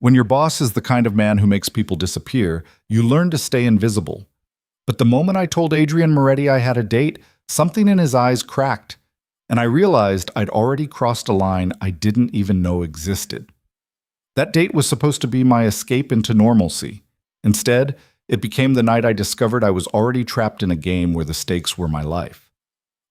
When your boss is the kind of man who makes people disappear, you learn to stay invisible. But the moment I told Adrian Moretti I had a date, something in his eyes cracked, and I realized I'd already crossed a line I didn't even know existed. That date was supposed to be my escape into normalcy. Instead, it became the night I discovered I was already trapped in a game where the stakes were my life.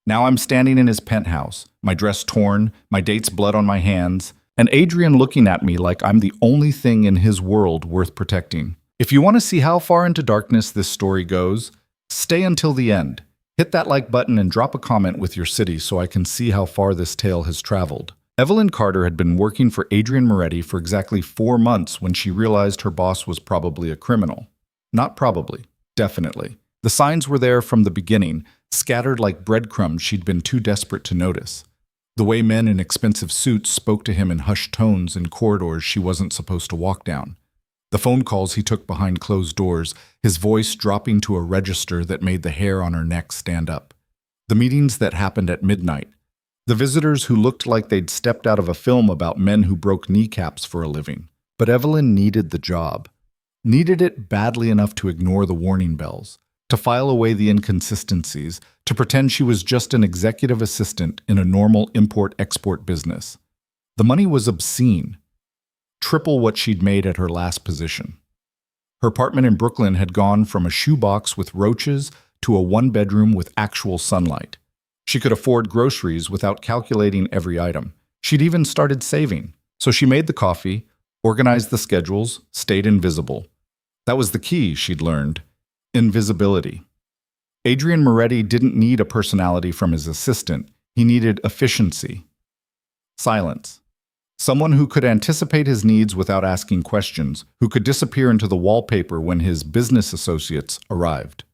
Now I'm standing in his penthouse, my dress torn, my date's blood on my hands, and Adrian looking at me like I'm the only thing in his world worth protecting. If you want to see how far into darkness this story goes, stay until the end. Hit that like button and drop a comment with your city so I can see how far this tale has traveled. Evelyn Carter had been working for Adrian Moretti for exactly 4 months when she realized her boss was probably a criminal. Not probably, definitely. The signs were there from the beginning, scattered like breadcrumbs she'd been too desperate to notice. The way men in expensive suits spoke to him in hushed tones in corridors she wasn't supposed to walk down. The phone calls he took behind closed doors, his voice dropping to a register that made the hair on her neck stand up. The meetings that happened at midnight. The visitors who looked like they'd stepped out of a film about men who broke kneecaps for a living. But Evelyn needed the job. Needed it badly enough to ignore the warning bells, to file away the inconsistencies, to pretend she was just an executive assistant in a normal import-export business. The money was obscene. Triple what she'd made at her last position. Her apartment in Brooklyn had gone from a shoebox with roaches to a one-bedroom with actual sunlight. She could afford groceries without calculating every item. She'd even started saving. So she made the coffee, organized the schedules, stayed invisible. That was the key, she'd learned. Invisibility. Adrian Moretti didn't need a personality from his assistant. He needed efficiency. Silence. Someone who could anticipate his needs without asking questions, who could disappear into the wallpaper when his business associates arrived.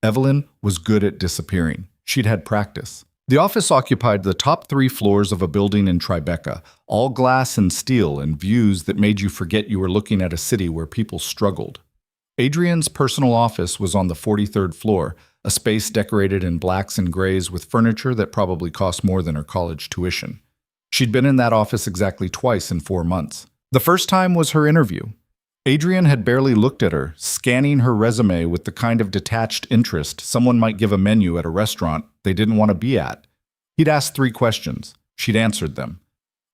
Evelyn was good at disappearing. She'd had practice. The office occupied the top 3 floors of a building in Tribeca, all glass and steel and views that made you forget you were looking at a city where people struggled. Adrian's personal office was on the 43rd floor, a space decorated in blacks and grays with furniture that probably cost more than her college tuition. She'd been in that office exactly twice in 4 months. The first time was her interview. Adrian had barely looked at her, scanning her resume with the kind of detached interest someone might give a menu at a restaurant they didn't want to be at. He'd asked 3 questions. She'd answered them.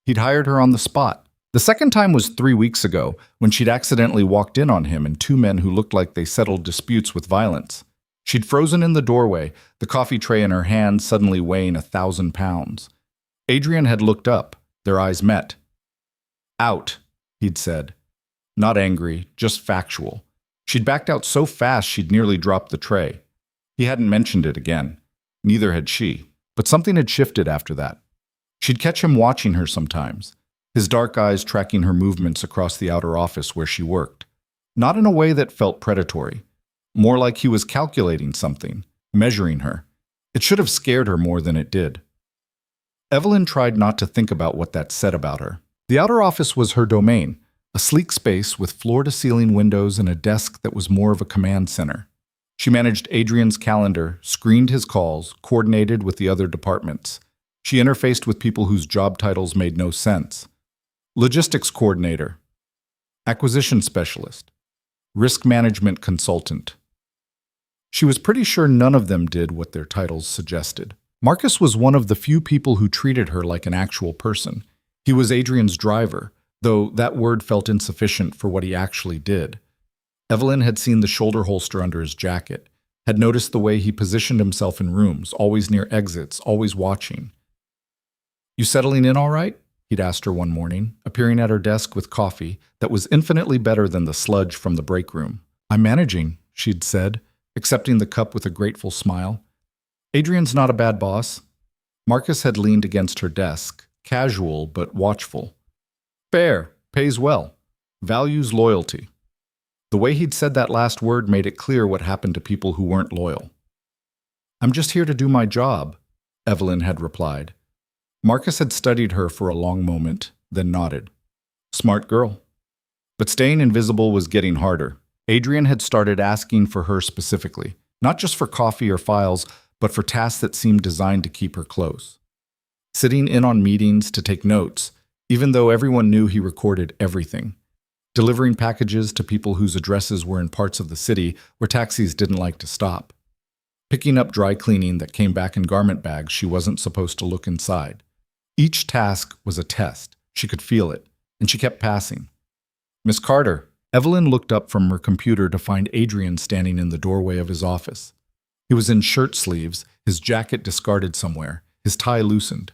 He'd hired her on the spot. The second time was 3 weeks ago, when she'd accidentally walked in on him and 2 men who looked like they settled disputes with violence. She'd frozen in the doorway, the coffee tray in her hand suddenly weighing 1,000 pounds. Adrian had looked up. Their eyes met. "Out," he'd said. Not angry, just factual. She'd backed out so fast she'd nearly dropped the tray. He hadn't mentioned it again. Neither had she. But something had shifted after that. She'd catch him watching her sometimes, his dark eyes tracking her movements across the outer office where she worked. Not in a way that felt predatory. More like he was calculating something, measuring her. It should have scared her more than it did. Evelyn tried not to think about what that said about her. The outer office was her domain. A sleek space with floor-to-ceiling windows and a desk that was more of a command center. She managed Adrian's calendar, screened his calls, coordinated with the other departments. She interfaced with people whose job titles made no sense. Logistics coordinator, acquisition specialist, risk management consultant. She was pretty sure none of them did what their titles suggested. Marcus was one of the few people who treated her like an actual person. He was Adrian's driver, though that word felt insufficient for what he actually did. Evelyn had seen the shoulder holster under his jacket, had noticed the way he positioned himself in rooms, always near exits, always watching. "You settling in all right?" he'd asked her one morning, appearing at her desk with coffee that was infinitely better than the sludge from the break room. "I'm managing," she'd said, accepting the cup with a grateful smile. "Adrian's not a bad boss." Marcus had leaned against her desk, casual but watchful. "Fair, pays well, values loyalty." The way he'd said that last word made it clear what happened to people who weren't loyal. "I'm just here to do my job," Evelyn had replied. Marcus had studied her for a long moment, then nodded. Smart girl. But staying invisible was getting harder. Adrian had started asking for her specifically, not just for coffee or files, but for tasks that seemed designed to keep her close. Sitting in on meetings to take notes, even though everyone knew he recorded everything. delivering packages to people whose addresses were in parts of the city where taxis didn't like to stop, picking up dry cleaning that came back in garment bags she wasn't supposed to look inside. Each task was a test. She could feel it, and she kept passing. "Miss Carter." Evelyn looked up from her computer to find Adrian standing in the doorway of his office. He was in shirt sleeves, his jacket discarded somewhere, his tie loosened.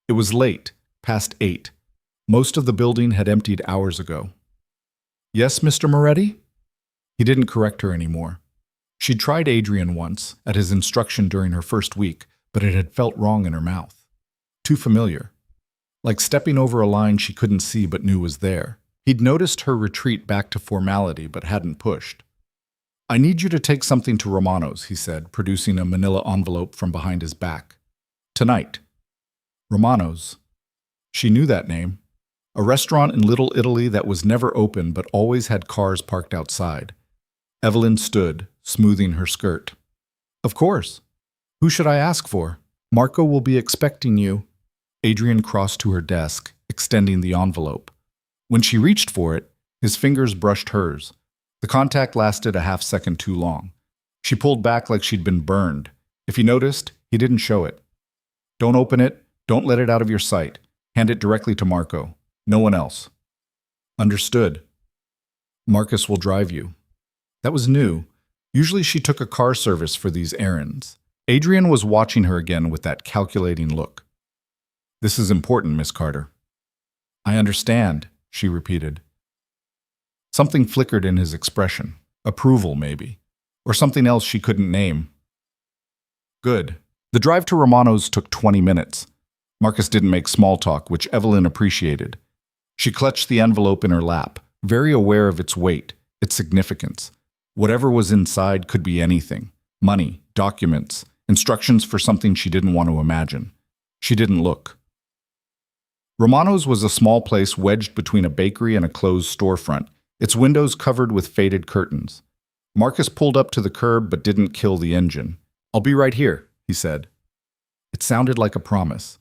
It was late, past 8. Most of the building had emptied hours ago. "Yes, Mr. Moretti?" He didn't correct her anymore. She'd tried Adrian once, at his instruction during her first week, but it had felt wrong in her mouth. Too familiar. Like stepping over a line she couldn't see but knew was there. He'd noticed her retreat back to formality but hadn't pushed. "I need you to take something to Romano's," he said, producing a manila envelope from behind his back. "Tonight." Romano's. She knew that name. A restaurant in Little Italy that was never open but always had cars parked outside. Evelyn stood, smoothing her skirt. "Of course. Who should I ask for? Marco will be expecting you." Adrian crossed to her desk, extending the envelope. When she reached for it, his fingers brushed hers. The contact lasted a half-second too long. She pulled back like she'd been burned. If he noticed, he didn't show it. "Don't open it. Don't let it out of your sight. Hand it directly to Marco. No one else." "Understood." "Marcus will drive you." That was new. Usually she took a car service for these errands. Adrian was watching her again with that calculating look. "This is important, Miss Carter." "I understand," she repeated. Something flickered in his expression. Approval, maybe. Or something else she couldn't name. Good. The drive to Romano's took 20 minutes. Marcus didn't make small talk, which Evelyn appreciated. She clutched the envelope in her lap, very aware of its weight, its significance. Whatever was inside could be anything. Money, documents, instructions for something she didn't want to imagine. She didn't look. Romano's was a small place wedged between a bakery and a closed storefront, its windows covered with faded curtains. Marcus pulled up to the curb but didn't kill the engine. "I'll be right here," he said. It sounded like a promise.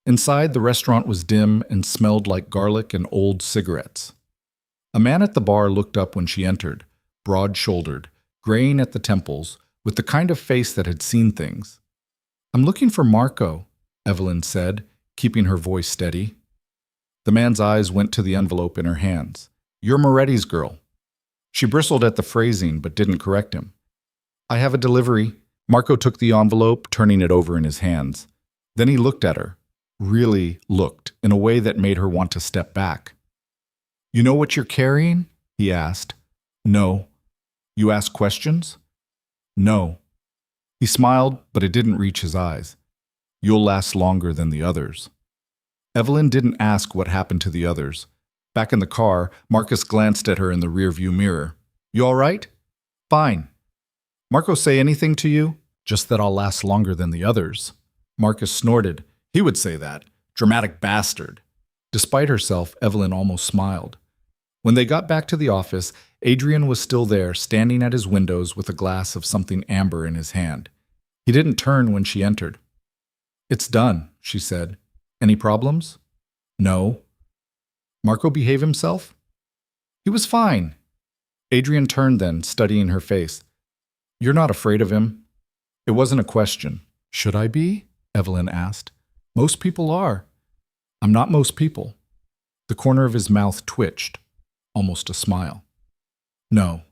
Inside, the restaurant was dim and smelled like garlic and old cigarettes. A man at the bar looked up when she entered, broad-shouldered, graying at the temples, with the kind of face that had seen things. "I'm looking for Marco," Evelyn said, keeping her voice steady. The man's eyes went to the envelope in her hands. "You're Moretti's girl." She bristled at the phrasing but didn't correct him. "I have a delivery." Marco took the envelope, turning it over in his hands. Then he looked at her, really looked, in a way that made her want to step back. "You know what you're carrying?" he asked. "No." "You ask questions?" "No." He smiled, but it didn't reach his eyes. "You'll last longer than the others." Evelyn didn't ask what happened to the others. Back in the car, Marcus glanced at her in the rearview mirror. "You all right?" "Fine." "Marco say anything to you?" "Just that I'll last longer than the others." Marcus snorted. He would say that. Dramatic bastard. Despite herself, Evelyn almost smiled. When they got back to the office, Adrian was still there, standing at his windows with a glass of something amber in his hand. He didn't turn when she entered. "It's done," she said. "Any problems?" "No." "Marco behave himself?" "He was fine." Adrian turned then, studying her face. "You're not afraid of him?" It wasn't a question. "Should I be?" Evelyn asked. "Most people are." "I'm not most people." The corner of his mouth twitched, almost a smile. "No,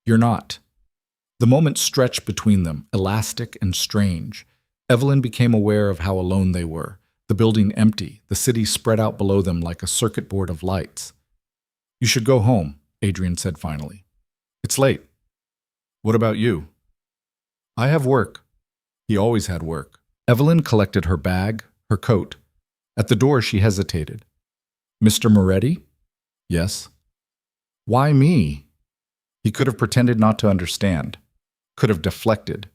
you're not." The moment stretched between them, elastic and strange. Evelyn became aware of how alone they were, the building empty, the city spread out below them like a circuit board of lights. "You should go home," Adrian said finally. "It's late." "What about you?" "I have work." He always had work. Evelyn collected her bag, her coat. At the door she hesitated. "Mr. Moretti?" "Yes." "Why me?" He could have pretended not to understand, could have deflected.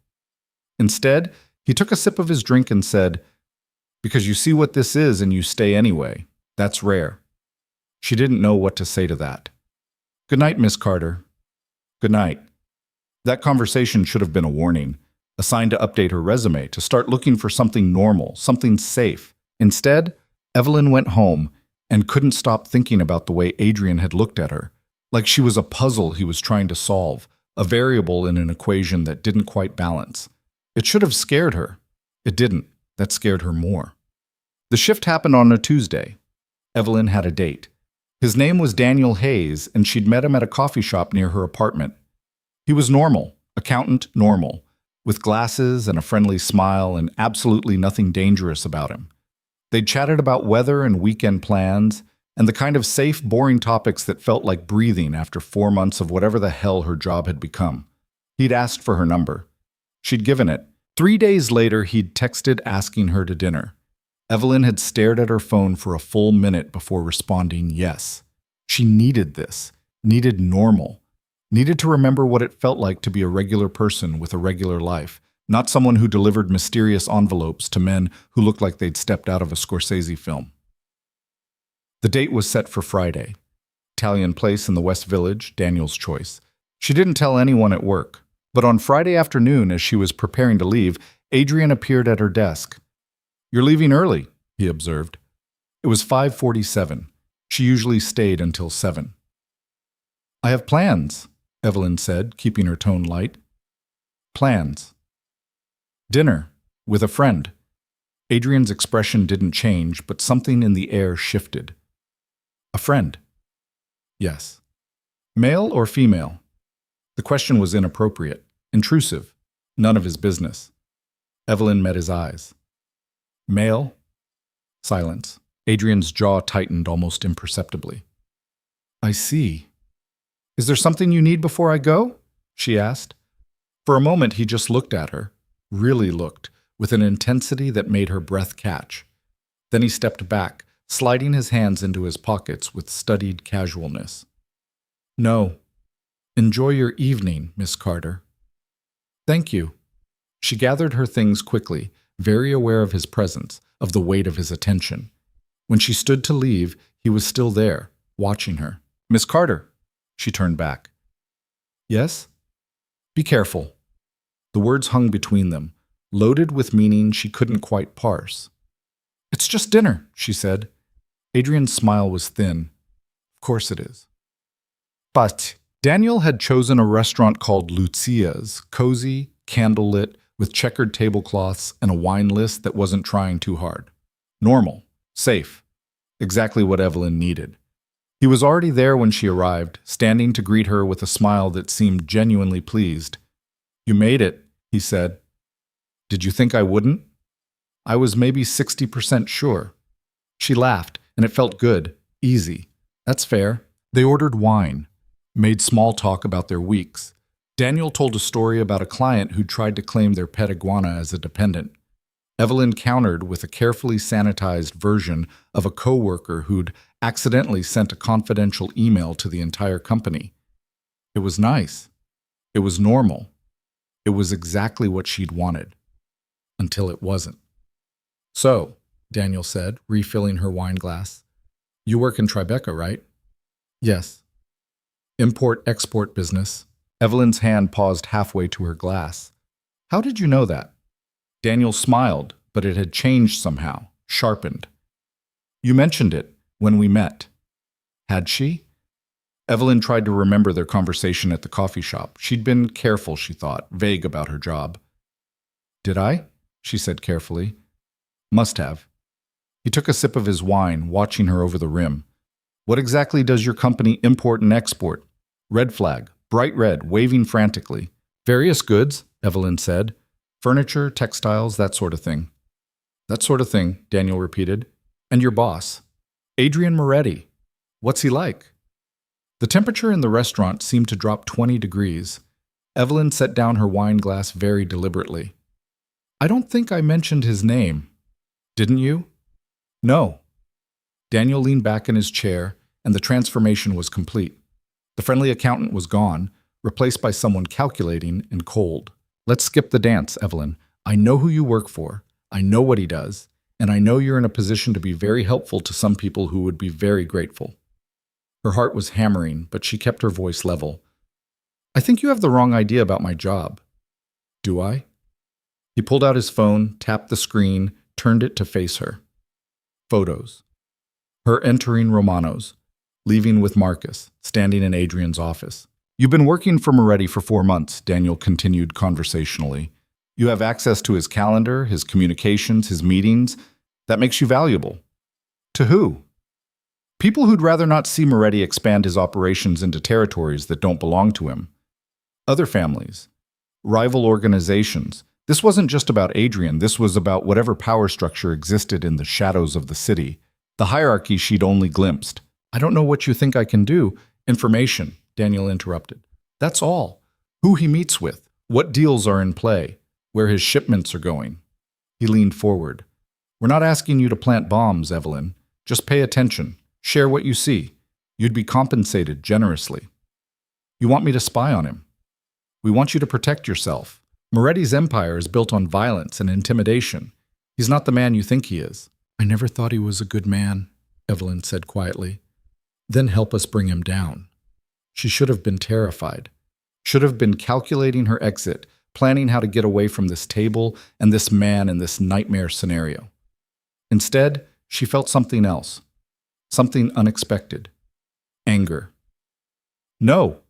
Instead, he took a sip of his drink and said, "Because you see what this is and you stay anyway. That's rare." She didn't know what to say to that. "Good night, Miss Carter." "Good night." That conversation should have been a warning, a sign to update her resume, to start looking for something normal, something safe. Instead, Evelyn went home, and couldn't stop thinking about the way Adrian had looked at her, like she was a puzzle he was trying to solve, a variable in an equation that didn't quite balance. It should have scared her. It didn't. That scared her more. The shift happened on a Tuesday. Evelyn had a date. His name was Daniel Hayes, and she'd met him at a coffee shop near her apartment. He was normal, accountant normal, with glasses and a friendly smile and absolutely nothing dangerous about him. They'd chatted about weather and weekend plans, and the kind of safe, boring topics that felt like breathing after 4 months of whatever the hell her job had become. He'd asked for her number. She'd given it. 3 days later, he'd texted asking her to dinner. Evelyn had stared at her phone for a full minute before responding yes. She needed this, needed normal, needed to remember what it felt like to be a regular person with a regular life, not someone who delivered mysterious envelopes to men who looked like they'd stepped out of a Scorsese film. The date was set for Friday. Italian place in the West Village, Daniel's choice. She didn't tell anyone at work, but on Friday afternoon, as she was preparing to leave, Adrian appeared at her desk. "You're leaving early," he observed. It was 5:47. She usually stayed until 7. "I have plans," Evelyn said, keeping her tone light. "Plans." "Dinner. With a friend." Adrian's expression didn't change, but something in the air shifted. "A friend?" "Yes." "Male or female?" The question was inappropriate, intrusive, none of his business. Evelyn met his eyes. "Male?" Silence. Adrian's jaw tightened almost imperceptibly. "I see. Is there something you need before I go?" she asked. For a moment he just looked at her, really looked, with an intensity that made her breath catch. Then he stepped back, sliding his hands into his pockets with studied casualness. "No. Enjoy your evening, Miss Carter." "Thank you." She gathered her things quickly, very aware of his presence, of the weight of his attention. When she stood to leave, he was still there, watching her. "Miss Carter." She turned back. "Yes?" "Be careful." The words hung between them, loaded with meaning she couldn't quite parse. "It's just dinner," she said. Adrian's smile was thin. "Of course it is." But Daniel had chosen a restaurant called Lucia's, cozy, candlelit, with checkered tablecloths and a wine list that wasn't trying too hard. Normal, safe, exactly what Evelyn needed. He was already there when she arrived, standing to greet her with a smile that seemed genuinely pleased. "You made it," he said. "Did you think I wouldn't?" "I was maybe 60% sure." She laughed, and it felt good, easy. "That's fair." They ordered wine, made small talk about their weeks. Daniel told a story about a client who tried to claim their pet iguana as a dependent. Evelyn countered with a carefully sanitized version of a coworker who'd accidentally sent a confidential email to the entire company. It was nice. It was normal. It was exactly what she'd wanted. Until it wasn't. "So," Daniel said, refilling her wine glass, "you work in Tribeca, right?" "Yes." "Import-export business." Evelyn's hand paused halfway to her glass. "How did you know that?" Daniel smiled, but it had changed somehow, sharpened. "You mentioned it when we met." Had she? Evelyn tried to remember their conversation at the coffee shop. She'd been careful, she thought, vague about her job. "Did I?" she said carefully. "Must have." He took a sip of his wine, watching her over the rim. "What exactly does your company import and export?" Red flag, bright red, waving frantically. "Various goods," Evelyn said. "Furniture, textiles, that sort of thing." "That sort of thing," Daniel repeated. "And your boss?" "Adrian Moretti." "What's he like?" The temperature in the restaurant seemed to drop 20 degrees. Evelyn set down her wine glass very deliberately. "I don't think I mentioned his name." "Didn't you?" "No." Daniel leaned back in his chair, and the transformation was complete. The friendly accountant was gone, replaced by someone calculating and cold. "Let's skip the dance, Evelyn. I know who you work for. I know what he does. And I know you're in a position to be very helpful to some people who would be very grateful." Her heart was hammering, but she kept her voice level. "I think you have the wrong idea about my job." "Do I?" He pulled out his phone, tapped the screen, turned it to face her. Photos. Her entering Romano's, leaving with Marcus, standing in Adrian's office. You've been working for Moretti for 4 months, Daniel continued conversationally. You have access to his calendar, his communications, his meetings. That makes you valuable. To who? People who'd rather not see Moretti expand his operations into territories that don't belong to him. Other families. Rival organizations. This wasn't just about Adrian, this was about whatever power structure existed in the shadows of the city. The hierarchy she'd only glimpsed. I don't know what you think I can do. Information, Daniel interrupted. That's all. Who he meets with, what deals are in play, where his shipments are going. He leaned forward. We're not asking you to plant bombs, Evelyn. Just pay attention. Share what you see. You'd be compensated generously. You want me to spy on him. We want you to protect yourself. Moretti's empire is built on violence and intimidation. He's not the man you think he is. I never thought he was a good man, Evelyn said quietly. Then help us bring him down. She should have been terrified. Should have been calculating her exit, planning how to get away from this table and this man in this nightmare scenario. Instead, she felt something else. Something unexpected. Anger. No.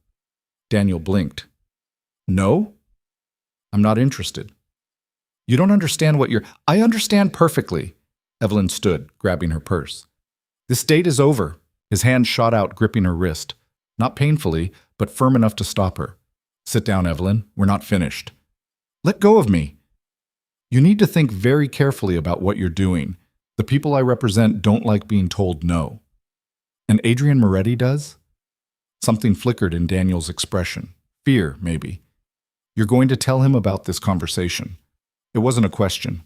Daniel blinked. No? I'm not interested. You don't understand what you're... I understand perfectly. Evelyn stood, grabbing her purse. This date is over. His hand shot out, gripping her wrist. Not painfully, but firm enough to stop her. Sit down, Evelyn. We're not finished. Let go of me. You need to think very carefully about what you're doing. The people I represent don't like being told no. And Adrian Moretti does? Something flickered in Daniel's expression. Fear, maybe. You're going to tell him about this conversation. It wasn't a question.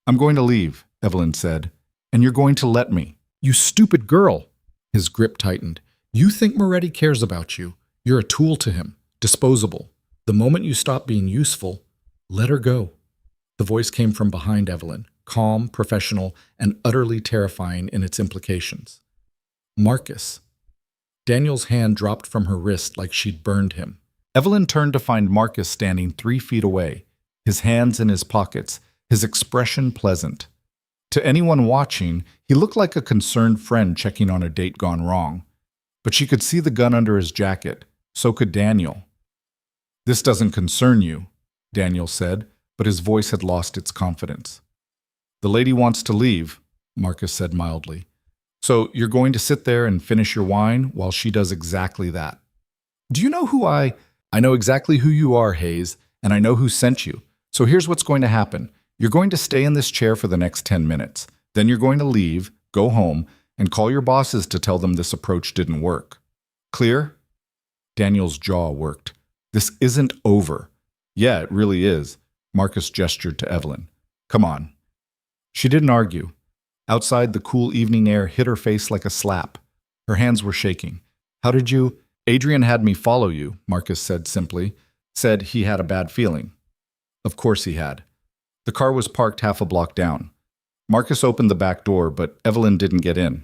I'm going to leave, Evelyn said, and you're going to let me. You stupid girl. His grip tightened. You think Moretti cares about you. You're a tool to him, disposable. The moment you stop being useful, let her go. The voice came from behind Evelyn, calm, professional, and utterly terrifying in its implications. Marcus. Daniel's hand dropped from her wrist like she'd burned him. Evelyn turned to find Marcus standing 3 feet away, his hands in his pockets, his expression pleasant. To anyone watching, he looked like a concerned friend checking on a date gone wrong. But she could see the gun under his jacket. So could Daniel. This doesn't concern you, Daniel said, but his voice had lost its confidence. The lady wants to leave, Marcus said mildly. So you're going to sit there and finish your wine while she does exactly that. Do you know who I know exactly who you are, Hayes, and I know who sent you. So here's what's going to happen. You're going to stay in this chair for the next 10 minutes. Then you're going to leave, go home, and call your bosses to tell them this approach didn't work. Clear? Daniel's jaw worked. This isn't over. Yeah, it really is. Marcus gestured to Evelyn. Come on. She didn't argue. Outside, the cool evening air hit her face like a slap. Her hands were shaking. How did you... Adrian had me follow you, Marcus said simply. Said he had a bad feeling. Of course he had. The car was parked half a block down. Marcus opened the back door, but Evelyn didn't get in.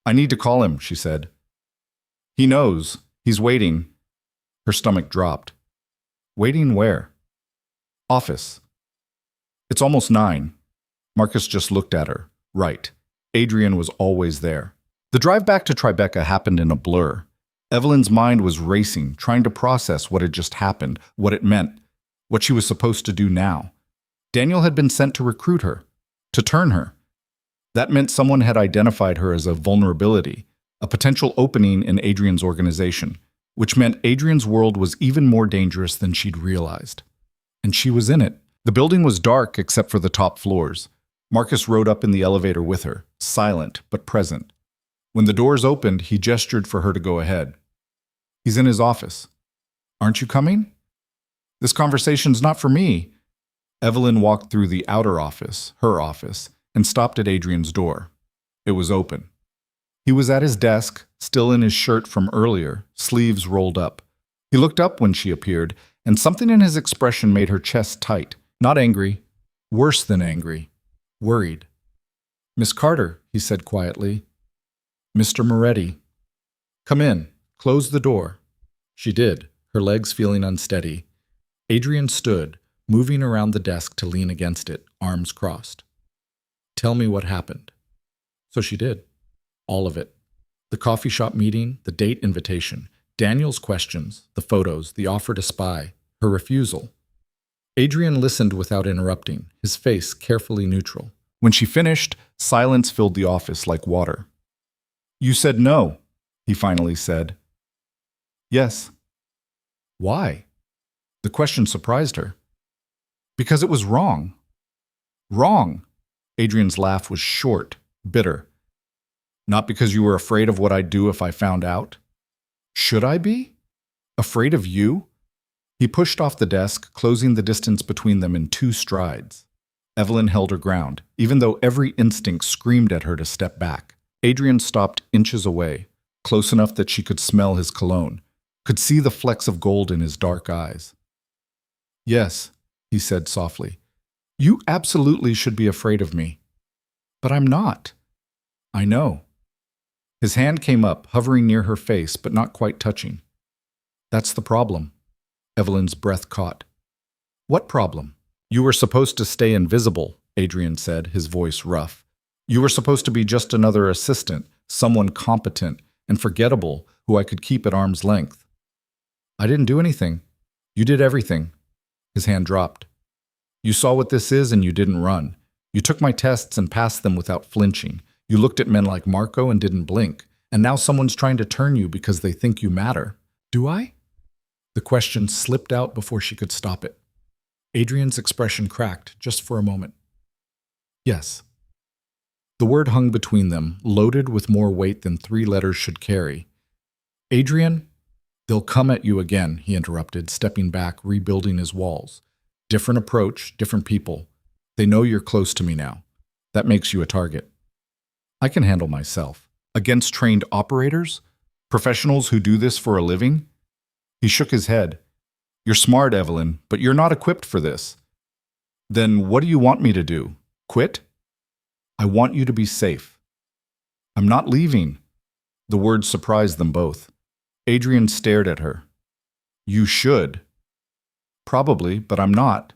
I need to call him, she said. He knows. He's waiting. Her stomach dropped. Waiting where? Office. It's almost 9. Marcus just looked at her. Right. Adrian was always there. The drive back to Tribeca happened in a blur. Evelyn's mind was racing, trying to process what had just happened, what it meant, what she was supposed to do now. Daniel had been sent to recruit her, to turn her. That meant someone had identified her as a vulnerability, a potential opening in Adrian's organization, which meant Adrian's world was even more dangerous than she'd realized. And she was in it. The building was dark except for the top floors. Marcus rode up in the elevator with her, silent but present. When the doors opened, he gestured for her to go ahead. He's in his office. Aren't you coming? This conversation's not for me. Evelyn walked through the outer office, her office, and stopped at Adrian's door. It was open. He was at his desk, still in his shirt from earlier, sleeves rolled up. He looked up when she appeared, and something in his expression made her chest tight. Not angry, worse than angry, worried. Miss Carter, he said quietly. Mr. Moretti. Come in. Close the door. She did, her legs feeling unsteady. Adrian stood, moving around the desk to lean against it, arms crossed. Tell me what happened. So she did. All of it. The coffee shop meeting, the date invitation, Daniel's questions, the photos, the offer to spy, her refusal. Adrian listened without interrupting, his face carefully neutral. When she finished, silence filled the office like water. "You said no," he finally said. "Yes." "Why?" The question surprised her. "Because it was wrong." "Wrong?" Adrian's laugh was short, bitter. "Not because you were afraid of what I'd do if I found out?" "Should I be? Afraid of you?" He pushed off the desk, closing the distance between them in 2 strides. Evelyn held her ground, even though every instinct screamed at her to step back. Adrian stopped inches away, close enough that she could smell his cologne, could see the flecks of gold in his dark eyes. "Yes," he said softly. "You absolutely should be afraid of me." "But I'm not." "I know." His hand came up, hovering near her face, but not quite touching. "That's the problem." Evelyn's breath caught. "What problem?" "You were supposed to stay invisible," Adrian said, his voice rough. "You were supposed to be just another assistant, someone competent and forgettable who I could keep at arm's length." "I didn't do anything. You did everything." His hand dropped. "You saw what this is and you didn't run. You took my tests and passed them without flinching. You looked at men like Marco and didn't blink. And now someone's trying to turn you because they think you matter. Do I?" The question slipped out before she could stop it. Adrian's expression cracked just for a moment. "Yes." The word hung between them, loaded with more weight than 3 letters should carry. "Adrian, they'll come at you again," he interrupted, stepping back, rebuilding his walls. "Different approach, different people. They know you're close to me now. That makes you a target. I can handle myself. Against trained operators? Professionals who do this for a living?" He shook his head. "You're smart, Evelyn, but you're not equipped for this." "Then what do you want me to do? Quit?" "I want you to be safe." "I'm not leaving." The words surprised them both. Adrian stared at her. "You should." "Probably, but I'm not."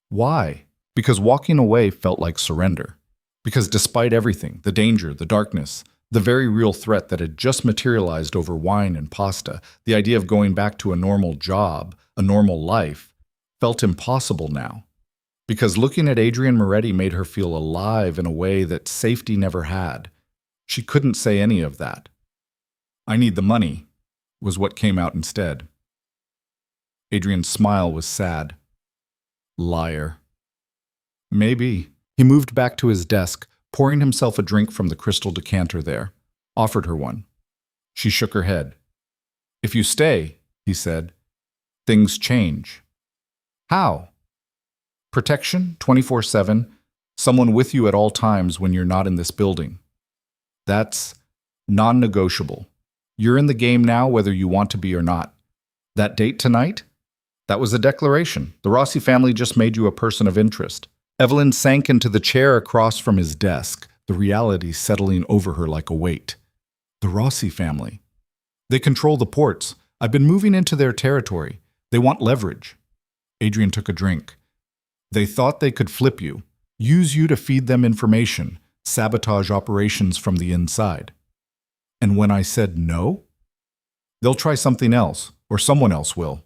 "Why?" Because walking away felt like surrender. Because despite everything, the danger, the darkness, the very real threat that had just materialized over wine and pasta, the idea of going back to a normal job, a normal life, felt impossible now. Because looking at Adrian Moretti made her feel alive in a way that safety never had. She couldn't say any of that. "I need the money," was what came out instead. Adrian's smile was sad. Liar. "Maybe." He moved back to his desk, pouring himself a drink from the crystal decanter there, offered her one. She shook her head. "If you stay," he said, "things change." "How?" "Protection, 24/7, someone with you at all times when you're not in this building. That's non-negotiable. You're in the game now whether you want to be or not. That date tonight? That was a declaration. The Rossi family just made you a person of interest." Evelyn sank into the chair across from his desk, the reality settling over her like a weight. The Rossi family. "They control the ports. I've been moving into their territory. They want leverage." Adrian took a drink. "They thought they could flip you, use you to feed them information, sabotage operations from the inside." "And when I said no?" "They'll try something else, or someone else will."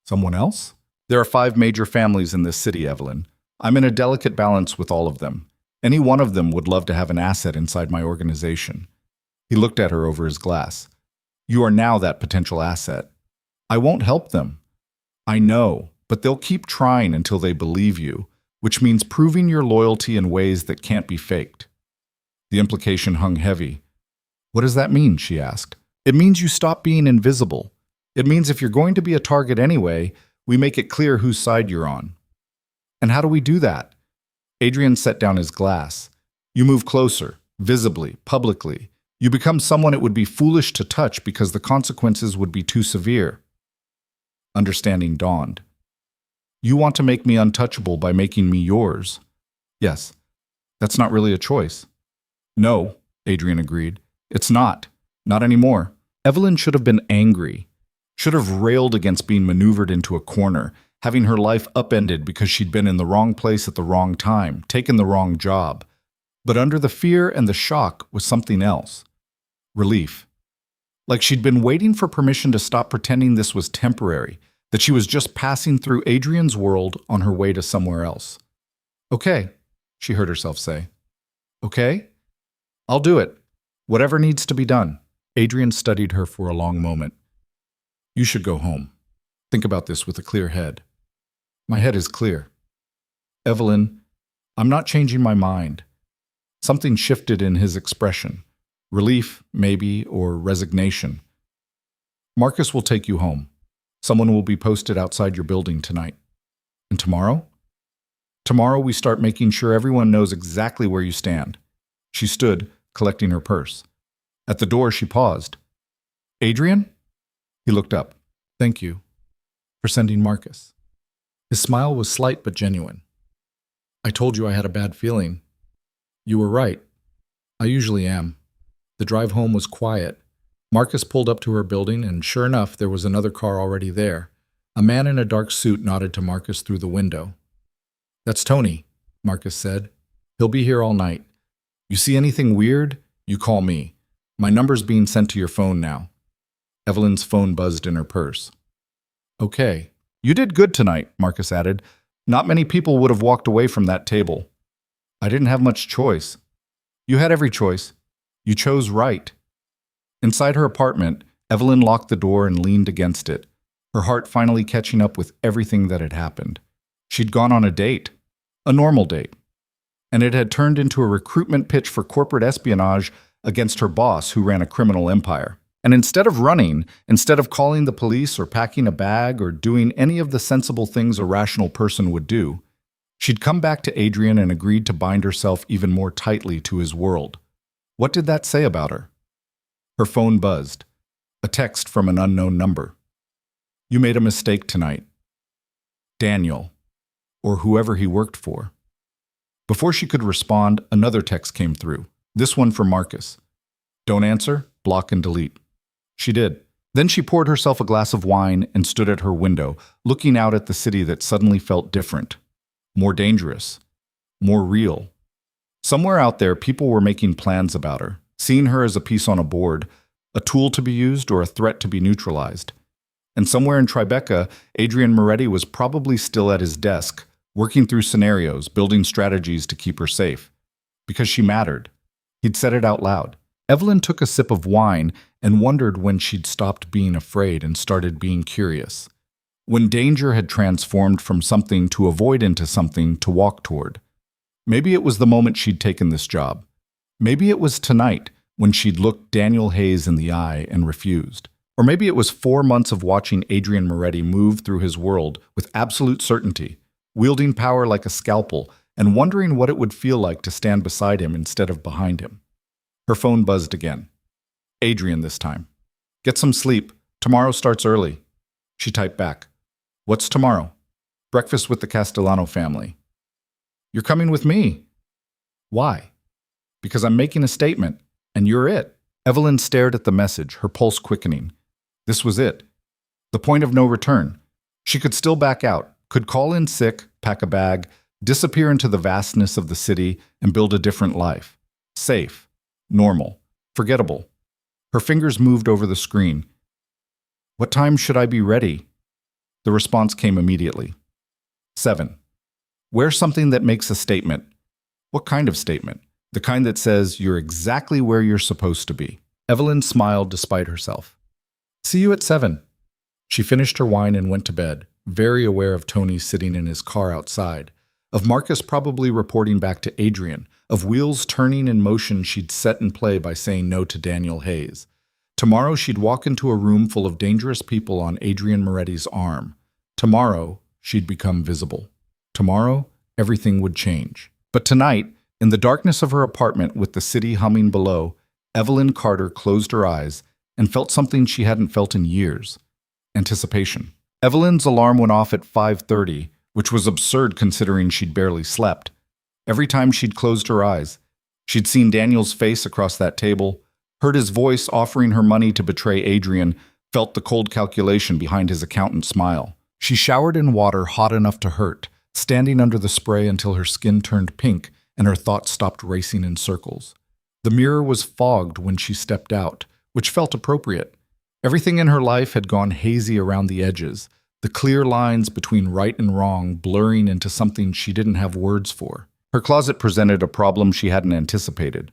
"Someone else?" "There are 5 major families in this city, Evelyn. I'm in a delicate balance with all of them. Any one of them would love to have an asset inside my organization." He looked at her over his glass. "You are now that potential asset. I won't help them. I know, but they'll keep trying until they believe you, which means proving your loyalty in ways that can't be faked." The implication hung heavy. "What does that mean?" she asked. "It means you stop being invisible. It means if you're going to be a target anyway, we make it clear whose side you're on." "And how do we do that?" Adrian set down his glass. "You move closer, visibly, publicly. You become someone it would be foolish to touch because the consequences would be too severe." Understanding dawned. "You want to make me untouchable by making me yours." "Yes. That's not really a choice." "No," Adrian agreed. "It's not. Not anymore." Evelyn should have been angry. Should have railed against being maneuvered into a corner, having her life upended because she'd been in the wrong place at the wrong time, taken the wrong job. But under the fear and the shock was something else. Relief. Like she'd been waiting for permission to stop pretending this was temporary, that she was just passing through Adrian's world on her way to somewhere else. Okay, she heard herself say. Okay? I'll do it. Whatever needs to be done. Adrian studied her for a long moment. You should go home. Think about this with a clear head. My head is clear. Evelyn, I'm not changing my mind. Something shifted in his expression. Relief, maybe, or resignation. Marcus will take you home. Someone will be posted outside your building tonight. And tomorrow? Tomorrow we start making sure everyone knows exactly where you stand. She stood, collecting her purse. At the door, she paused. Adrian? He looked up. Thank you for sending Marcus. His smile was slight but genuine. I told you I had a bad feeling. You were right. I usually am. The drive home was quiet. Marcus pulled up to her building, and sure enough, there was another car already there. A man in a dark suit nodded to Marcus through the window. That's Tony, Marcus said. He'll be here all night. You see anything weird? You call me. My number's being sent to your phone now. Evelyn's phone buzzed in her purse. Okay. You did good tonight, Marcus added. Not many people would have walked away from that table. I didn't have much choice. You had every choice. You chose right. Inside her apartment, Evelyn locked the door and leaned against it, her heart finally catching up with everything that had happened. She'd gone on a date, a normal date, and it had turned into a recruitment pitch for corporate espionage against her boss who ran a criminal empire. And instead of running, instead of calling the police or packing a bag or doing any of the sensible things a rational person would do, she'd come back to Adrian and agreed to bind herself even more tightly to his world. What did that say about her? Her phone buzzed. A text from an unknown number. You made a mistake tonight. Daniel, or whoever he worked for. Before she could respond, another text came through. This one from Marcus. Don't answer, block and delete. She did. Then she poured herself a glass of wine and stood at her window, looking out at the city that suddenly felt different. More dangerous. More real. Somewhere out there, people were making plans about her, seeing her as a piece on a board, a tool to be used or a threat to be neutralized. And somewhere in Tribeca, Adrian Moretti was probably still at his desk, working through scenarios, building strategies to keep her safe. Because she mattered. He'd said it out loud. Evelyn took a sip of wine and wondered when she'd stopped being afraid and started being curious. When danger had transformed from something to avoid into something to walk toward. Maybe it was the moment she'd taken this job. Maybe it was tonight when she'd looked Daniel Hayes in the eye and refused. Or maybe it was 4 months of watching Adrian Moretti move through his world with absolute certainty, wielding power like a scalpel and wondering what it would feel like to stand beside him instead of behind him. Her phone buzzed again. Adrian this time. Get some sleep. Tomorrow starts early. She typed back. What's tomorrow? Breakfast with the Castellano family. You're coming with me. Why? Because I'm making a statement, and you're it. Evelyn stared at the message, her pulse quickening. This was it. The point of no return. She could still back out, could call in sick, pack a bag, disappear into the vastness of the city, and build a different life. Safe. Normal. Forgettable. Her fingers moved over the screen. What time should I be ready? The response came immediately. 7. Wear something that makes a statement. What kind of statement? The kind that says you're exactly where you're supposed to be. Evelyn smiled despite herself. See you at 7. She finished her wine and went to bed, very aware of Tony sitting in his car outside, of Marcus probably reporting back to Adrian, of wheels turning in motion she'd set in play by saying no to Daniel Hayes. Tomorrow she'd walk into a room full of dangerous people on Adrian Moretti's arm. Tomorrow she'd become visible. Tomorrow everything would change. But tonight, in the darkness of her apartment with the city humming below, Evelyn Carter closed her eyes and felt something she hadn't felt in years. Anticipation. Evelyn's alarm went off at 5:30, which was absurd considering she'd barely slept. Every time she'd closed her eyes, she'd seen Daniel's face across that table, heard his voice offering her money to betray Adrian, felt the cold calculation behind his accountant's smile. She showered in water hot enough to hurt, standing under the spray until her skin turned pink and her thoughts stopped racing in circles. The mirror was fogged when she stepped out, which felt appropriate. Everything in her life had gone hazy around the edges, the clear lines between right and wrong blurring into something she didn't have words for. Her closet presented a problem she hadn't anticipated.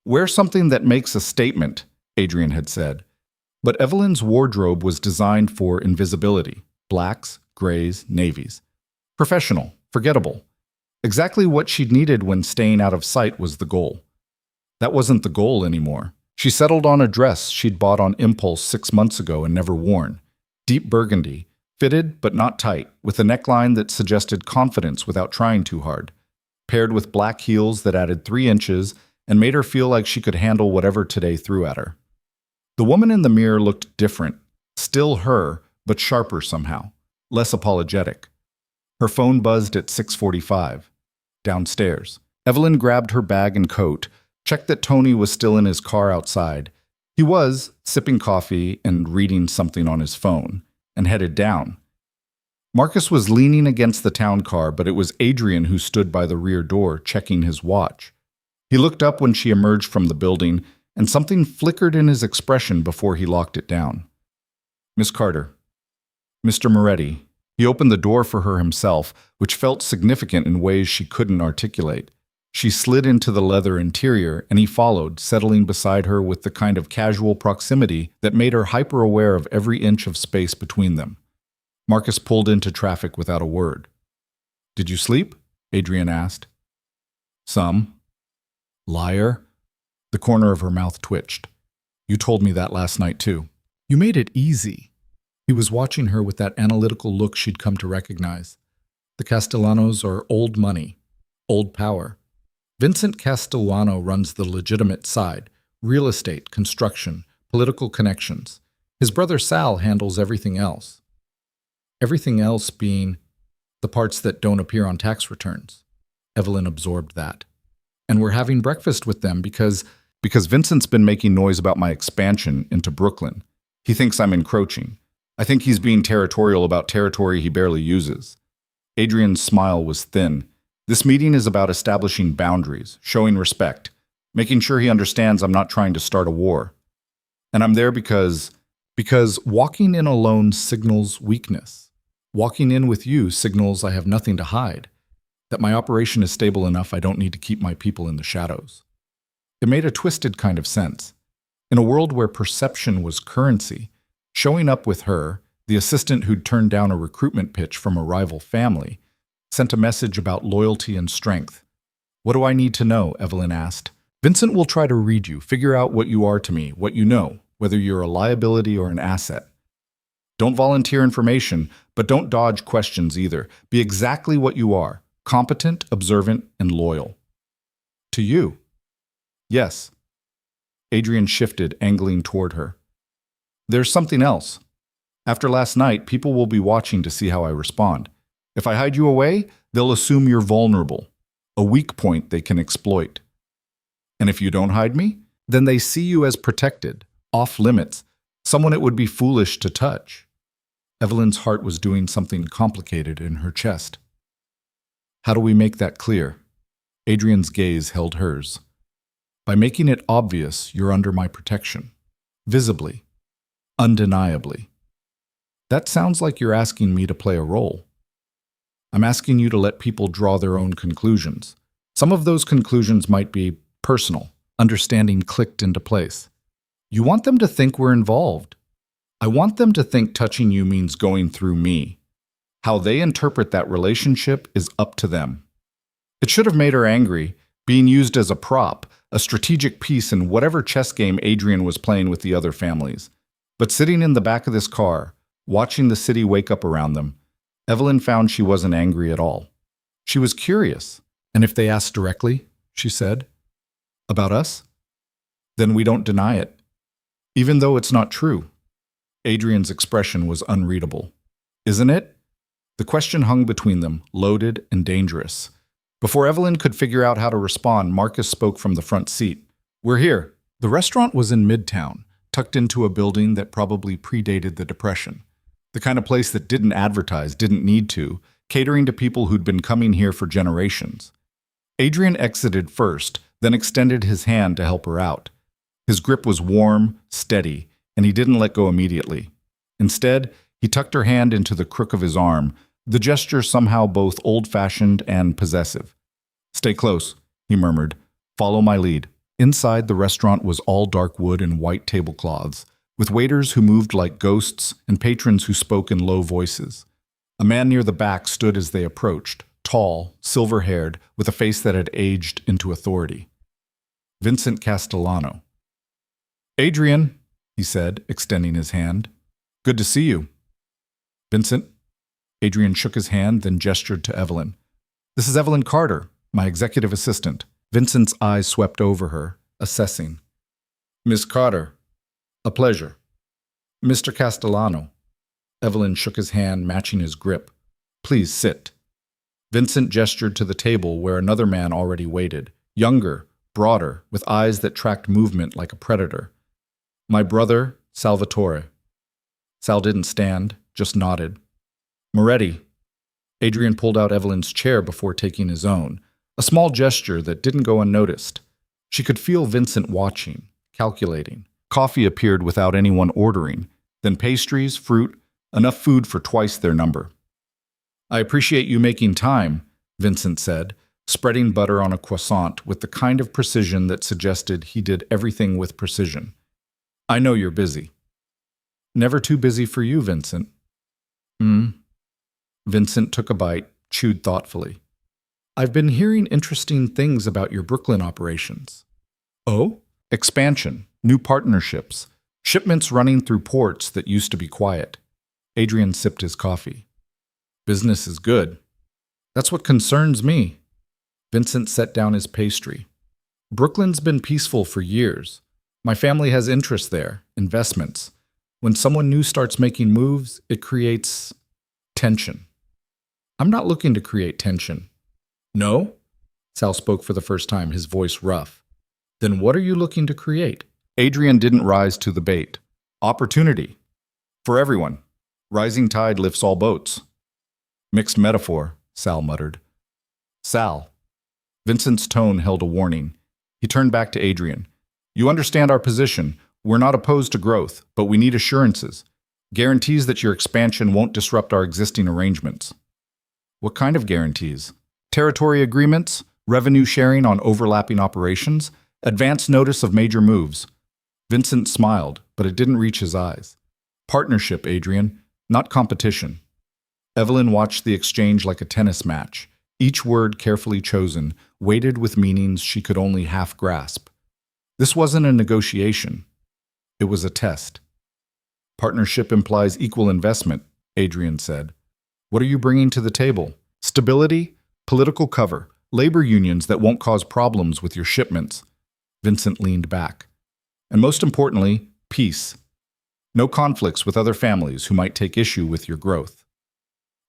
"Wear something that makes a statement," Adrian had said. But Evelyn's wardrobe was designed for invisibility: blacks, grays, navies. Professional, forgettable. Exactly what she'd needed when staying out of sight was the goal. That wasn't the goal anymore. She settled on a dress she'd bought on impulse 6 months ago and never worn. Deep burgundy, fitted but not tight, with a neckline that suggested confidence without trying too hard. Paired with black heels that added 3 inches and made her feel like she could handle whatever today threw at her. The woman in the mirror looked different. Still her, but sharper somehow. Less apologetic. Her phone buzzed at 6:45. Downstairs. Evelyn grabbed her bag and coat, checked that Tony was still in his car outside. He was, sipping coffee and reading something on his phone, and headed down. Marcus was leaning against the town car, but it was Adrian who stood by the rear door, checking his watch. He looked up when she emerged from the building, and something flickered in his expression before he locked it down. "Miss Carter." "Mr. Moretti." He opened the door for her himself, which felt significant in ways she couldn't articulate. She slid into the leather interior, and he followed, settling beside her with the kind of casual proximity that made her hyper-aware of every inch of space between them. Marcus pulled into traffic without a word. "Did you sleep?" Adrian asked. "Some." "Liar." The corner of her mouth twitched. "You told me that last night, too." "You made it easy." He was watching her with that analytical look she'd come to recognize. The Castellanos are old money, old power. Vincent Castellano runs the legitimate side: real estate, construction, political connections. His brother Sal handles everything else. Everything else being the parts that don't appear on tax returns. Evelyn absorbed that. "And we're having breakfast with them because Vincent's been making noise about my expansion into Brooklyn. He thinks I'm encroaching. I think he's being territorial about territory he barely uses." Adrian's smile was thin. "This meeting is about establishing boundaries, showing respect, making sure he understands I'm not trying to start a war. And I'm there because walking in alone signals weakness. Walking in with you signals I have nothing to hide, that my operation is stable enough I don't need to keep my people in the shadows." It made a twisted kind of sense. In a world where perception was currency, showing up with her, the assistant who'd turned down a recruitment pitch from a rival family, sent a message about loyalty and strength. "What do I need to know?" Evelyn asked. "Vincent will try to read you, figure out what you are to me, what you know, whether you're a liability or an asset. Don't volunteer information, but don't dodge questions either. Be exactly what you are: competent, observant, and loyal." "To you?" "Yes." Adrian shifted, angling toward her. "There's something else. After last night, people will be watching to see how I respond. If I hide you away, they'll assume you're vulnerable, a weak point they can exploit. And if you don't hide me, then they see you as protected, off limits, someone it would be foolish to touch." Evelyn's heart was doing something complicated in her chest. "How do we make that clear?" Adrian's gaze held hers. "By making it obvious you're under my protection. Visibly. Undeniably." "That sounds like you're asking me to play a role." "I'm asking you to let people draw their own conclusions. Some of those conclusions might be personal, understanding clicked into place. You want them to think we're involved. I want them to think touching you means going through me. How they interpret that relationship is up to them." It should have made her angry, being used as a prop, a strategic piece in whatever chess game Adrian was playing with the other families. But sitting in the back of this car, watching the city wake up around them, Evelyn found she wasn't angry at all. She was curious. "And if they ask directly," she said, "about us? Then we don't deny it. Even though it's not true." Adrian's expression was unreadable. "Isn't it?" The question hung between them, loaded and dangerous. Before Evelyn could figure out how to respond, Marcus spoke from the front seat. "We're here." The restaurant was in Midtown, tucked into a building that probably predated the Depression. The kind of place that didn't advertise, didn't need to, catering to people who'd been coming here for generations. Adrian exited first, then extended his hand to help her out. His grip was warm, steady, and he didn't let go immediately. Instead, he tucked her hand into the crook of his arm, the gesture somehow both old-fashioned and possessive. "Stay close," he murmured. "Follow my lead." Inside, the restaurant was all dark wood and white tablecloths, with waiters who moved like ghosts and patrons who spoke in low voices. A man near the back stood as they approached, tall, silver-haired, with a face that had aged into authority. Vincent Castellano. "Adrian," he said, extending his hand. "Good to see you." "Vincent." Adrian shook his hand, then gestured to Evelyn. "This is Evelyn Carter, my executive assistant." Vincent's eyes swept over her, assessing. "Miss Carter, a pleasure." "Mr. Castellano." Evelyn shook his hand, matching his grip. "Please sit." Vincent gestured to the table where another man already waited, younger, broader, with eyes that tracked movement like a predator. "My brother, Salvatore." Sal didn't stand, just nodded. "Moretti." Adrian pulled out Evelyn's chair before taking his own, a small gesture that didn't go unnoticed. She could feel Vincent watching, calculating. Coffee appeared without anyone ordering, then pastries, fruit, enough food for twice their number. "I appreciate you making time," Vincent said, spreading butter on a croissant with the kind of precision that suggested he did everything with precision. "I know you're busy." "Never too busy for you, Vincent." Vincent took a bite, chewed thoughtfully. "I've been hearing interesting things about your Brooklyn operations." "Oh?" "Expansion, new partnerships, shipments running through ports that used to be quiet." Adrian sipped his coffee. "Business is good." "That's what concerns me." Vincent set down his pastry. "Brooklyn's been peaceful for years. My family has interests there, investments. When someone new starts making moves, it creates tension." "I'm not looking to create tension." "No?" Sal spoke for the first time, his voice rough. "Then what are you looking to create?" Adrian didn't rise to the bait. "Opportunity. For everyone. Rising tide lifts all boats." "Mixed metaphor," Sal muttered. "Sal." Vincent's tone held a warning. He turned back to Adrian. "You understand our position. We're not opposed to growth, but we need assurances. Guarantees that your expansion won't disrupt our existing arrangements." "What kind of guarantees?" "Territory agreements, revenue sharing on overlapping operations, advance notice of major moves." Vincent smiled, but it didn't reach his eyes. "Partnership, Adrian, not competition." Evelyn watched the exchange like a tennis match, each word carefully chosen, weighted with meanings she could only half grasp. This wasn't a negotiation. It was a test. "Partnership implies equal investment," Adrian said. "What are you bringing to the table? Stability, political cover, labor unions that won't cause problems with your shipments." Vincent leaned back. "And most importantly, peace. No conflicts with other families who might take issue with your growth."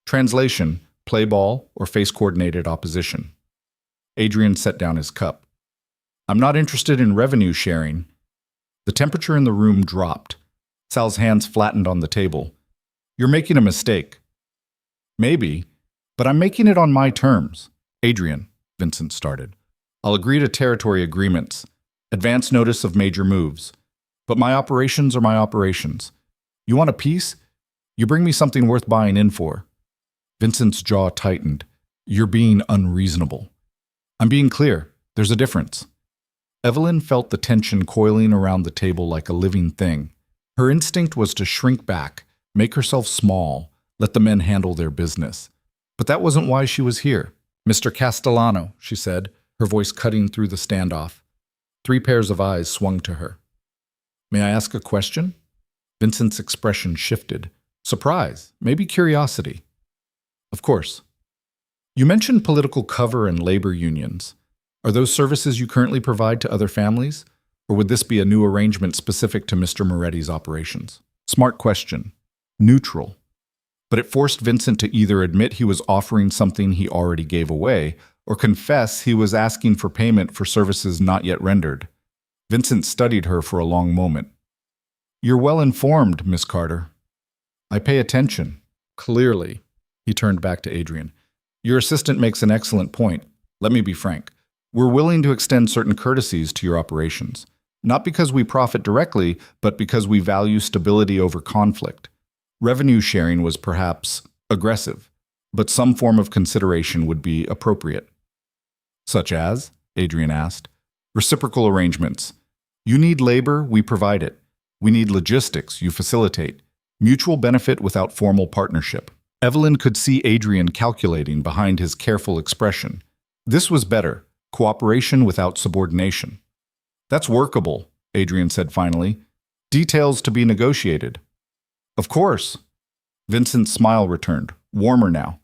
Translation: play ball or face coordinated opposition. Adrian set down his cup. "I'm not interested in revenue sharing." The temperature in the room dropped. Sal's hands flattened on the table. "You're making a mistake." "Maybe, but I'm making it on my terms." "Adrian," Vincent started, "I'll agree to territory agreements, advance notice of major moves. But my operations are my operations. You want a piece? You bring me something worth buying in for." Vincent's jaw tightened. "You're being unreasonable." "I'm being clear. There's a difference." Evelyn felt the tension coiling around the table like a living thing. Her instinct was to shrink back, make herself small, let the men handle their business. But that wasn't why she was here. "Mr. Castellano," she said, her voice cutting through the standoff. 3 pairs of eyes swung to her. "May I ask a question?" Vincent's expression shifted. Surprise, maybe curiosity. "Of course." "You mentioned political cover and labor unions. Are those services you currently provide to other families? Or would this be a new arrangement specific to Mr. Moretti's operations?" Smart question. Neutral. But it forced Vincent to either admit he was offering something he already gave away, or confess he was asking for payment for services not yet rendered. Vincent studied her for a long moment. "You're well informed, Miss Carter." "I pay attention." "Clearly." He turned back to Adrian. "Your assistant makes an excellent point. Let me be frank. We're willing to extend certain courtesies to your operations, not because we profit directly, but because we value stability over conflict. Revenue sharing was perhaps aggressive, but some form of consideration would be appropriate. Such as, Adrian asked, reciprocal arrangements. You need labor, we provide it. We need logistics, you facilitate. Mutual benefit without formal partnership. Evelyn could see Adrian calculating behind his careful expression. This was better, cooperation without subordination. That's workable, Adrian said finally. Details to be negotiated. Of course. Vincent's smile returned, warmer now.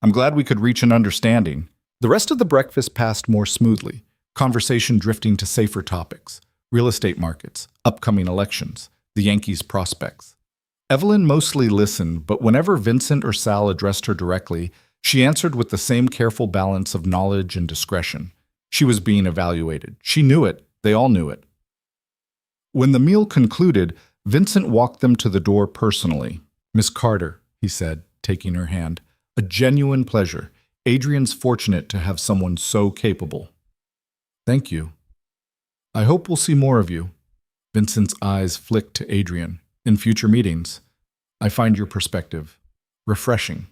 I'm glad we could reach an understanding. The rest of the breakfast passed more smoothly, conversation drifting to safer topics. Real estate markets, upcoming elections, the Yankees' prospects. Evelyn mostly listened, but whenever Vincent or Sal addressed her directly, she answered with the same careful balance of knowledge and discretion. She was being evaluated. She knew it. They all knew it. When the meal concluded, Vincent walked them to the door personally. Miss Carter, he said, taking her hand. A genuine pleasure. Adrian's fortunate to have someone so capable. Thank you. I hope we'll see more of you. Vincent's eyes flicked to Adrian. In future meetings, I find your perspective refreshing.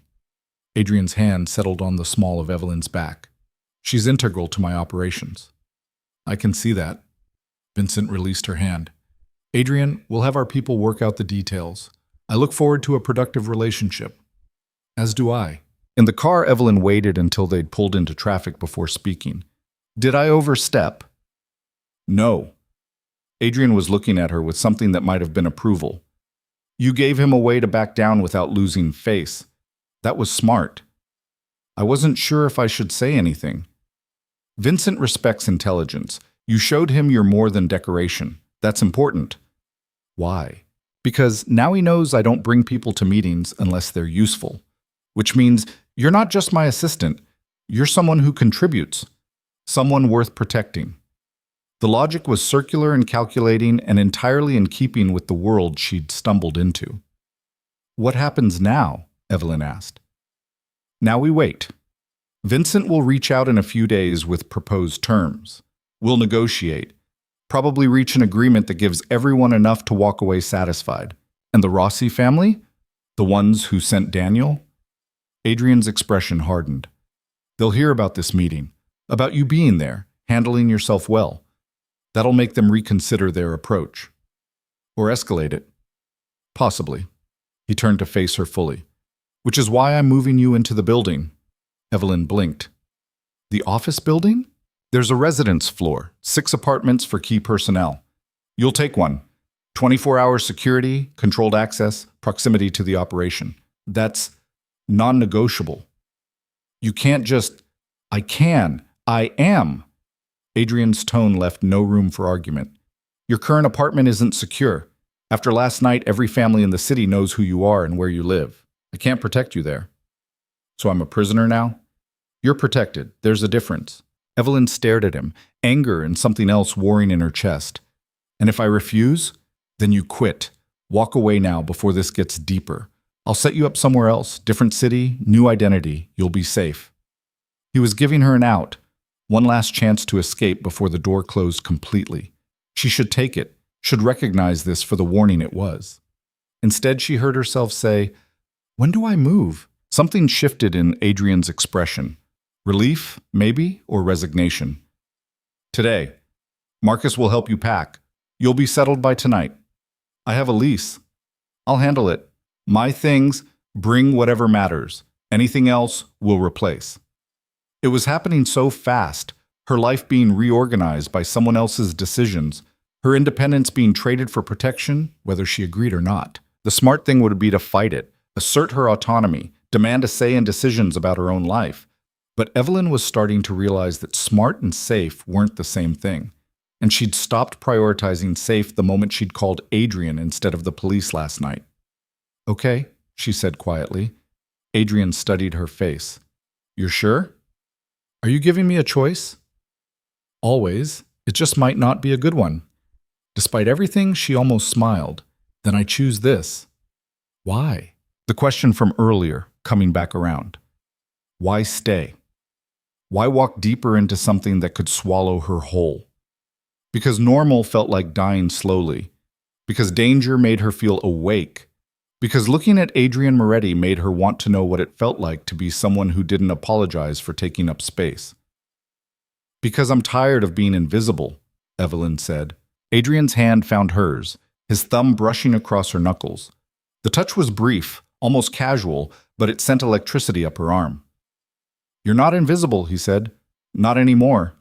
Adrian's hand settled on the small of Evelyn's back. She's integral to my operations. I can see that. Vincent released her hand. Adrian, we'll have our people work out the details. I look forward to a productive relationship. As do I. In the car, Evelyn waited until they'd pulled into traffic before speaking. Did I overstep? No. Adrian was looking at her with something that might have been approval. You gave him a way to back down without losing face. That was smart. I wasn't sure if I should say anything. Vincent respects intelligence. You showed him you're more than decoration. That's important. Why? Because now he knows I don't bring people to meetings unless they're useful. Which means you're not just my assistant. You're someone who contributes. Someone worth protecting. The logic was circular and calculating and entirely in keeping with the world she'd stumbled into. What happens now? Evelyn asked. Now we wait. Vincent will reach out in a few days with proposed terms. We'll negotiate. Probably reach an agreement that gives everyone enough to walk away satisfied. And the Rossi family? The ones who sent Daniel? Adrian's expression hardened. They'll hear about this meeting, about you being there, handling yourself well. That'll make them reconsider their approach. Or escalate it. Possibly. He turned to face her fully. Which is why I'm moving you into the building. Evelyn blinked. The office building? There's a residence floor, 6 apartments for key personnel. You'll take one. 24-hour security, controlled access, proximity to the operation. That's non-negotiable. You can't just, I can, I am. Adrian's tone left no room for argument. Your current apartment isn't secure. After last night, every family in the city knows who you are and where you live. I can't protect you there. So I'm a prisoner now? You're protected. There's a difference. Evelyn stared at him, anger and something else warring in her chest. And if I refuse, then you quit. Walk away now before this gets deeper. I'll set you up somewhere else, different city, new identity. You'll be safe. He was giving her an out. One last chance to escape before the door closed completely. She should take it, should recognize this for the warning it was. Instead, she heard herself say, When do I move? Something shifted in Adrian's expression. Relief, maybe, or resignation. Today. Marcus will help you pack. You'll be settled by tonight. I have a lease. I'll handle it. My things, bring whatever matters. Anything else, we'll replace. It was happening so fast, her life being reorganized by someone else's decisions, her independence being traded for protection, whether she agreed or not. The smart thing would be to fight it, assert her autonomy, demand a say in decisions about her own life. But Evelyn was starting to realize that smart and safe weren't the same thing, and she'd stopped prioritizing safe the moment she'd called Adrian instead of the police last night. Okay, she said quietly. Adrian studied her face. You're sure? Are you giving me a choice? Always. It just might not be a good one. Despite everything, she almost smiled. Then I choose this. Why? The question from earlier, coming back around. Why stay? Why walk deeper into something that could swallow her whole? Because normal felt like dying slowly. Because danger made her feel awake. Because looking at Adrian Moretti made her want to know what it felt like to be someone who didn't apologize for taking up space. Because I'm tired of being invisible, Evelyn said. Adrian's hand found hers, his thumb brushing across her knuckles. The touch was brief, almost casual, but it sent electricity up her arm. You're not invisible, he said. Not anymore.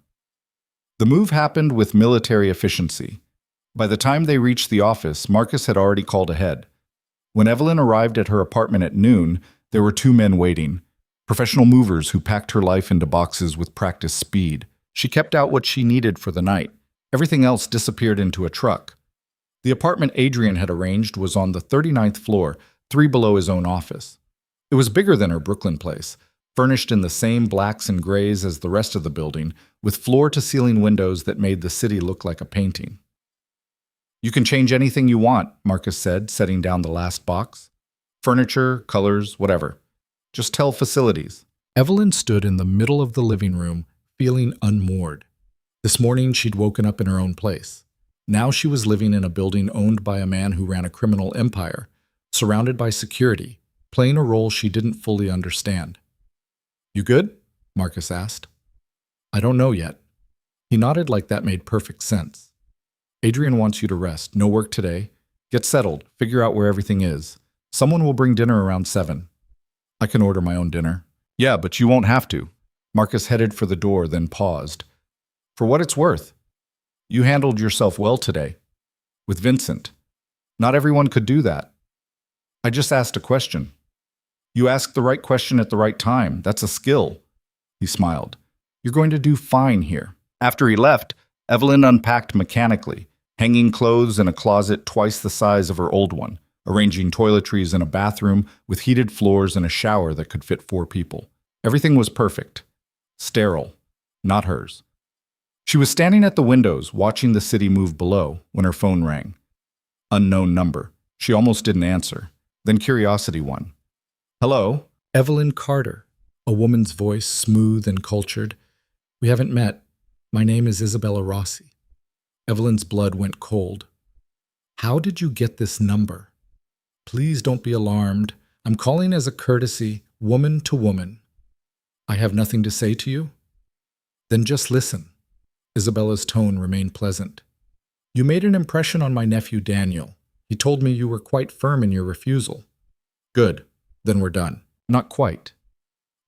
The move happened with military efficiency. By the time they reached the office, Marcus had already called ahead. When Evelyn arrived at her apartment at noon, there were two men waiting, professional movers who packed her life into boxes with practiced speed. She kept out what she needed for the night. Everything else disappeared into a truck. The apartment Adrian had arranged was on the 39th floor, 3 below his own office. It was bigger than her Brooklyn place, furnished in the same blacks and grays as the rest of the building, with floor-to-ceiling windows that made the city look like a painting. You can change anything you want, Marcus said, setting down the last box. Furniture, colors, whatever. Just tell facilities. Evelyn stood in the middle of the living room, feeling unmoored. This morning she'd woken up in her own place. Now she was living in a building owned by a man who ran a criminal empire, surrounded by security, playing a role she didn't fully understand. You good? Marcus asked. I don't know yet. He nodded like that made perfect sense. Adrian wants you to rest. No work today. Get settled. Figure out where everything is. Someone will bring dinner around 7. I can order my own dinner. Yeah, but you won't have to. Marcus headed for the door, then paused. For what it's worth. You handled yourself well today. With Vincent. Not everyone could do that. I just asked a question. You asked the right question at the right time. That's a skill. He smiled. You're going to do fine here. After he left, Evelyn unpacked mechanically, hanging clothes in a closet twice the size of her old one, arranging toiletries in a bathroom with heated floors and a shower that could fit 4 people. Everything was perfect. Sterile. Not hers. She was standing at the windows, watching the city move below, when her phone rang. Unknown number. She almost didn't answer. Then curiosity won. Hello? Evelyn Carter. A woman's voice, smooth and cultured. We haven't met. My name is Isabella Rossi. Evelyn's blood went cold. How did you get this number? Please don't be alarmed. I'm calling as a courtesy, woman to woman. I have nothing to say to you? Then just listen. Isabella's tone remained pleasant. You made an impression on my nephew Daniel. He told me you were quite firm in your refusal. Good. Then we're done. Not quite.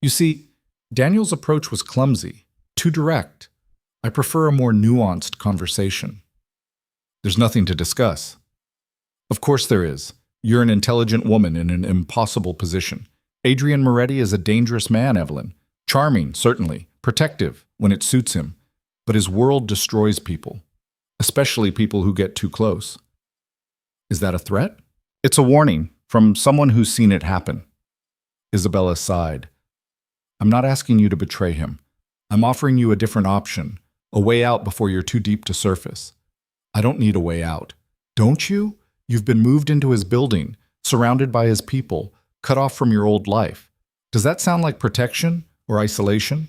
You see, Daniel's approach was clumsy, too direct. I prefer a more nuanced conversation. There's nothing to discuss. Of course there is. You're an intelligent woman in an impossible position. Adrian Moretti is a dangerous man, Evelyn. Charming, certainly. Protective, when it suits him. But his world destroys people. Especially people who get too close. Is that a threat? It's a warning from someone who's seen it happen. Isabella sighed. I'm not asking you to betray him. I'm offering you a different option, a way out before you're too deep to surface. I don't need a way out. Don't you? You've been moved into his building, surrounded by his people, cut off from your old life. Does that sound like protection or isolation?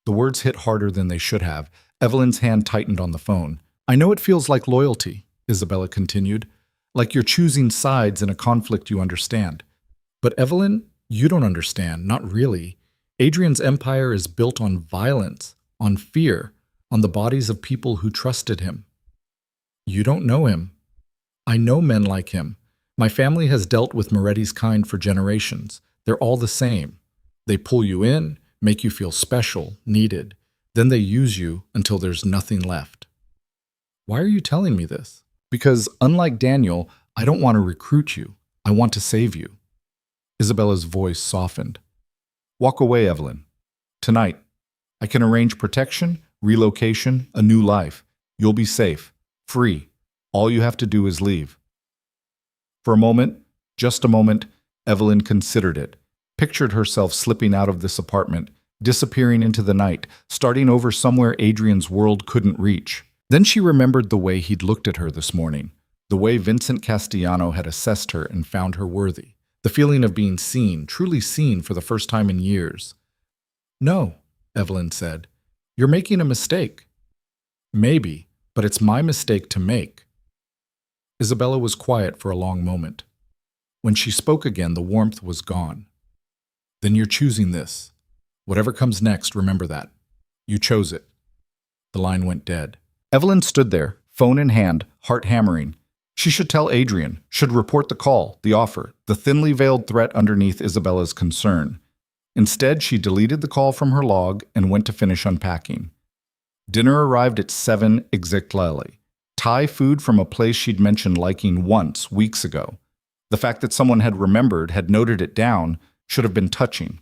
The words hit harder than they should have. Evelyn's hand tightened on the phone. I know it feels like loyalty, Isabella continued, like you're choosing sides in a conflict you understand. But Evelyn, you don't understand, not really. Adrian's empire is built on violence, on fear, on the bodies of people who trusted him. You don't know him. I know men like him. My family has dealt with Moretti's kind for generations. They're all the same. They pull you in, make you feel special, needed. Then they use you until there's nothing left. Why are you telling me this? Because, unlike Daniel, I don't want to recruit you. I want to save you. Isabella's voice softened. Walk away, Evelyn. Tonight. I can arrange protection, relocation, a new life. You'll be safe, free. All you have to do is leave. For a moment, just a moment, Evelyn considered it, pictured herself slipping out of this apartment, disappearing into the night, starting over somewhere Adrian's world couldn't reach. Then she remembered the way he'd looked at her this morning, the way Vincent Castellano had assessed her and found her worthy, the feeling of being seen, truly seen for the first time in years. No, Evelyn said. "You're making a mistake." "Maybe, but it's my mistake to make." Isabella was quiet for a long moment. When she spoke again, the warmth was gone. "Then you're choosing this. Whatever comes next, remember that. You chose it." The line went dead. Evelyn stood there, phone in hand, heart hammering. She should tell Adrian, should report the call, the offer, the thinly veiled threat underneath Isabella's concern. Instead, she deleted the call from her log and went to finish unpacking. Dinner arrived at 7 exactly. Thai food from a place she'd mentioned liking once, weeks ago. The fact that someone had remembered, had noted it down, should have been touching.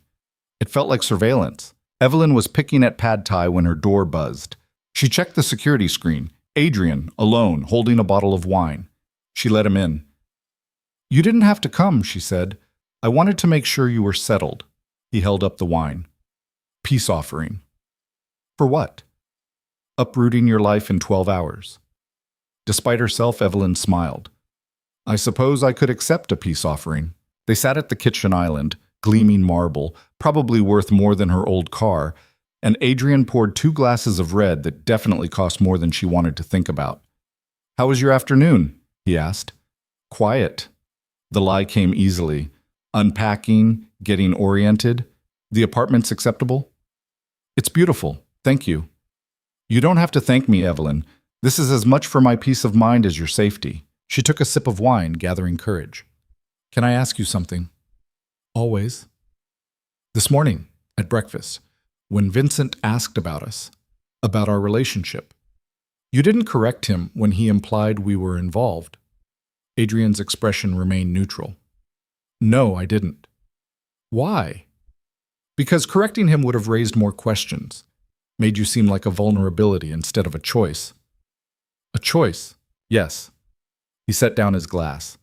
It felt like surveillance. Evelyn was picking at pad thai when her door buzzed. She checked the security screen. Adrian, alone, holding a bottle of wine. She let him in. "You didn't have to come," she said. "I wanted to make sure you were settled." He held up the wine. "Peace offering." "For what?" "Uprooting your life in 12 hours. Despite herself, Evelyn smiled. "I suppose I could accept a peace offering." They sat at the kitchen island, gleaming marble, probably worth more than her old car, and Adrian poured 2 glasses of red that definitely cost more than she wanted to think about. "How was your afternoon?" he asked. "Quiet." The lie came easily. "Unpacking, getting oriented. The apartment's acceptable?" "It's beautiful, thank you." "You don't have to thank me, Evelyn. This is as much for my peace of mind as your safety." She took a sip of wine, gathering courage. "Can I ask you something?" "Always." "This morning, at breakfast, when Vincent asked about us, about our relationship, you didn't correct him when he implied we were involved." Adrian's expression remained neutral. "No, I didn't." "Why?" "Because correcting him would have raised more questions, made you seem like a vulnerability instead of a choice." "A choice?" "Yes." He set down his glass.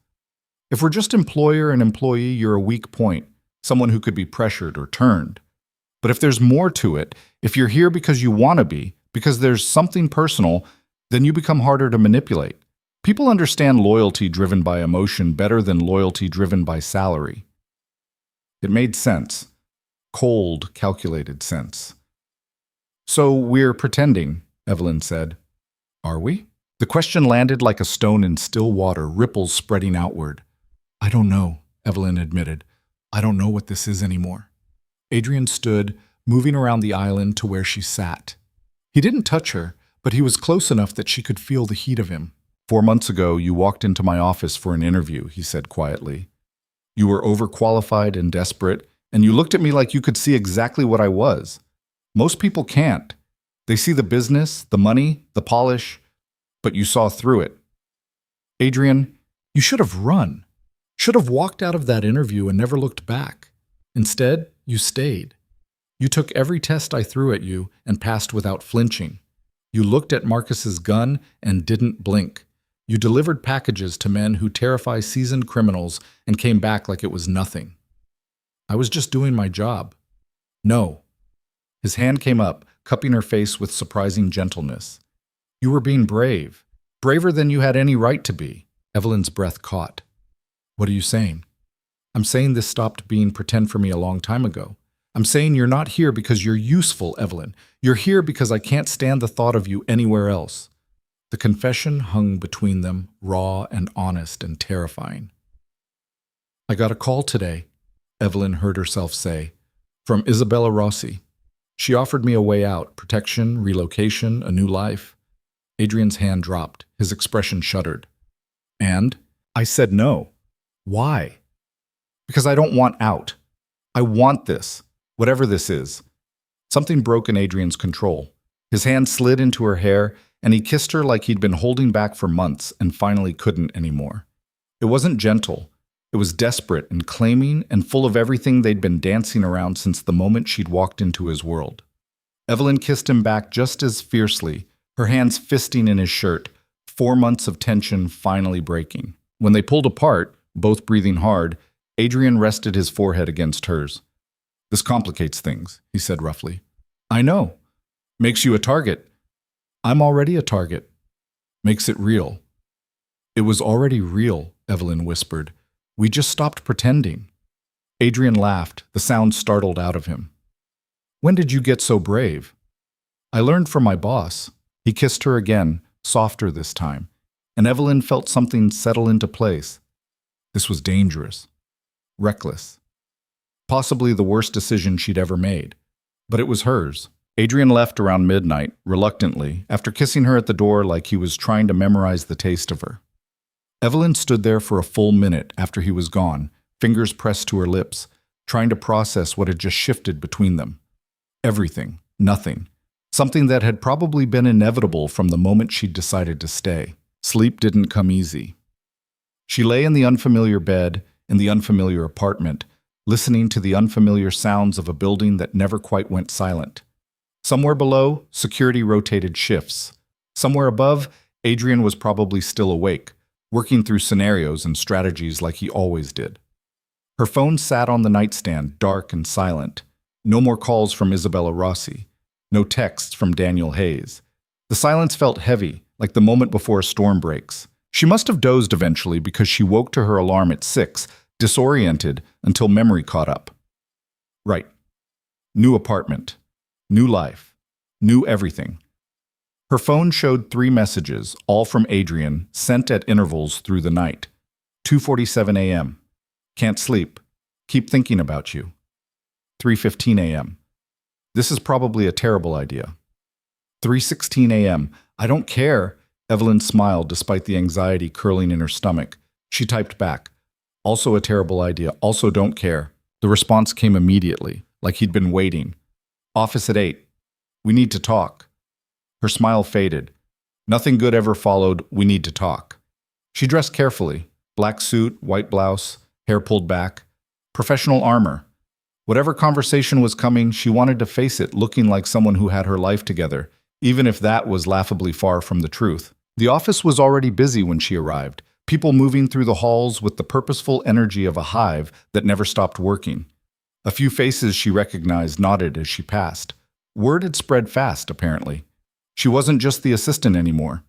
"If we're just employer and employee, you're a weak point, someone who could be pressured or turned. But if there's more to it, if you're here because you want to be, because there's something personal, then you become harder to manipulate. People understand loyalty driven by emotion better than loyalty driven by salary." It made sense. Cold, calculated sense. "So we're pretending," Evelyn said. "Are we?" The question landed like a stone in still water, ripples spreading outward. "I don't know," Evelyn admitted. "I don't know what this is anymore." Adrian stood, moving around the island to where she sat. He didn't touch her, but he was close enough that she could feel the heat of him. "4 months ago, you walked into my office for an interview," he said quietly. "You were overqualified and desperate, and you looked at me like you could see exactly what I was. Most people can't. They see the business, the money, the polish, but you saw through it. Adrian, you should have run. Should have walked out of that interview and never looked back. Instead, you stayed. You took every test I threw at you and passed without flinching. You looked at Marcus's gun and didn't blink. You delivered packages to men who terrify seasoned criminals and came back like it was nothing. I was just doing my job." "No." His hand came up, cupping her face with surprising gentleness. "You were being brave. Braver than you had any right to be." Evelyn's breath caught. "What are you saying?" "I'm saying this stopped being pretend for me a long time ago. I'm saying you're not here because you're useful, Evelyn. You're here because I can't stand the thought of you anywhere else." The confession hung between them, raw and honest and terrifying. "I got a call today," Evelyn heard herself say, "from Isabella Rossi. She offered me a way out, protection, relocation, a new life." Adrian's hand dropped. His expression shuddered. "And?" "I said no." "Why?" "Because I don't want out. I want this, whatever this is." Something broke in Adrian's control. His hand slid into her hair, and he kissed her like he'd been holding back for months and finally couldn't anymore. It wasn't gentle. It was desperate and claiming and full of everything they'd been dancing around since the moment she'd walked into his world. Evelyn kissed him back just as fiercely, her hands fisting in his shirt, 4 months of tension finally breaking. When they pulled apart, both breathing hard, Adrian rested his forehead against hers. "This complicates things," he said roughly. "I know. Makes you a target." "I'm already a target." "Makes it real." "It was already real," Evelyn whispered. "We just stopped pretending." Adrian laughed, the sound startled out of him. When did you get so brave? I learned from my boss. He kissed her again, softer this time, and Evelyn felt something settle into place. This was dangerous, reckless, possibly the worst decision she'd ever made. But it was hers. Adrian left around midnight, reluctantly, after kissing her at the door like he was trying to memorize the taste of her. Evelyn stood there for a full minute after he was gone, fingers pressed to her lips, trying to process what had just shifted between them. Everything, nothing. Something that had probably been inevitable from the moment she'd decided to stay. Sleep didn't come easy. She lay in the unfamiliar bed, in the unfamiliar apartment, listening to the unfamiliar sounds of a building that never quite went silent. Somewhere below, security rotated shifts. Somewhere above, Adrian was probably still awake, working through scenarios and strategies like he always did. Her phone sat on the nightstand, dark and silent. No more calls from Isabella Rossi. No texts from Daniel Hayes. The silence felt heavy, like the moment before a storm breaks. She must have dozed eventually because she woke to her alarm at 6, disoriented until memory caught up. Right. New apartment. New life. New everything. Her phone showed 3 messages, all from Adrian, sent at intervals through the night. 2:47 a.m. Can't sleep. Keep thinking about you. 3:15 a.m. This is probably a terrible idea. 3:16 a.m. I don't care. Evelyn smiled despite the anxiety curling in her stomach. She typed back. Also a terrible idea. Also don't care. The response came immediately, like he'd been waiting. Office at 8. We need to talk. Her smile faded. Nothing good ever followed. We need to talk. She dressed carefully. Black suit, white blouse, hair pulled back. Professional armor. Whatever conversation was coming, she wanted to face it looking like someone who had her life together, even if that was laughably far from the truth. The office was already busy when she arrived, people moving through the halls with the purposeful energy of a hive that never stopped working. A few faces she recognized nodded as she passed. Word had spread fast, apparently. She wasn't just the assistant anymore.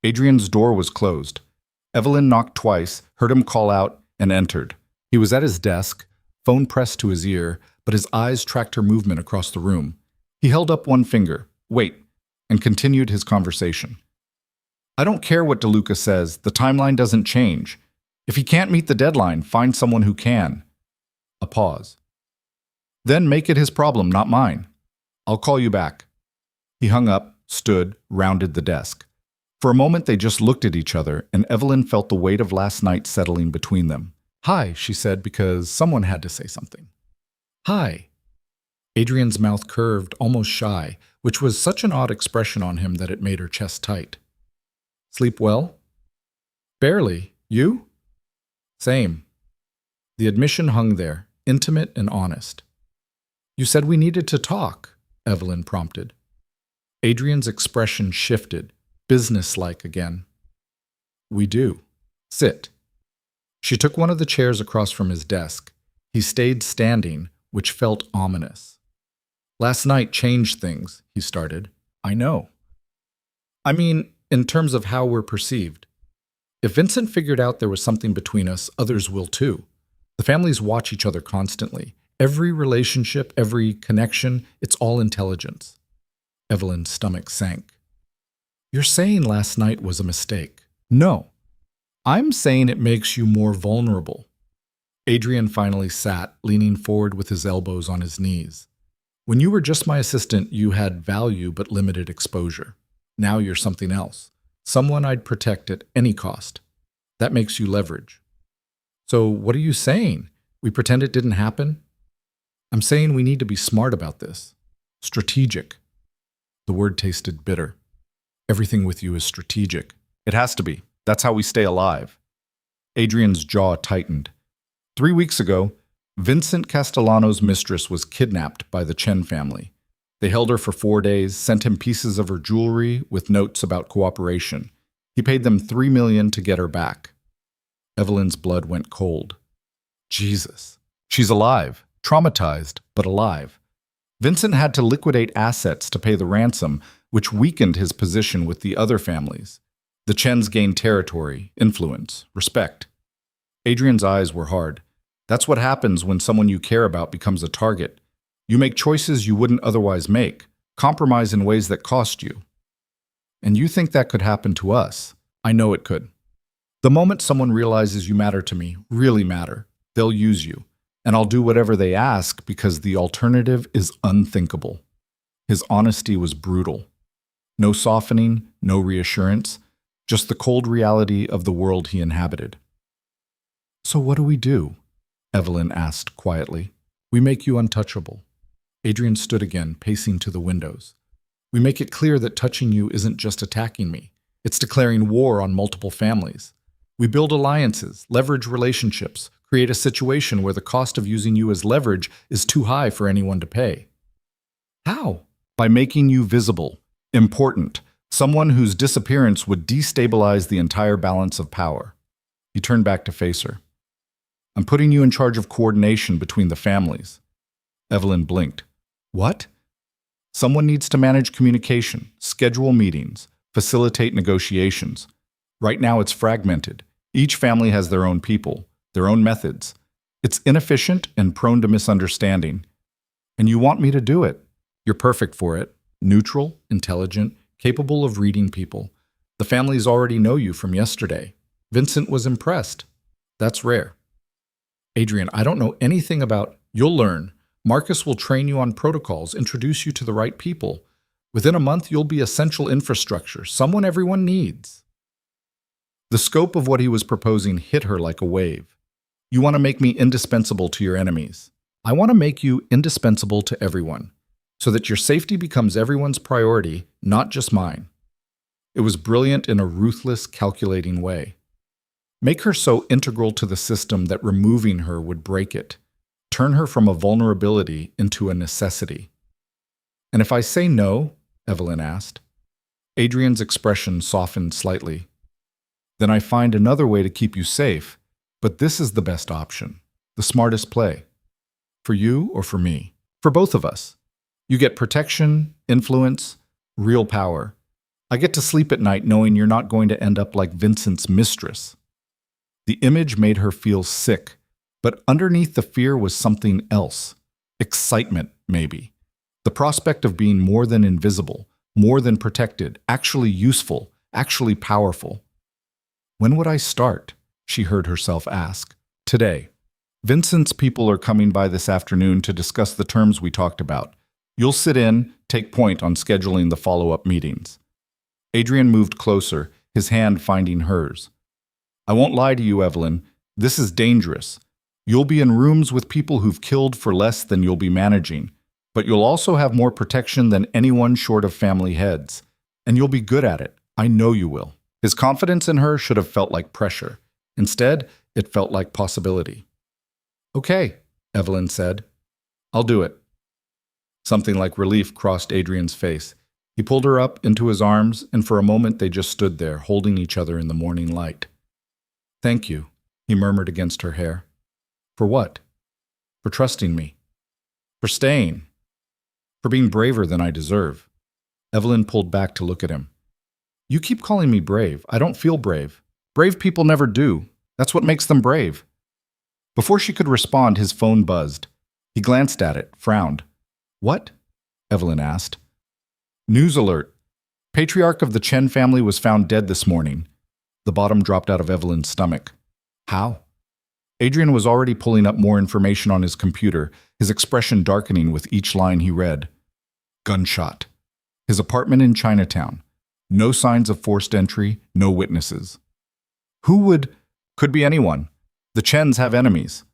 Adrian's door was closed. Evelyn knocked twice, heard him call out, and entered. He was at his desk, phone pressed to his ear, but his eyes tracked her movement across the room. He held up one finger, wait, and continued his conversation. I don't care what DeLuca says, the timeline doesn't change. If he can't meet the deadline, find someone who can. A pause. Then make it his problem, not mine. I'll call you back. He hung up, stood, rounded the desk. For a moment they just looked at each other, and Evelyn felt the weight of last night settling between them. Hi, she said because someone had to say something. Hi. Adrian's mouth curved, almost shy, which was such an odd expression on him that it made her chest tight. Sleep well? Barely. You? Same. The admission hung there, intimate and honest. You said we needed to talk, Evelyn prompted. Adrian's expression shifted, businesslike again. We do. Sit. She took one of the chairs across from his desk. He stayed standing, which felt ominous. Last night changed things, he started. I know. I mean, in terms of how we're perceived. If Vincent figured out there was something between us, others will too. The families watch each other constantly. Every relationship, every connection, it's all intelligence. Evelyn's stomach sank. You're saying last night was a mistake. No. I'm saying it makes you more vulnerable. Adrian finally sat, leaning forward with his elbows on his knees. When you were just my assistant, you had value but limited exposure. Now you're something else. Someone I'd protect at any cost. That makes you leverage. So what are you saying? We pretend it didn't happen? I'm saying we need to be smart about this. Strategic. The word tasted bitter. Everything with you is strategic. It has to be. That's how we stay alive. Adrian's jaw tightened. 3 weeks ago, Vincent Castellano's mistress was kidnapped by the Chen family. They held her for 4 days, sent him pieces of her jewelry with notes about cooperation. He paid them $3 million to get her back. Evelyn's blood went cold. Jesus. She's alive, traumatized, but alive. Vincent had to liquidate assets to pay the ransom, which weakened his position with the other families. The Chens gained territory, influence, respect. Adrian's eyes were hard. That's what happens when someone you care about becomes a target. You make choices you wouldn't otherwise make, compromise in ways that cost you. And you think that could happen to us? I know it could. The moment someone realizes you matter to me, really matter, they'll use you. And I'll do whatever they ask because the alternative is unthinkable. His honesty was brutal. No softening, no reassurance, just the cold reality of the world he inhabited. So what do we do? Evelyn asked quietly. We make you untouchable. Adrian stood again, pacing to the windows. We make it clear that touching you isn't just attacking me. It's declaring war on multiple families. We build alliances, leverage relationships, create a situation where the cost of using you as leverage is too high for anyone to pay. How? By making you visible, important, someone whose disappearance would destabilize the entire balance of power. He turned back to face her. I'm putting you in charge of coordination between the families. Evelyn blinked. What? Someone needs to manage communication, schedule meetings, facilitate negotiations. Right now it's fragmented. Each family has their own people, their own methods. It's inefficient and prone to misunderstanding. And you want me to do it. You're perfect for it. Neutral, intelligent, capable of reading people. The families already know you from yesterday. Vincent was impressed. That's rare. Adrian, I don't know anything about... You'll learn. Marcus will train you on protocols, introduce you to the right people. Within a month, you'll be essential infrastructure, someone everyone needs. The scope of what he was proposing hit her like a wave. You want to make me indispensable to your enemies. I want to make you indispensable to everyone, so that your safety becomes everyone's priority, not just mine. It was brilliant in a ruthless, calculating way. Make her so integral to the system that removing her would break it. Turn her from a vulnerability into a necessity. And if I say no, Evelyn asked. Adrian's expression softened slightly. Then I find another way to keep you safe, but this is the best option, the smartest play. For you or for me, for both of us. You get protection, influence, real power. I get to sleep at night knowing you're not going to end up like Vincent's mistress. The image made her feel sick, but underneath the fear was something else. Excitement, maybe. The prospect of being more than invisible, more than protected, actually useful, actually powerful. When would I start? She heard herself ask. Today. Vincent's people are coming by this afternoon to discuss the terms we talked about. You'll sit in, take point on scheduling the follow-up meetings. Adrian moved closer, his hand finding hers. I won't lie to you, Evelyn. This is dangerous. You'll be in rooms with people who've killed for less than you'll be managing, but you'll also have more protection than anyone short of family heads. And you'll be good at it. I know you will. His confidence in her should have felt like pressure. Instead, it felt like possibility. Okay, Evelyn said. I'll do it. Something like relief crossed Adrian's face. He pulled her up into his arms, and for a moment they just stood there, holding each other in the morning light. Thank you, he murmured against her hair. For what? For trusting me. For staying. For being braver than I deserve. Evelyn pulled back to look at him. You keep calling me brave. I don't feel brave. Brave people never do. That's what makes them brave. Before she could respond, his phone buzzed. He glanced at it, frowned. What? Evelyn asked. News alert. Patriarch of the Chen family was found dead this morning. The bottom dropped out of Evelyn's stomach. How? Adrian was already pulling up more information on his computer, his expression darkening with each line he read. Gunshot. His apartment in Chinatown. No signs of forced entry, no witnesses. Who would? Could be anyone. The Chens have enemies.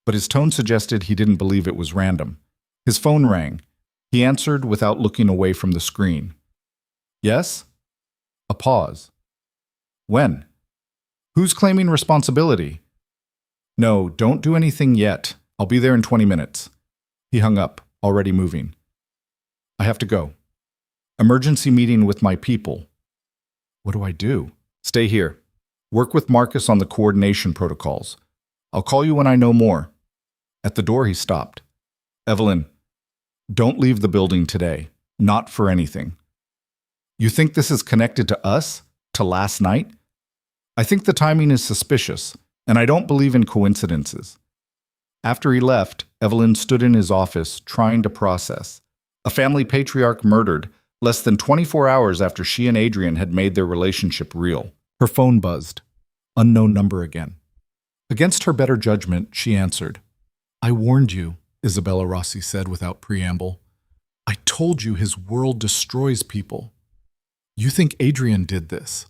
But his tone suggested he didn't believe it was random. His phone rang. He answered without looking away from the screen. Yes? A pause. When? Who's claiming responsibility? No, don't do anything yet. I'll be there in 20 minutes. He hung up, already moving. I have to go. Emergency meeting with my people. What do I do? Stay here. Work with Marcus on the coordination protocols. I'll call you when I know more. At the door, he stopped. Evelyn, don't leave the building today. Not for anything. You think this is connected to us? To last night? I think the timing is suspicious, and I don't believe in coincidences. After he left, Evelyn stood in his office, trying to process. A family patriarch murdered less than 24 hours after she and Adrian had made their relationship real. Her phone buzzed. Unknown number again. Against her better judgment, she answered. "I warned you," Isabella Rossi said without preamble. "I told you his world destroys people. You think Adrian did this.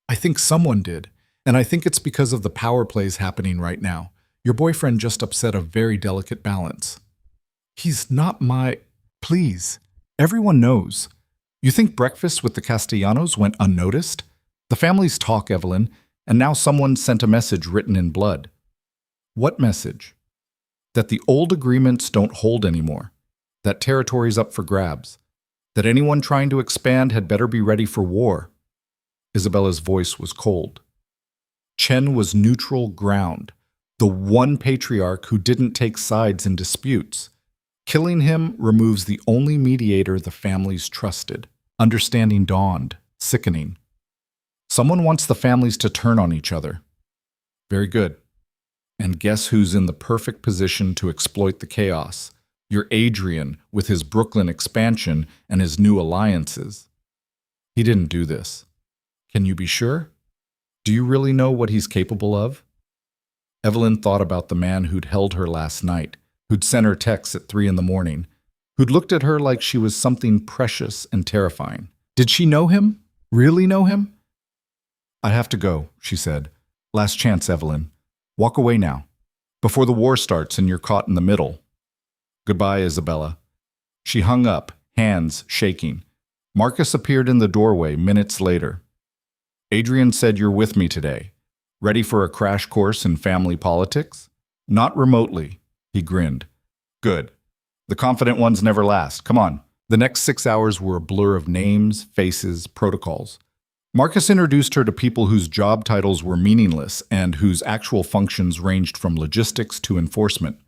I think someone did, and I think it's because of the power plays happening right now. Your boyfriend just upset a very delicate balance." "He's not my—" "Please, everyone knows. You think breakfast with the Castellanos went unnoticed? The families talk, Evelyn, and now someone sent a message written in blood." "What message?" "That the old agreements don't hold anymore. That territory's up for grabs. That anyone trying to expand had better be ready for war." Isabella's voice was cold. Chen was neutral ground, the one patriarch who didn't take sides in disputes. Killing him removes the only mediator the families trusted. Understanding dawned, sickening. Someone wants the families to turn on each other. Very good. And guess who's in the perfect position to exploit the chaos? Your Adrian, with his Brooklyn expansion and his new alliances. He didn't do this. Can you be sure? Do you really know what he's capable of? Evelyn thought about the man who'd held her last night, who'd sent her texts at 3 a.m, who'd looked at her like she was something precious and terrifying. Did she know him? Really know him? "I have to go," she said. "Last chance, Evelyn. Walk away now, before the war starts and you're caught in the middle." "Goodbye, Isabella." She hung up, hands shaking. Marcus appeared in the doorway minutes later. "Adrian said you're with me today. Ready for a crash course in family politics?" "Not remotely," he grinned. "Good. The confident ones never last. Come on." The next 6 hours were a blur of names, faces, protocols. Marcus introduced her to people whose job titles were meaningless and whose actual functions ranged from logistics to enforcement.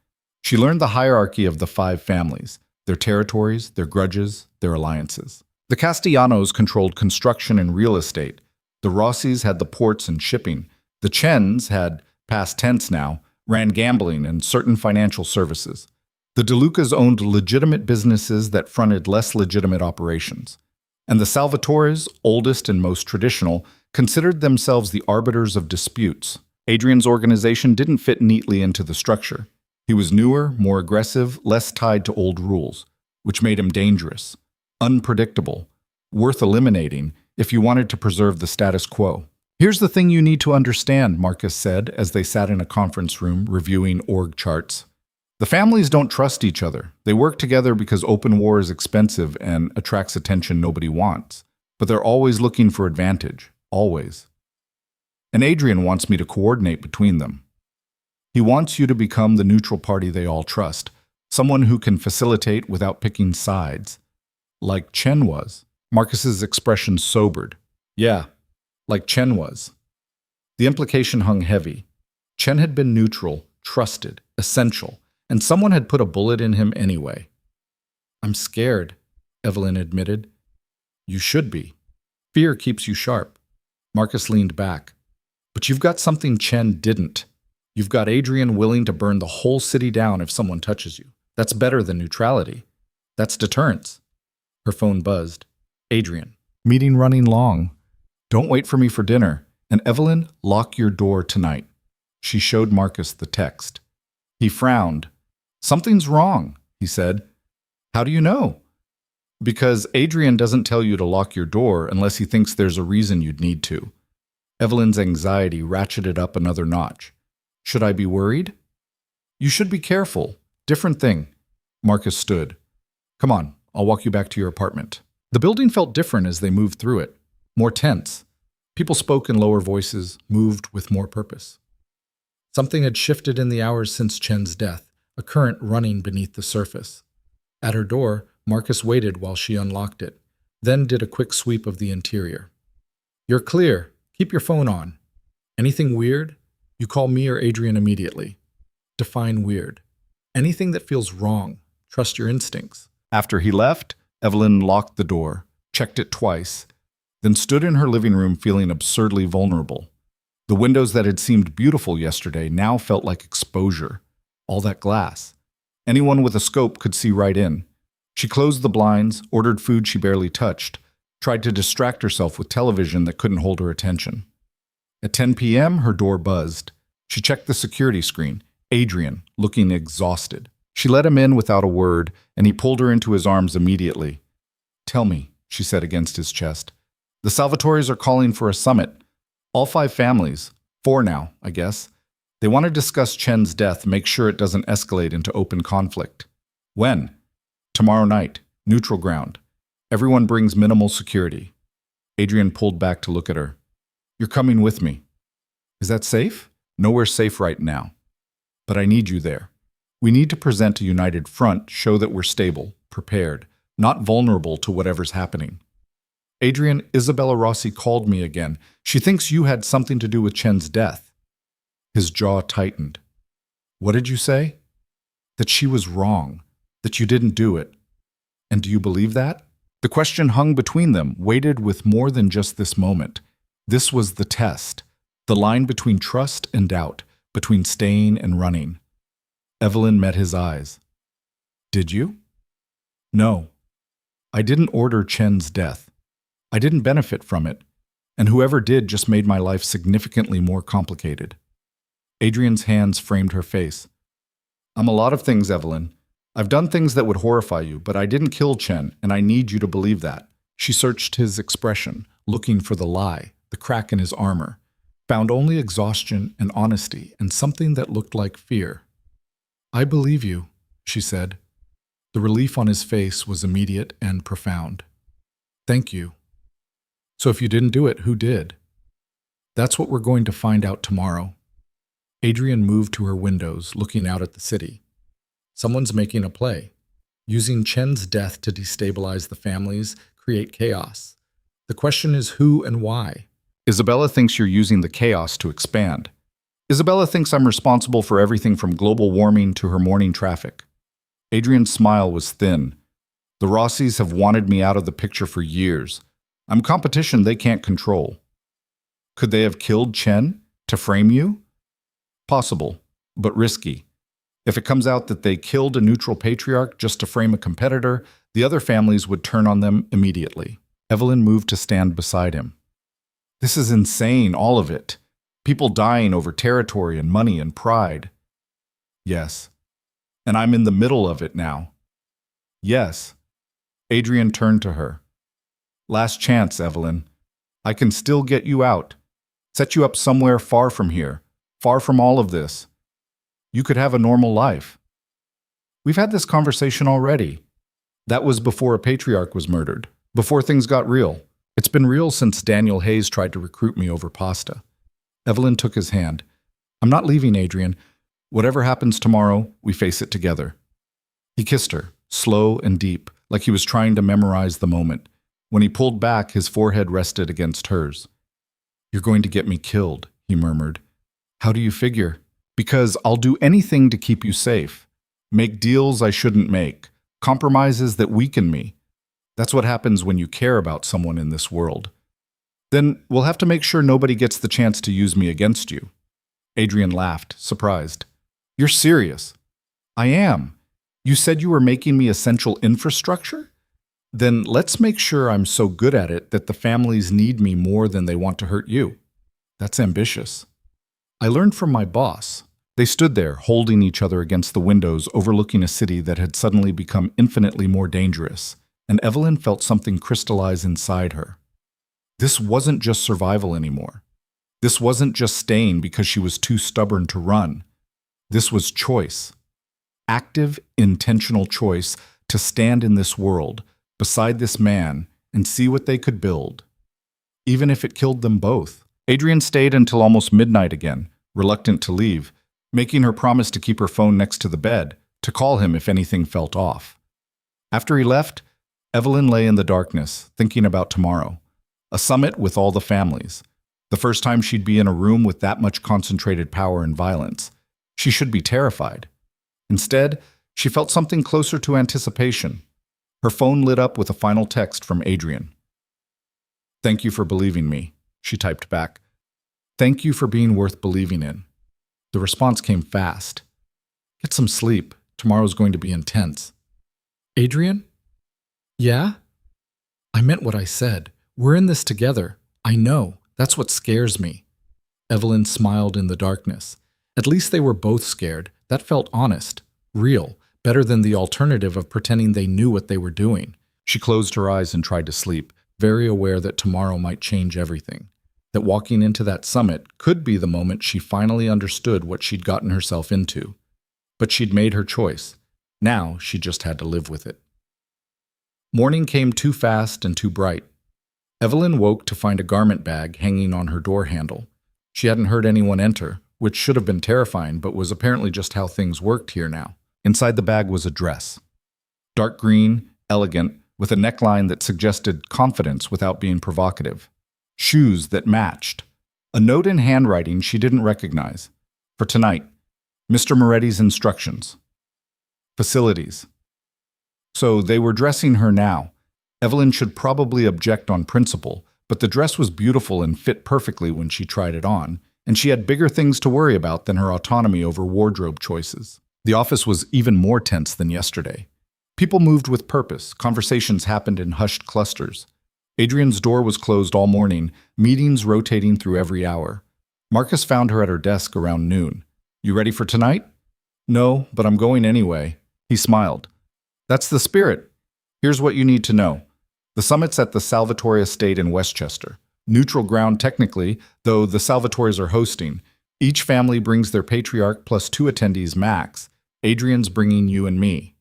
She learned the hierarchy of the 5 families, their territories, their grudges, their alliances. The Castellanos controlled construction and real estate. The Rossis had the ports and shipping. The Chens had, past tense now, ran gambling and certain financial services. The DeLucas owned legitimate businesses that fronted less legitimate operations. And the Salvatores, oldest and most traditional, considered themselves the arbiters of disputes. Adrian's organization didn't fit neatly into the structure. He was newer, more aggressive, less tied to old rules, which made him dangerous, unpredictable, worth eliminating if you wanted to preserve the status quo. "Here's the thing you need to understand," Marcus said as they sat in a conference room reviewing org charts. "The families don't trust each other. They work together because open war is expensive and attracts attention nobody wants. But they're always looking for advantage. Always. And Adrian wants me to coordinate between them. He wants you to become the neutral party they all trust, someone who can facilitate without picking sides. Like Chen was." Marcus's expression sobered. "Yeah, like Chen was." The implication hung heavy. Chen had been neutral, trusted, essential, and someone had put a bullet in him anyway. "I'm scared," Evelyn admitted. "You should be. Fear keeps you sharp." Marcus leaned back. "But you've got something Chen didn't. You've got Adrian willing to burn the whole city down if someone touches you. That's better than neutrality. That's deterrence." Her phone buzzed. "Adrian, meeting running long. Don't wait for me for dinner. And Evelyn, lock your door tonight." She showed Marcus the text. He frowned. "Something's wrong," he said. "How do you know?" "Because Adrian doesn't tell you to lock your door unless he thinks there's a reason you'd need to." Evelyn's anxiety ratcheted up another notch. "Should I be worried?" "You should be careful. Different thing." Marcus stood. "Come on, I'll walk you back to your apartment." The building felt different as they moved through it, more tense. People spoke in lower voices, moved with more purpose. Something had shifted in the hours since Chen's death, a current running beneath the surface. At her door, Marcus waited while she unlocked it, then did a quick sweep of the interior. "You're clear. Keep your phone on. Anything weird? You call me or Adrian immediately. Define weird. Anything that feels wrong. Trust your instincts." After he left, Evelyn locked the door, checked it twice, then stood in her living room feeling absurdly vulnerable. The windows that had seemed beautiful yesterday now felt like exposure. All that glass. Anyone with a scope could see right in. She closed the blinds, ordered food she barely touched, tried to distract herself with television that couldn't hold her attention. At 10 p.m., her door buzzed. She checked the security screen. Adrian, looking exhausted. She let him in without a word, and he pulled her into his arms immediately. "Tell me," she said against his chest. "The Salvatores are calling for a summit. All 5 families. 4 now, I guess. They want to discuss Chen's death, make sure it doesn't escalate into open conflict. When? Tomorrow night. Neutral ground. Everyone brings minimal security." Adrian pulled back to look at her. "You're coming with me." "Is that safe?" "Nowhere safe right now. But I need you there. We need to present a united front, show that we're stable, prepared, not vulnerable to whatever's happening." "Adrian, Isabella Rossi called me again. She thinks you had something to do with Chen's death." His jaw tightened. "What did you say?" "That she was wrong. That you didn't do it. And do you believe that?" The question hung between them, weighted with more than just this moment. This was the test, the line between trust and doubt, between staying and running. Evelyn met his eyes. "Did you?" "No. I didn't order Chen's death. I didn't benefit from it, and whoever did just made my life significantly more complicated." Adrian's hands framed her face. "I'm a lot of things, Evelyn. I've done things that would horrify you, but I didn't kill Chen, and I need you to believe that." She searched his expression, looking for the lie, the crack in his armor, found only exhaustion and honesty and something that looked like fear. "I believe you," she said. The relief on his face was immediate and profound. "Thank you. So if you didn't do it, who did?" "That's what we're going to find out tomorrow." Adrian moved to her windows, looking out at the city. Someone's making a play, using Chen's death to destabilize the families, create chaos. The question is who and why. Isabella thinks you're using the chaos to expand. Isabella thinks I'm responsible for everything from global warming to her morning traffic. Adrian's smile was thin. The Rossis have wanted me out of the picture for years. I'm competition they can't control. Could they have killed Chen to frame you? Possible, but risky. If it comes out that they killed a neutral patriarch just to frame a competitor, the other families would turn on them immediately. Evelyn moved to stand beside him. "This is insane, all of it. People dying over territory and money and pride." "Yes. And I'm in the middle of it now." "Yes." Adrian turned to her. "Last chance, Evelyn. I can still get you out. Set you up somewhere far from here, far from all of this. You could have a normal life." "We've had this conversation already. That was before a patriarch was murdered, before things got real. It's been real since Daniel Hayes tried to recruit me over pasta." Evelyn took his hand. "I'm not leaving, Adrian. Whatever happens tomorrow, we face it together." He kissed her, slow and deep, like he was trying to memorize the moment. When he pulled back, his forehead rested against hers. "You're going to get me killed," he murmured. "How do you figure?" "Because I'll do anything to keep you safe. Make deals I shouldn't make. Compromises that weaken me. That's what happens when you care about someone in this world. Then we'll have to make sure nobody gets the chance to use me against you." Adrian laughed, surprised. "You're serious?" "I am. You said you were making me essential infrastructure? Then let's make sure I'm so good at it that the families need me more than they want to hurt you." "That's ambitious." "I learned from my boss." They stood there, holding each other against the windows overlooking a city that had suddenly become infinitely more dangerous, and Evelyn felt something crystallize inside her. This wasn't just survival anymore. This wasn't just staying because she was too stubborn to run. This was choice. Active, intentional choice to stand in this world, beside this man, and see what they could build. Even if it killed them both. Adrian stayed until almost midnight again, reluctant to leave, making her promise to keep her phone next to the bed, to call him if anything felt off. After he left, Evelyn lay in the darkness, thinking about tomorrow. A summit with all the families. The first time she'd be in a room with that much concentrated power and violence. She should be terrified. Instead, she felt something closer to anticipation. Her phone lit up with a final text from Adrian. "Thank you for believing me," she typed back. "Thank you for being worth believing in." The response came fast. Get some sleep. Tomorrow's going to be intense. Adrian? Yeah? I meant what I said. We're in this together. I know. That's what scares me. Evelyn smiled in the darkness. At least they were both scared. That felt honest, real, better than the alternative of pretending they knew what they were doing. She closed her eyes and tried to sleep, very aware that tomorrow might change everything. That walking into that summit could be the moment she finally understood what she'd gotten herself into. But she'd made her choice. Now she just had to live with it. Morning came too fast and too bright. Evelyn woke to find a garment bag hanging on her door handle. She hadn't heard anyone enter, which should have been terrifying, but was apparently just how things worked here now. Inside the bag was a dress. Dark green, elegant, with a neckline that suggested confidence without being provocative. Shoes that matched. A note in handwriting she didn't recognize. For tonight, Mr. Moretti's instructions. Facilities. So they were dressing her now. Evelyn should probably object on principle, but the dress was beautiful and fit perfectly when she tried it on, and she had bigger things to worry about than her autonomy over wardrobe choices. The office was even more tense than yesterday. People moved with purpose. Conversations happened in hushed clusters. Adrian's door was closed all morning, meetings rotating through every hour. Marcus found her at her desk around noon. You ready for tonight? No, but I'm going anyway. He smiled. That's the spirit. Here's what you need to know. The summit's at the Salvatore Estate in Westchester. Neutral ground technically, though the Salvatores are hosting. Each family brings their patriarch plus 2 attendees max. Adrian's bringing you and me.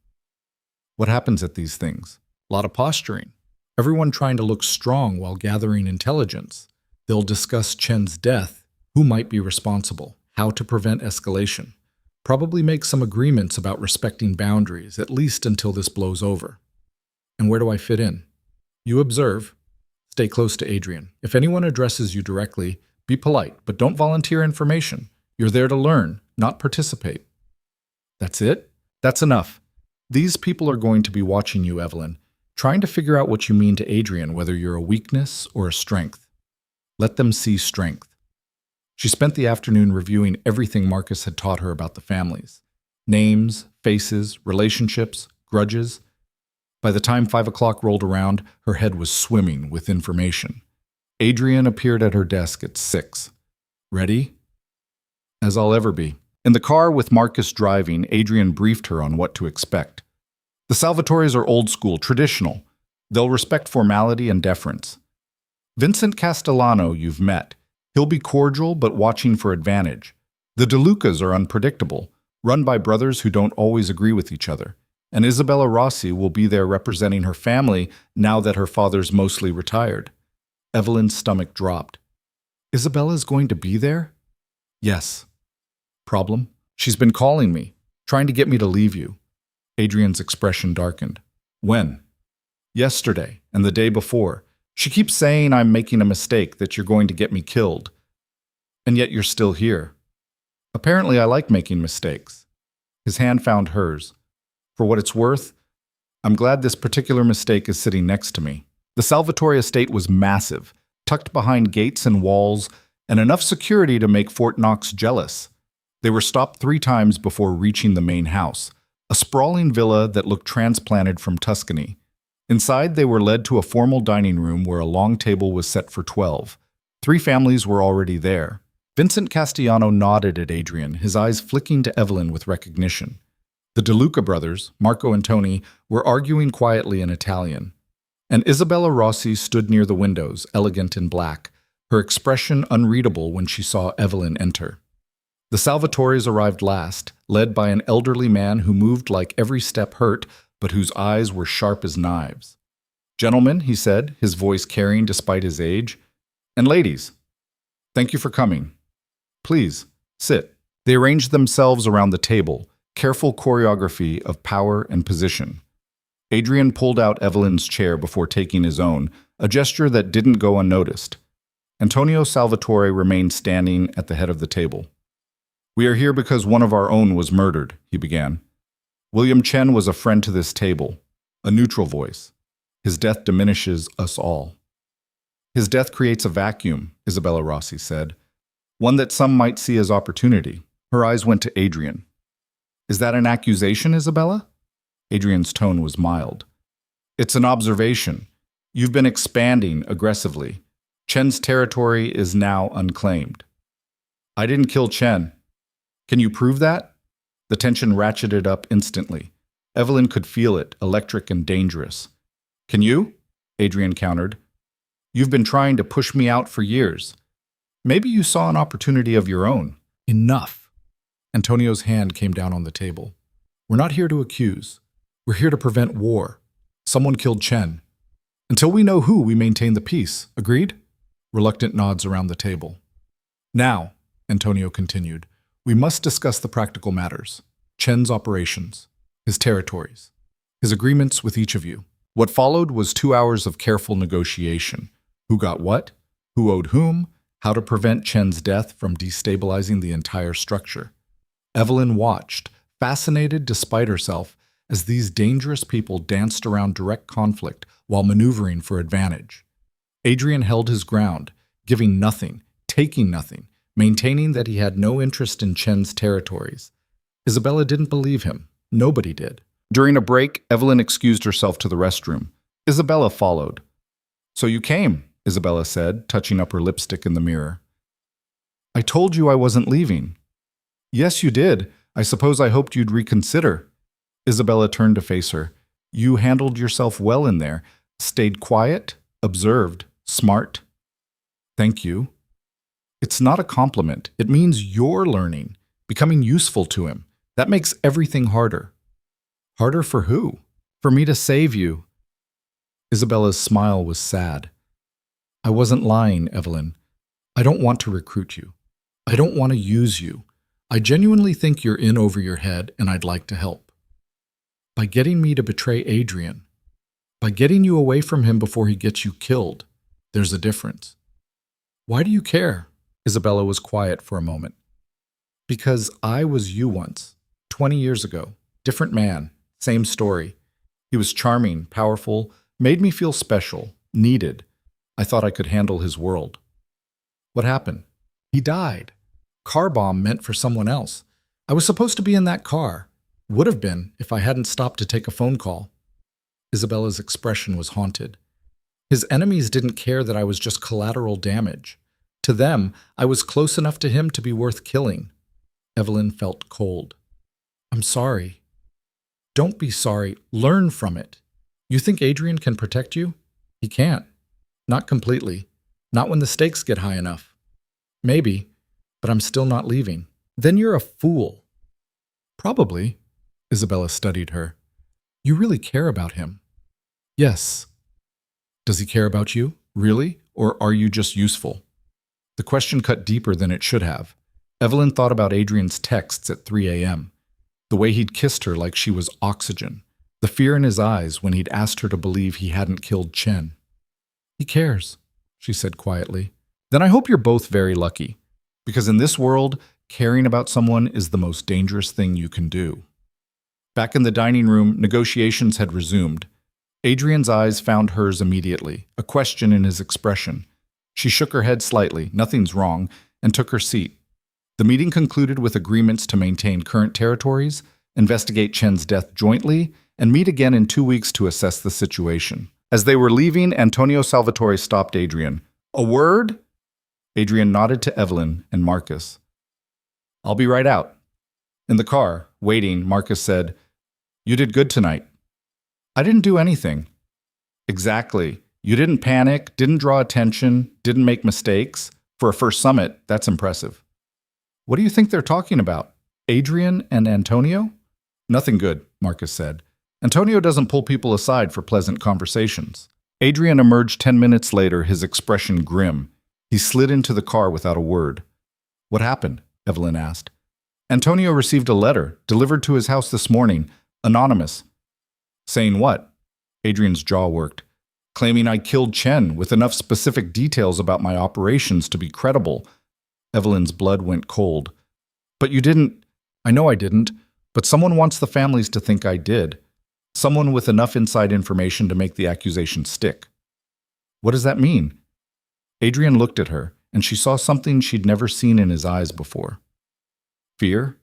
What happens at these things? A lot of posturing. Everyone trying to look strong while gathering intelligence. They'll discuss Chen's death, who might be responsible, how to prevent escalation. Probably make some agreements about respecting boundaries, at least until this blows over. And where do I fit in? You observe. Stay close to Adrian. If anyone addresses you directly, be polite, but don't volunteer information. You're there to learn, not participate. That's it? That's enough. These people are going to be watching you, Evelyn, trying to figure out what you mean to Adrian, whether you're a weakness or a strength. Let them see strength. She spent the afternoon reviewing everything Marcus had taught her about the families. Names, faces, relationships, grudges. By the time 5 o'clock rolled around, her head was swimming with information. Adrian appeared at her desk at 6. Ready? As I'll ever be. In the car with Marcus driving, Adrian briefed her on what to expect. The Salvatores are old school, traditional. They'll respect formality and deference. Vincent Castellano you've met. He'll be cordial but watching for advantage. The DeLucas are unpredictable, run by brothers who don't always agree with each other. And Isabella Rossi will be there representing her family now that her father's mostly retired. Evelyn's stomach dropped. Isabella's going to be there? Yes. Problem? She's been calling me, trying to get me to leave you. Adrian's expression darkened. When? Yesterday and the day before. She keeps saying I'm making a mistake, that you're going to get me killed. And yet you're still here. Apparently I like making mistakes. His hand found hers. For what it's worth, I'm glad this particular mistake is sitting next to me. The Salvatore estate was massive, tucked behind gates and walls, and enough security to make Fort Knox jealous. They were stopped 3 times before reaching the main house, a sprawling villa that looked transplanted from Tuscany. Inside, they were led to a formal dining room where a long table was set for 12. 3 families were already there. Vincent Castellano nodded at Adrian, his eyes flicking to Evelyn with recognition. The DeLuca brothers, Marco and Tony, were arguing quietly in Italian. And Isabella Rossi stood near the windows, elegant in black, her expression unreadable when she saw Evelyn enter. The Salvatores arrived last, led by an elderly man who moved like every step hurt, but whose eyes were sharp as knives. Gentlemen, he said, his voice carrying despite his age, and ladies, thank you for coming. Please, sit. They arranged themselves around the table, careful choreography of power and position. Adrian pulled out Evelyn's chair before taking his own, a gesture that didn't go unnoticed. Antonio Salvatore remained standing at the head of the table. We are here because one of our own was murdered, he began. William Chen was a friend to this table, a neutral voice. His death diminishes us all. His death creates a vacuum, Isabella Rossi said, one that some might see as opportunity. Her eyes went to Adrian. Is that an accusation, Isabella? Adrian's tone was mild. It's an observation. You've been expanding aggressively. Chen's territory is now unclaimed. I didn't kill Chen. Can you prove that? The tension ratcheted up instantly. Evelyn could feel it, electric and dangerous. Can you? Adrian countered. You've been trying to push me out for years. Maybe you saw an opportunity of your own. Enough. Antonio's hand came down on the table. We're not here to accuse. We're here to prevent war. Someone killed Chen. Until we know who, we maintain the peace. Agreed? Reluctant nods around the table. Now, Antonio continued, we must discuss the practical matters. Chen's operations, his territories, his agreements with each of you. What followed was 2 hours of careful negotiation. Who got what? Who owed whom? How to prevent Chen's death from destabilizing the entire structure. Evelyn watched, fascinated despite herself, as these dangerous people danced around direct conflict while maneuvering for advantage. Adrian held his ground, giving nothing, taking nothing, maintaining that he had no interest in Chen's territories. Isabella didn't believe him. Nobody did. During a break, Evelyn excused herself to the restroom. Isabella followed. So you came, Isabella said, touching up her lipstick in the mirror. I told you I wasn't leaving. Yes, you did. I suppose I hoped you'd reconsider. Isabella turned to face her. You handled yourself well in there. Stayed quiet, observed, smart. Thank you. It's not a compliment. It means you're learning, becoming useful to him. That makes everything harder. Harder for who? For me to save you. Isabella's smile was sad. I wasn't lying, Evelyn. I don't want to recruit you. I don't want to use you. I genuinely think you're in over your head and I'd like to help. By getting me to betray Adrian, by getting you away from him before he gets you killed, there's a difference. Why do you care? Isabella was quiet for a moment. Because I was you once, 20 years ago. Different man, same story. He was charming, powerful, made me feel special, needed. I thought I could handle his world. What happened? He died. Car bomb meant for someone else. I was supposed to be in that car. Would have been if I hadn't stopped to take a phone call. Isabella's expression was haunted. His enemies didn't care that I was just collateral damage. To them, I was close enough to him to be worth killing. Evelyn felt cold. I'm sorry. Don't be sorry. Learn from it. You think Adrian can protect you? He can't. Not completely. Not when the stakes get high enough. Maybe, but I'm still not leaving. Then you're a fool. Probably. Isabella studied her. You really care about him. Yes. Does he care about you? Really? Or are you just useful? The question cut deeper than it should have. Evelyn thought about Adrian's texts at 3 a.m., the way he'd kissed her like she was oxygen, the fear in his eyes when he'd asked her to believe he hadn't killed Chen. He cares, she said quietly. Then I hope you're both very lucky, because in this world, caring about someone is the most dangerous thing you can do. Back in the dining room, negotiations had resumed. Adrian's eyes found hers immediately, a question in his expression. She shook her head slightly, nothing's wrong, and took her seat. The meeting concluded with agreements to maintain current territories, investigate Chen's death jointly, and meet again in 2 weeks to assess the situation. As they were leaving, Antonio Salvatore stopped Adrian. A word? Adrian nodded to Evelyn and Marcus. I'll be right out. In the car, waiting, Marcus said, You did good tonight. I didn't do anything. Exactly. You didn't panic, didn't draw attention, didn't make mistakes. For a first summit, that's impressive. What do you think they're talking about? Adrian and Antonio? Nothing good, Marcus said. Antonio doesn't pull people aside for pleasant conversations. Adrian emerged 10 minutes later, his expression grim. He slid into the car without a word. What happened? Evelyn asked. Antonio received a letter, delivered to his house this morning, anonymous. Saying what? Adrian's jaw worked. Claiming I killed Chen with enough specific details about my operations to be credible. Evelyn's blood went cold. But you didn't. I know I didn't, but someone wants the families to think I did. Someone with enough inside information to make the accusation stick. What does that mean? Adrian looked at her, and she saw something she'd never seen in his eyes before. Fear?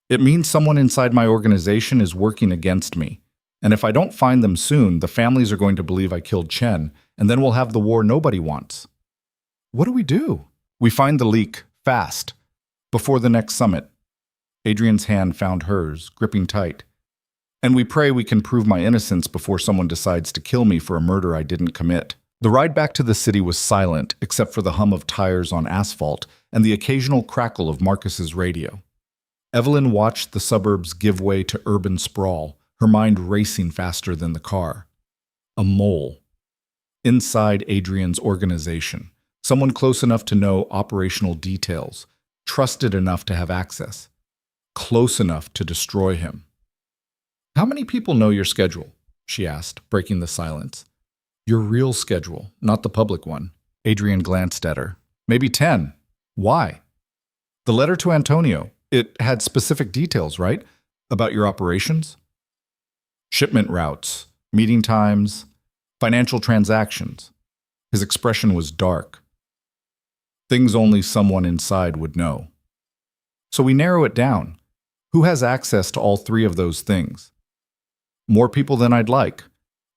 It means someone inside my organization is working against me. And if I don't find them soon, the families are going to believe I killed Chen, and then we'll have the war nobody wants. What do we do? We find the leak, fast, before the next summit. Adrian's hand found hers, gripping tight. And we pray we can prove my innocence before someone decides to kill me for a murder I didn't commit. The ride back to the city was silent, except for the hum of tires on asphalt and the occasional crackle of Marcus's radio. Evelyn watched the suburbs give way to urban sprawl, her mind racing faster than the car. A mole. Inside Adrian's organization. Someone close enough to know operational details, trusted enough to have access, close enough to destroy him. How many people know your schedule? She asked, breaking the silence. Your real schedule, not the public one. Adrian glanced at her. Maybe 10. Why? The letter to Antonio. It had specific details, right? About your operations? Shipment routes, meeting times, financial transactions. His expression was dark. Things only someone inside would know. So we narrow it down. Who has access to all three of those things? More people than I'd like.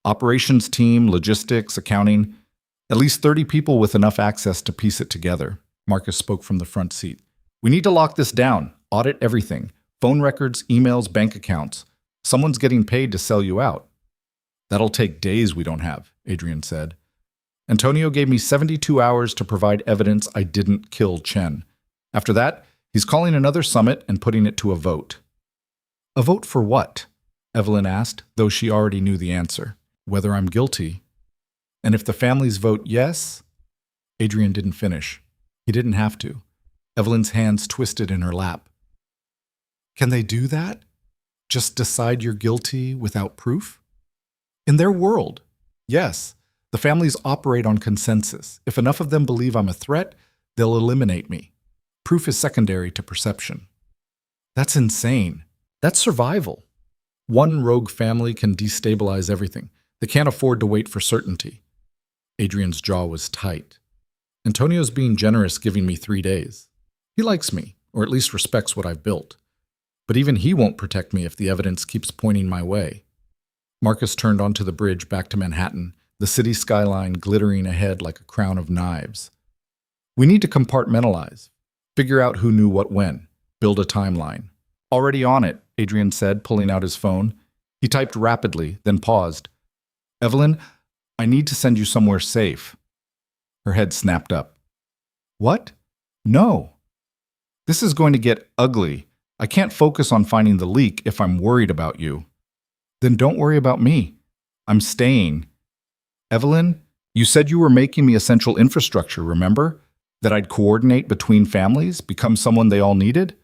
Operations team, logistics, accounting. At least 30 people with enough access to piece it together. Marcus spoke from the front seat. We need to lock this down. Audit everything. Phone records, emails, bank accounts. Someone's getting paid to sell you out. That'll take days we don't have, Adrian said. Antonio gave me 72 hours to provide evidence I didn't kill Chen. After that, he's calling another summit and putting it to a vote. A vote for what? Evelyn asked, though she already knew the answer. Whether I'm guilty. And if the families vote yes? Adrian didn't finish. He didn't have to. Evelyn's hands twisted in her lap. Can they do that? Just decide you're guilty without proof? In their world, yes. The families operate on consensus. If enough of them believe I'm a threat, they'll eliminate me. Proof is secondary to perception. That's insane. That's survival. One rogue family can destabilize everything. They can't afford to wait for certainty. Adrian's jaw was tight. Antonio's being generous, giving me 3 days. He likes me, or at least respects what I've built. But even he won't protect me if the evidence keeps pointing my way. Marcus turned onto the bridge back to Manhattan, the city skyline glittering ahead like a crown of knives. We need to compartmentalize, figure out who knew what when, build a timeline. Already on it, Adrian said, pulling out his phone. He typed rapidly, then paused. Evelyn, I need to send you somewhere safe. Her head snapped up. What? No. This is going to get ugly. I can't focus on finding the leak if I'm worried about you. Then don't worry about me. I'm staying. Evelyn, you said you were making me essential infrastructure, remember? That I'd coordinate between families, become someone they all needed?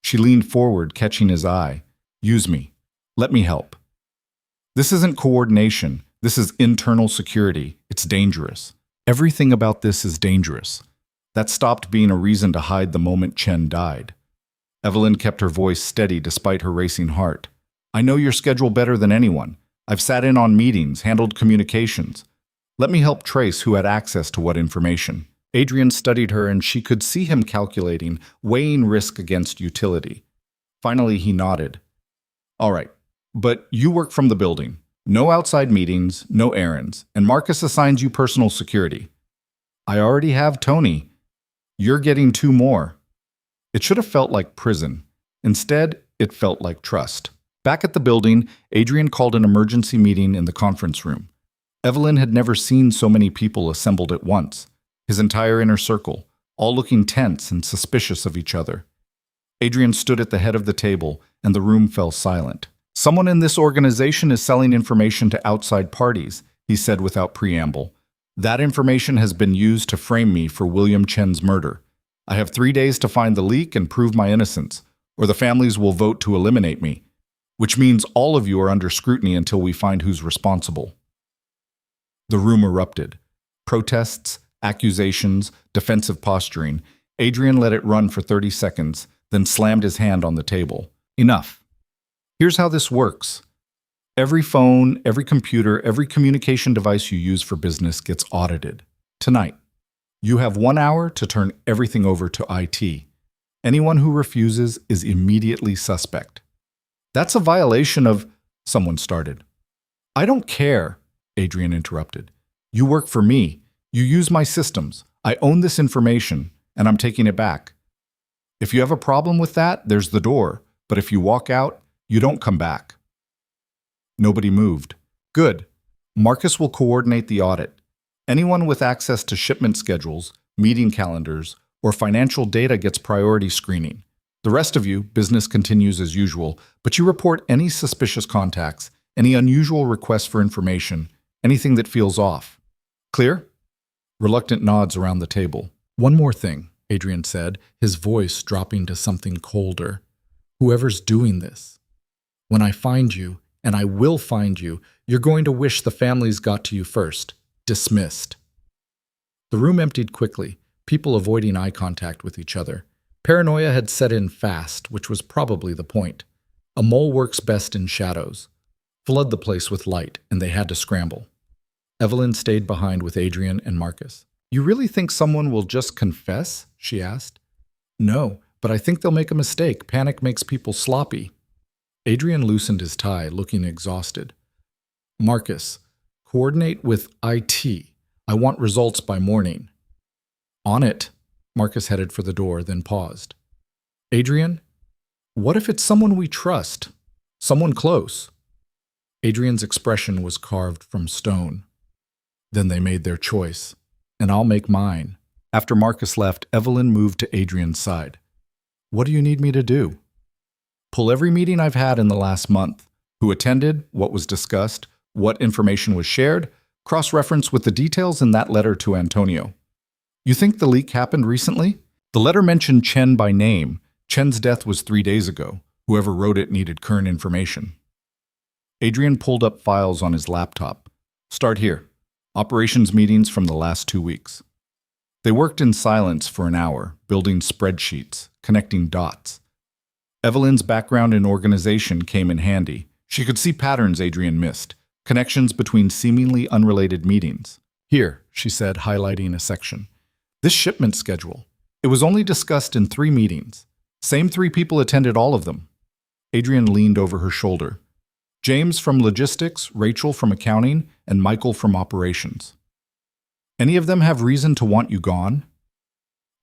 She leaned forward, catching his eye. Use me. Let me help. This isn't coordination. This is internal security. It's dangerous. Everything about this is dangerous. That stopped being a reason to hide the moment Chen died. Evelyn kept her voice steady despite her racing heart. I know your schedule better than anyone. I've sat in on meetings, handled communications. Let me help trace who had access to what information. Adrian studied her and she could see him calculating, weighing risk against utility. Finally, he nodded. All right, but you work from the building. No outside meetings, no errands, and Marcus assigns you personal security. I already have Tony. You're getting 2 more. It should have felt like prison. Instead, it felt like trust. Back at the building, Adrian called an emergency meeting in the conference room. Evelyn had never seen so many people assembled at once, his entire inner circle, all looking tense and suspicious of each other. Adrian stood at the head of the table, and the room fell silent. Someone in this organization is selling information to outside parties, he said without preamble. That information has been used to frame me for William Chen's murder. I have 3 days to find the leak and prove my innocence, or the families will vote to eliminate me, which means all of you are under scrutiny until we find who's responsible. The room erupted. Protests, accusations, defensive posturing. Adrian let it run for 30 seconds, then slammed his hand on the table. Enough. Here's how this works. Every phone, every computer, every communication device you use for business gets audited. Tonight. You have 1 hour to turn everything over to IT. Anyone who refuses is immediately suspect. That's a violation of, someone started. I don't care, Adrian interrupted. You work for me. You use my systems. I own this information, and I'm taking it back. If you have a problem with that, there's the door. But if you walk out, you don't come back. Nobody moved. Good. Marcus will coordinate the audit. Anyone with access to shipment schedules, meeting calendars, or financial data gets priority screening. The rest of you, business continues as usual, but you report any suspicious contacts, any unusual requests for information, anything that feels off. Clear? Reluctant nods around the table. One more thing, Adrian said, his voice dropping to something colder. Whoever's doing this, when I find you, and I will find you, you're going to wish the families got to you first. Dismissed. The room emptied quickly, people avoiding eye contact with each other. Paranoia had set in fast, which was probably the point. A mole works best in shadows. Flood the place with light, and they had to scramble. Evelyn stayed behind with Adrian and Marcus. You really think someone will just confess? She asked. No, but I think they'll make a mistake. Panic makes people sloppy. Adrian loosened his tie, looking exhausted. Marcus, coordinate with IT. I want results by morning. On it. Marcus headed for the door, then paused. Adrian, what if it's someone we trust? Someone close? Adrian's expression was carved from stone. Then they made their choice, and I'll make mine. After Marcus left, Evelyn moved to Adrian's side. What do you need me to do? Pull every meeting I've had in the last month. Who attended, what was discussed, what information was shared, cross-reference with the details in that letter to Antonio. You think the leak happened recently? The letter mentioned Chen by name. Chen's death was 3 days ago. Whoever wrote it needed current information. Adrian pulled up files on his laptop. Start here. Operations meetings from the last 2 weeks. They worked in silence for an hour, building spreadsheets, connecting dots. Evelyn's background in organization came in handy. She could see patterns Adrian missed, connections between seemingly unrelated meetings. Here, she said, highlighting a section. This shipment schedule. It was only discussed in 3 meetings. Same 3 people attended all of them. Adrian leaned over her shoulder. James from logistics, Rachel from accounting, and Michael from operations. Any of them have reason to want you gone?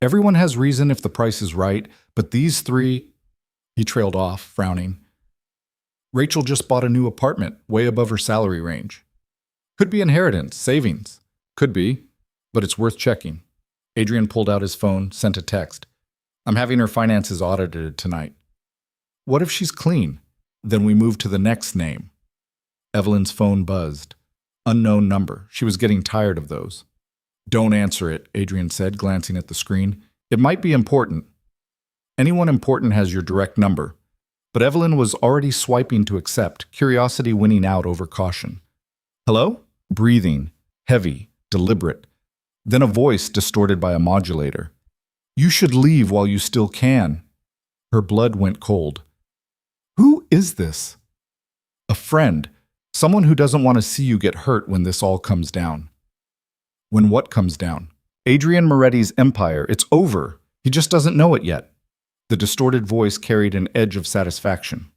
Everyone has reason if the price is right, but these 3... He trailed off, frowning. Rachel just bought a new apartment, way above her salary range. Could be inheritance, savings. Could be, but it's worth checking. Adrian pulled out his phone, sent a text. I'm having her finances audited tonight. What if she's clean? Then we move to the next name. Evelyn's phone buzzed. Unknown number. She was getting tired of those. Don't answer it, Adrian said, glancing at the screen. It might be important. Anyone important has your direct number. But Evelyn was already swiping to accept, curiosity winning out over caution. Hello? Breathing. Heavy. Deliberate. Then a voice distorted by a modulator. You should leave while you still can. Her blood went cold. Who is this? A friend. Someone who doesn't want to see you get hurt when this all comes down. When what comes down? Adrian Moretti's empire. It's over. He just doesn't know it yet. The distorted voice carried an edge of satisfaction.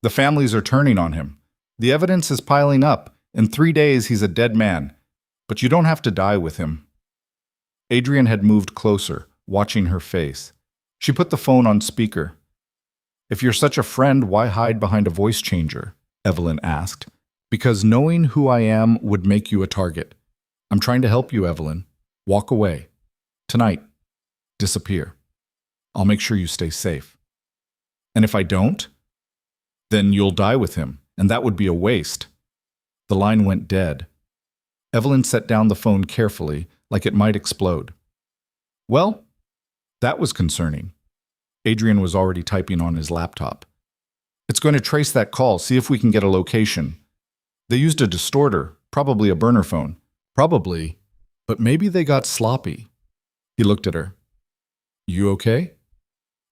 The families are turning on him. The evidence is piling up. In 3 days, he's a dead man. But you don't have to die with him. Adrian had moved closer, watching her face. She put the phone on speaker. If you're such a friend, why hide behind a voice changer? Evelyn asked. Because knowing who I am would make you a target. I'm trying to help you, Evelyn. Walk away. Tonight. Disappear. I'll make sure you stay safe. And if I don't, then you'll die with him, and that would be a waste. The line went dead. Evelyn set down the phone carefully, like it might explode. Well, that was concerning. Adrian was already typing on his laptop. It's going to trace that call, see if we can get a location. They used a distorter, probably a burner phone. Probably, but maybe they got sloppy. He looked at her. You okay?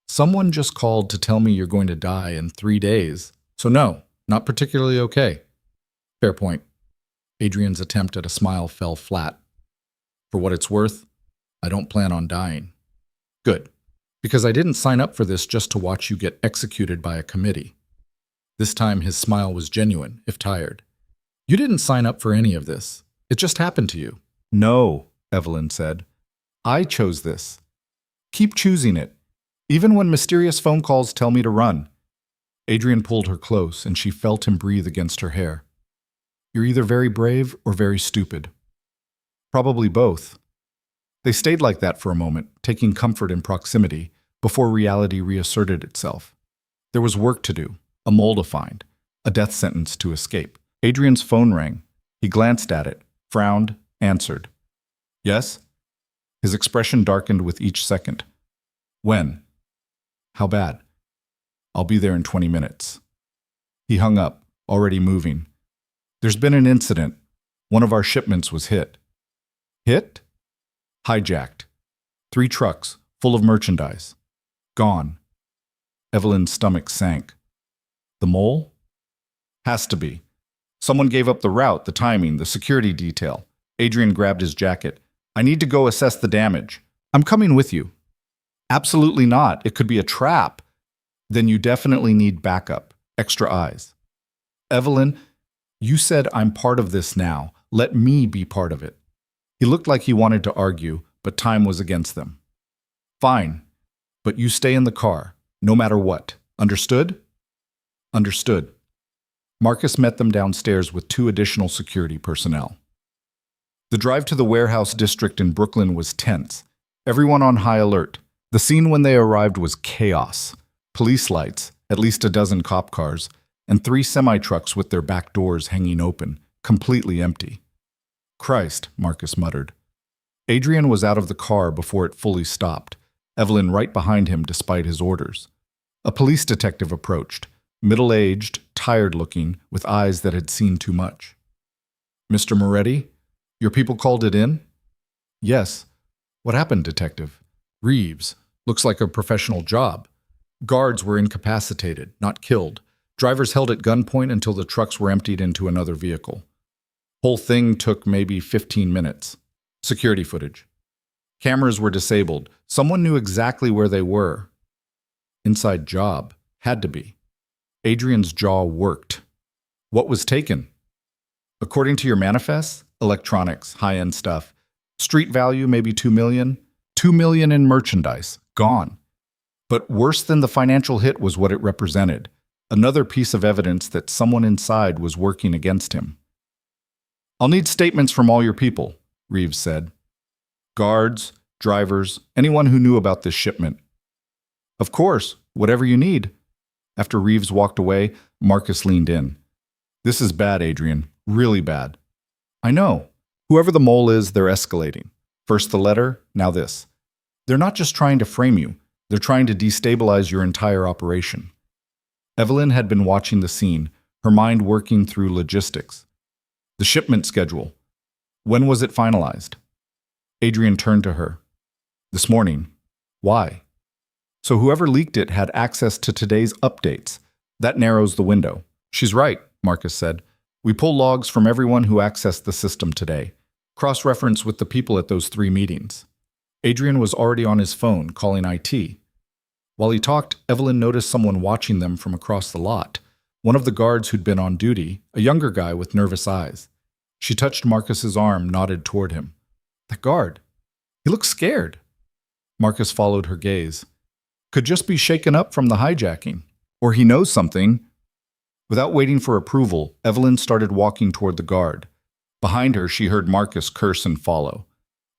Someone just called to tell me you're going to die in 3 days. So no, not particularly okay. Fair point. Adrian's attempt at a smile fell flat. For what it's worth, I don't plan on dying. Good. Because I didn't sign up for this just to watch you get executed by a committee. This time his smile was genuine, if tired. You didn't sign up for any of this. It just happened to you. No, Evelyn said. I chose this. Keep choosing it, even when mysterious phone calls tell me to run. Adrian pulled her close, and she felt him breathe against her hair. You're either very brave or very stupid. Probably both. They stayed like that for a moment, taking comfort in proximity, before reality reasserted itself. There was work to do, a mole to find, a death sentence to escape. Adrian's phone rang. He glanced at it, frowned, answered. Yes? His expression darkened with each second. When? How bad? I'll be there in 20 minutes. He hung up, already moving. There's been an incident. One of our shipments was hit. Hit? Hijacked. 3 trucks, full of merchandise. Gone. Evelyn's stomach sank. The mole? Has to be. Someone gave up the route, the timing, the security detail. Adrian grabbed his jacket. I need to go assess the damage. I'm coming with you. Absolutely not. It could be a trap. Then you definitely need backup, extra eyes. Evelyn, you said I'm part of this now. Let me be part of it. He looked like he wanted to argue, but time was against them. Fine, but you stay in the car, no matter what. Understood? Understood. Marcus met them downstairs with 2 additional security personnel. The drive to the warehouse district in Brooklyn was tense, everyone on high alert. The scene when they arrived was chaos. Police lights, at least a dozen cop cars, and 3 semi-trucks with their back doors hanging open, completely empty. Christ, Marcus muttered. Adrian was out of the car before it fully stopped, Evelyn right behind him despite his orders. A police detective approached, middle-aged, tired-looking, with eyes that had seen too much. Mr. Moretti, your people called it in? Yes. What happened, detective? Reeves. Looks like a professional job. Guards were incapacitated, not killed. Drivers held at gunpoint until the trucks were emptied into another vehicle. Whole thing took maybe 15 minutes. Security footage. Cameras were disabled. Someone knew exactly where they were. Inside job. Had to be. Adrian's jaw worked. What was taken? According to your manifest, electronics, high-end stuff. Street value maybe $2 million. $2 million in merchandise. Gone. But worse than the financial hit was what it represented. Another piece of evidence that someone inside was working against him. I'll need statements from all your people, Reeves said. Guards, drivers, anyone who knew about this shipment. Of course, whatever you need. After Reeves walked away, Marcus leaned in. This is bad, Adrian. Really bad. I know. Whoever the mole is, they're escalating. First the letter, now this. They're not just trying to frame you. They're trying to destabilize your entire operation. Evelyn had been watching the scene, her mind working through logistics. The shipment schedule. When was it finalized? Adrian turned to her. This morning. Why? So whoever leaked it had access to today's updates. That narrows the window. She's right, Marcus said. We pull logs from everyone who accessed the system today. Cross-reference with the people at those 3 meetings. Adrian was already on his phone, calling IT. While he talked, Evelyn noticed someone watching them from across the lot. One of the guards who'd been on duty, a younger guy with nervous eyes. She touched Marcus's arm, nodded toward him. That guard. He looks scared. Marcus followed her gaze. Could just be shaken up from the hijacking. Or he knows something. Without waiting for approval, Evelyn started walking toward the guard. Behind her, she heard Marcus curse and follow.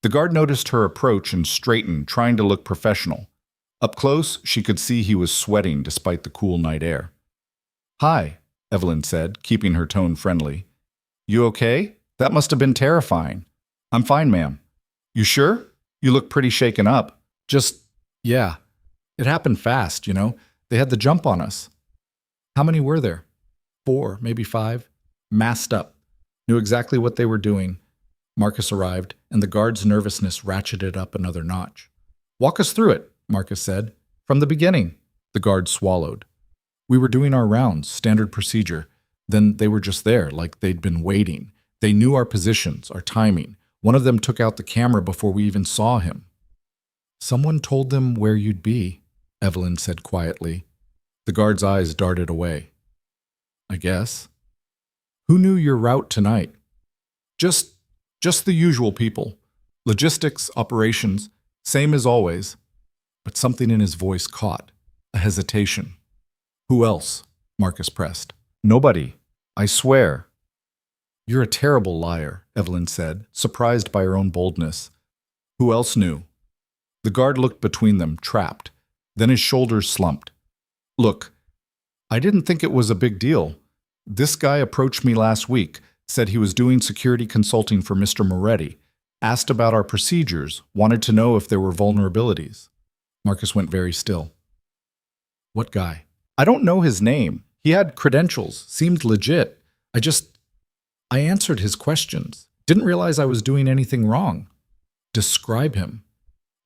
The guard noticed her approach and straightened, trying to look professional. Up close, she could see he was sweating despite the cool night air. Hi, Evelyn said, keeping her tone friendly. You okay? That must have been terrifying. I'm fine, ma'am. You sure? You look pretty shaken up. Yeah. It happened fast, you know. They had the jump on us. How many were there? 4, maybe 5. Masked up. Knew exactly what they were doing. Marcus arrived, and the guard's nervousness ratcheted up another notch. Walk us through it, Marcus said. From the beginning. The guard swallowed. We were doing our rounds, standard procedure. Then they were just there, like they'd been waiting. They knew our positions, our timing. One of them took out the camera before we even saw him. Someone told them where you'd be, Evelyn said quietly. The guard's eyes darted away. I guess. Who knew your route tonight? Just the usual people. Logistics, operations, same as always. But something in his voice caught. A hesitation. Who else? Marcus pressed. Nobody. I swear. You're a terrible liar, Evelyn said, surprised by her own boldness. Who else knew? The guard looked between them, trapped. Then his shoulders slumped. Look, I didn't think it was a big deal. This guy approached me last week, said he was doing security consulting for Mr. Moretti, asked about our procedures, wanted to know if there were vulnerabilities. Marcus went very still. What guy? I don't know his name. He had credentials, seemed legit. I answered his questions. Didn't realize I was doing anything wrong. Describe him.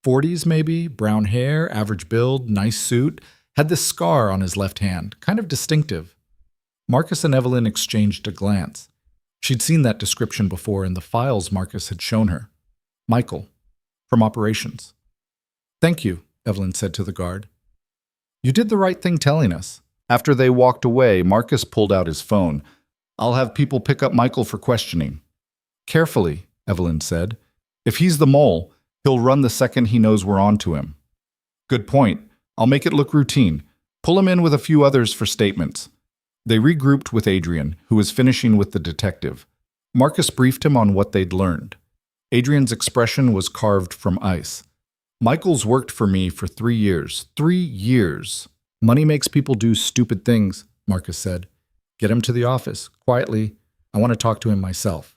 40s maybe, brown hair, average build, nice suit, had this scar on his left hand, kind of distinctive. Marcus and Evelyn exchanged a glance. She'd seen that description before in the files Marcus had shown her. Michael, from operations. Thank you, Evelyn said to the guard. You did the right thing telling us. After they walked away, Marcus pulled out his phone. I'll have people pick up Michael for questioning. Carefully, Evelyn said. If he's the mole, he'll run the second he knows we're on to him. Good point. I'll make it look routine. Pull him in with a few others for statements. They regrouped with Adrian, who was finishing with the detective. Marcus briefed him on what they'd learned. Adrian's expression was carved from ice. Michael's worked for me for 3 years. 3 years. Money makes people do stupid things, Marcus said. Get him to the office, quietly. I want to talk to him myself.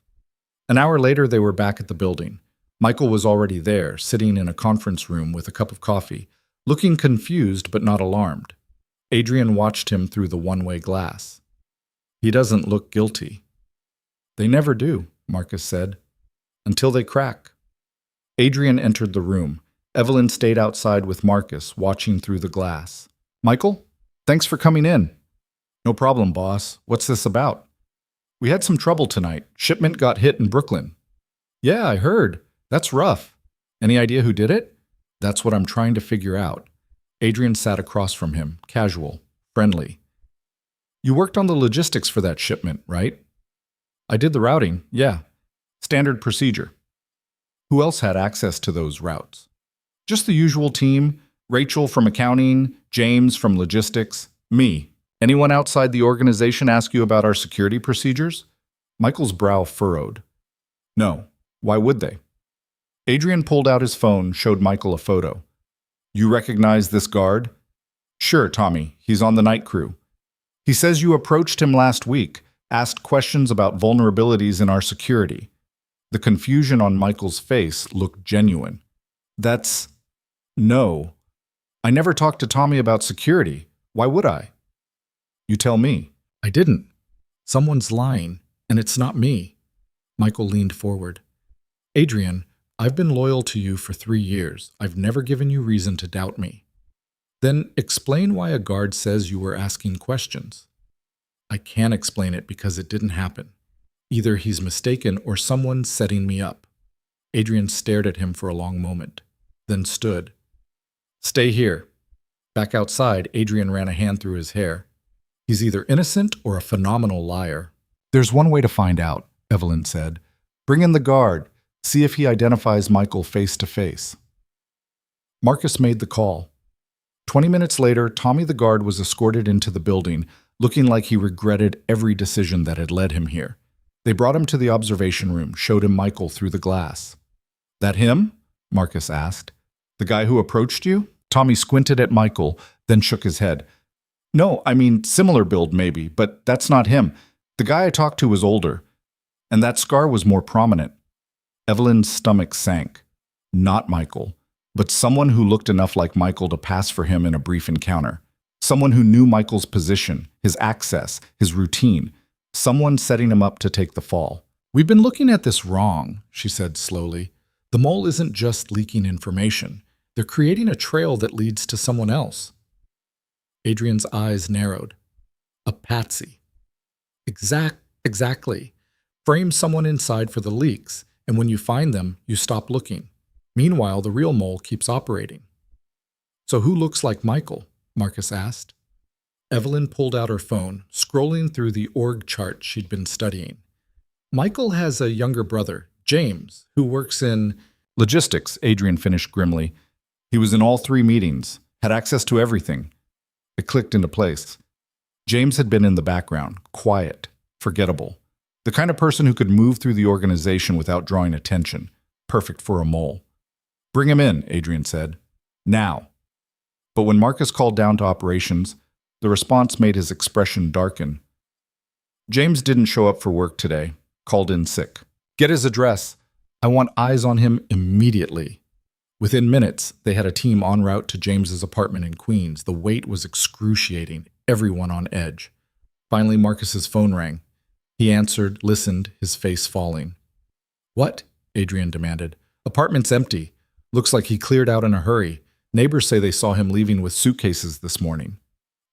An hour later, they were back at the building. Michael was already there, sitting in a conference room with a cup of coffee, looking confused but not alarmed. Adrian watched him through the one-way glass. He doesn't look guilty. They never do, Marcus said, until they crack. Adrian entered the room. Evelyn stayed outside with Marcus, watching through the glass. Michael, thanks for coming in. No problem, boss. What's this about? We had some trouble tonight. Shipment got hit in Brooklyn. Yeah, I heard. That's rough. Any idea who did it? That's what I'm trying to figure out. Adrian sat across from him, casual, friendly. You worked on the logistics for that shipment, right? I did the routing, yeah. Standard procedure. Who else had access to those routes? Just the usual team. Rachel from accounting, James from logistics, me. Anyone outside the organization ask you about our security procedures? Michael's brow furrowed. No. Why would they? Adrian pulled out his phone, showed Michael a photo. You recognize this guard? Sure, Tommy. He's on the night crew. He says you approached him last week, asked questions about vulnerabilities in our security. The confusion on Michael's face looked genuine. No. I never talked to Tommy about security. Why would I? You tell me. I didn't. Someone's lying, and it's not me. Michael leaned forward. Adrian, I've been loyal to you for 3 years. I've never given you reason to doubt me. Then explain why a guard says you were asking questions. I can't explain it because it didn't happen. Either he's mistaken or someone's setting me up. Adrian stared at him for a long moment, then stood. Stay here. Back outside, Adrian ran a hand through his hair. He's either innocent or a phenomenal liar. There's one way to find out, Evelyn said. Bring in the guard. See if he identifies Michael face to face. Marcus made the call. 20 minutes later, Tommy the guard was escorted into the building, looking like he regretted every decision that had led him here. They brought him to the observation room, showed him Michael through the glass. That him? Marcus asked. The guy who approached you? Tommy squinted at Michael, then shook his head. No, I mean, similar build maybe, but that's not him. The guy I talked to was older, and that scar was more prominent. Evelyn's stomach sank. Not Michael, but someone who looked enough like Michael to pass for him in a brief encounter. Someone who knew Michael's position, his access, his routine. Someone setting him up to take the fall. We've been looking at this wrong, she said slowly. The mole isn't just leaking information. They're creating a trail that leads to someone else. Adrian's eyes narrowed. A patsy. Exactly. Frame someone inside for the leaks, and when you find them, you stop looking. Meanwhile, the real mole keeps operating. So who looks like Michael? Marcus asked. Evelyn pulled out her phone, scrolling through the org chart she'd been studying. Michael has a younger brother, James, who works in logistics, Adrian finished grimly. He was in all 3 meetings, had access to everything. It clicked into place. James had been in the background, quiet, forgettable. The kind of person who could move through the organization without drawing attention. Perfect for a mole. Bring him in, Adrian said. Now. But when Marcus called down to operations, the response made his expression darken. James didn't show up for work today, called in sick. Get his address. I want eyes on him immediately. Within minutes, they had a team en route to James's apartment in Queens. The wait was excruciating, everyone on edge. Finally, Marcus's phone rang. He answered, listened, his face falling. What? Adrian demanded. Apartment's empty. Looks like he cleared out in a hurry. Neighbors say they saw him leaving with suitcases this morning.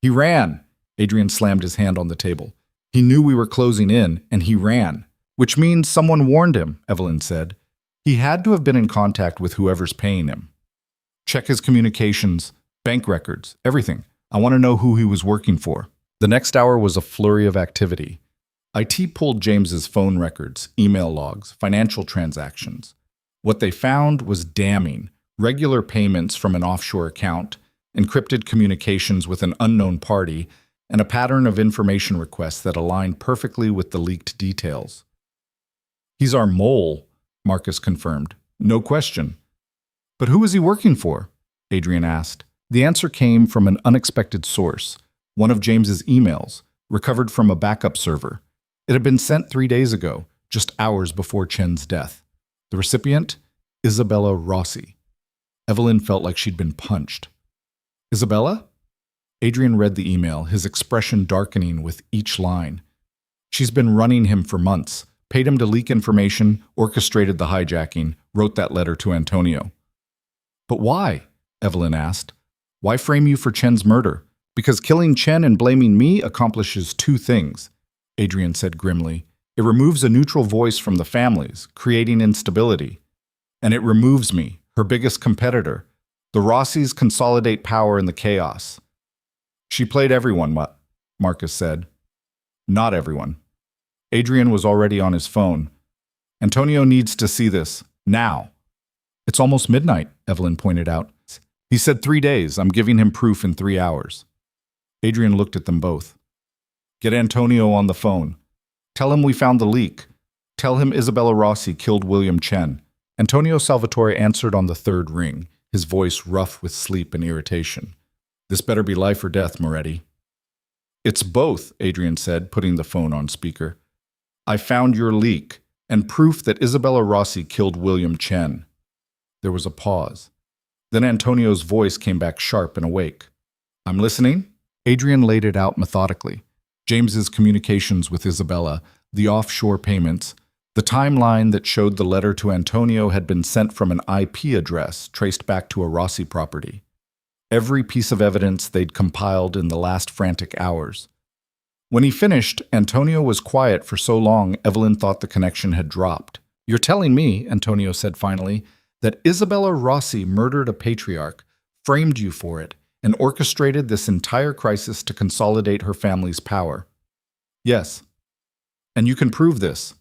He ran. Adrian slammed his hand on the table. He knew we were closing in, and he ran. Which means someone warned him, Evelyn said. He had to have been in contact with whoever's paying him. Check his communications, bank records, everything. I want to know who he was working for. The next hour was a flurry of activity. IT pulled James's phone records, email logs, financial transactions. What they found was damning. Regular payments from an offshore account, encrypted communications with an unknown party, and a pattern of information requests that aligned perfectly with the leaked details. He's our mole, Marcus confirmed. No question. But who is he working for? Adrian asked. The answer came from an unexpected source, one of James's emails, recovered from a backup server. It had been sent 3 days ago, just hours before Chen's death. The recipient? Isabella Rossi. Evelyn felt like she'd been punched. Isabella? Adrian read the email, his expression darkening with each line. She's been running him for months, paid him to leak information, orchestrated the hijacking, wrote that letter to Antonio. But why? Evelyn asked. Why frame you for Chen's murder? Because killing Chen and blaming me accomplishes 2 things, Adrian said grimly. It removes a neutral voice from the families, creating instability. And it removes me, her biggest competitor. The Rossis consolidate power in the chaos. She played everyone, Marcus said. Not everyone. Adrian was already on his phone. Antonio needs to see this, now. It's almost midnight, Evelyn pointed out. He said 3 days. I'm giving him proof in 3 hours. Adrian looked at them both. Get Antonio on the phone. Tell him we found the leak. Tell him Isabella Rossi killed William Chen. Antonio Salvatore answered on the 3rd ring, his voice rough with sleep and irritation. This better be life or death, Moretti. It's both, Adrian said, putting the phone on speaker. I found your leak, and proof that Isabella Rossi killed William Chen. There was a pause. Then Antonio's voice came back sharp and awake. I'm listening? Adrian laid it out methodically. James's communications with Isabella, the offshore payments, the timeline that showed the letter to Antonio had been sent from an IP address traced back to a Rossi property. Every piece of evidence they'd compiled in the last frantic hours. When he finished, Antonio was quiet for so long Evelyn thought the connection had dropped. You're telling me, Antonio said finally, that Isabella Rossi murdered a patriarch, framed you for it, and orchestrated this entire crisis to consolidate her family's power. Yes. And you can prove this.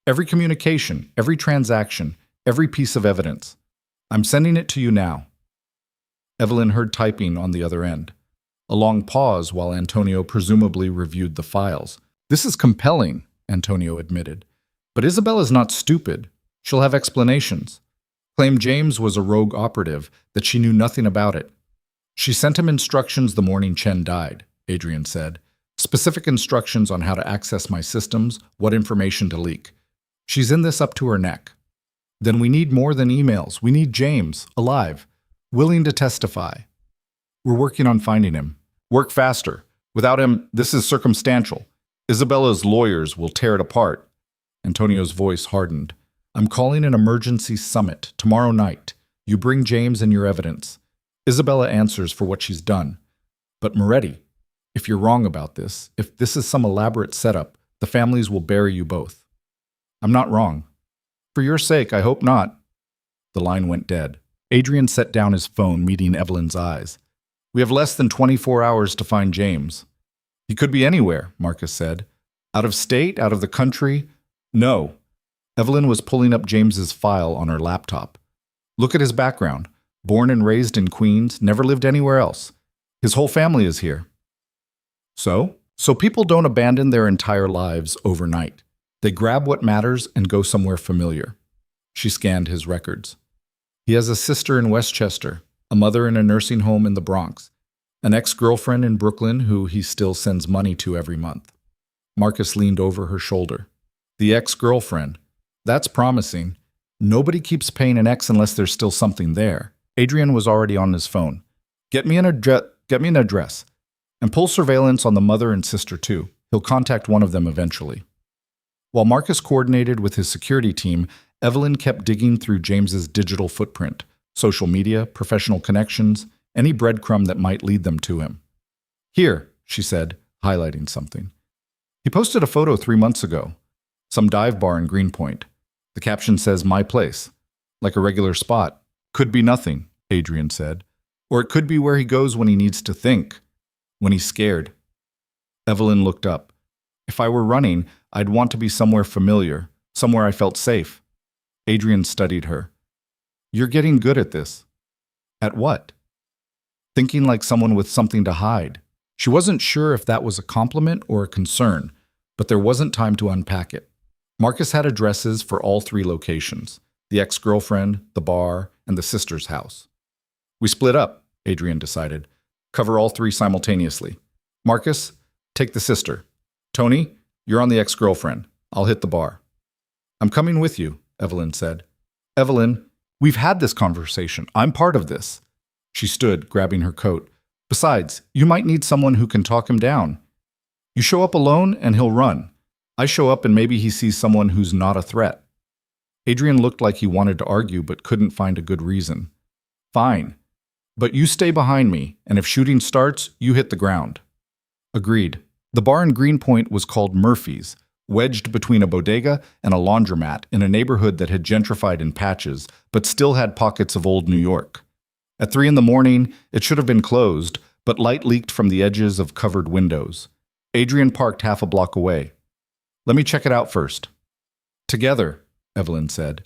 Every communication, every transaction, every piece of evidence. I'm sending it to you now. Evelyn heard typing on the other end. A long pause while Antonio presumably reviewed the files. This is compelling, Antonio admitted. But Isabella's not stupid. She'll have explanations. Claim James was a rogue operative, that she knew nothing about it. She sent him instructions the morning Chen died, Adrian said. Specific instructions on how to access my systems, what information to leak. She's in this up to her neck. Then we need more than emails. We need James, alive, willing to testify. We're working on finding him. Work faster. Without him, this is circumstantial. Isabella's lawyers will tear it apart. Antonio's voice hardened. I'm calling an emergency summit tomorrow night. You bring James and your evidence. Isabella answers for what she's done. But Moretti, if you're wrong about this, if this is some elaborate setup, the families will bury you both. I'm not wrong. For your sake, I hope not. The line went dead. Adrian set down his phone, meeting Evelyn's eyes. We have less than 24 hours to find James. He could be anywhere, Marcus said. Out of state, out of the country? No. Evelyn was pulling up James's file on her laptop. Look at his background. Born and raised in Queens, never lived anywhere else. His whole family is here. So people don't abandon their entire lives overnight. They grab what matters and go somewhere familiar. She scanned his records. He has a sister in Westchester, a mother in a nursing home in the Bronx, an ex-girlfriend in Brooklyn who he still sends money to every month. Marcus leaned over her shoulder. The ex-girlfriend. That's promising. Nobody keeps paying an ex unless there's still something there. Adrian was already on his phone. Get me an address. And pull surveillance on the mother and sister too. He'll contact one of them eventually. While Marcus coordinated with his security team, Evelyn kept digging through James's digital footprint, social media, professional connections, any breadcrumb that might lead them to him. Here, she said, highlighting something. He posted a photo 3 months ago. Some dive bar in Greenpoint. The caption says, "My place." Like a regular spot. Could be nothing, Adrian said. Or it could be where he goes when he needs to think. When he's scared. Evelyn looked up. If I were running, I'd want to be somewhere familiar, somewhere I felt safe. Adrian studied her. You're getting good at this. At what? Thinking like someone with something to hide. She wasn't sure if that was a compliment or a concern, but there wasn't time to unpack it. Marcus had addresses for all 3 locations, the ex-girlfriend, the bar, and the sister's house. We split up, Adrian decided. Cover all 3 simultaneously. Marcus, take the sister. Tony, you're on the ex-girlfriend. I'll hit the bar. I'm coming with you, Evelyn said. Evelyn, we've had this conversation. I'm part of this. She stood, grabbing her coat. Besides, you might need someone who can talk him down. You show up alone and he'll run. I show up and maybe he sees someone who's not a threat. Adrian looked like he wanted to argue but couldn't find a good reason. Fine. But you stay behind me, and if shooting starts, you hit the ground. Agreed. The bar in Greenpoint was called Murphy's, wedged between a bodega and a laundromat in a neighborhood that had gentrified in patches, but still had pockets of old New York. At 3 a.m, it should have been closed, but light leaked from the edges of covered windows. Adrian parked half a block away. Let me check it out first. Together, Evelyn said.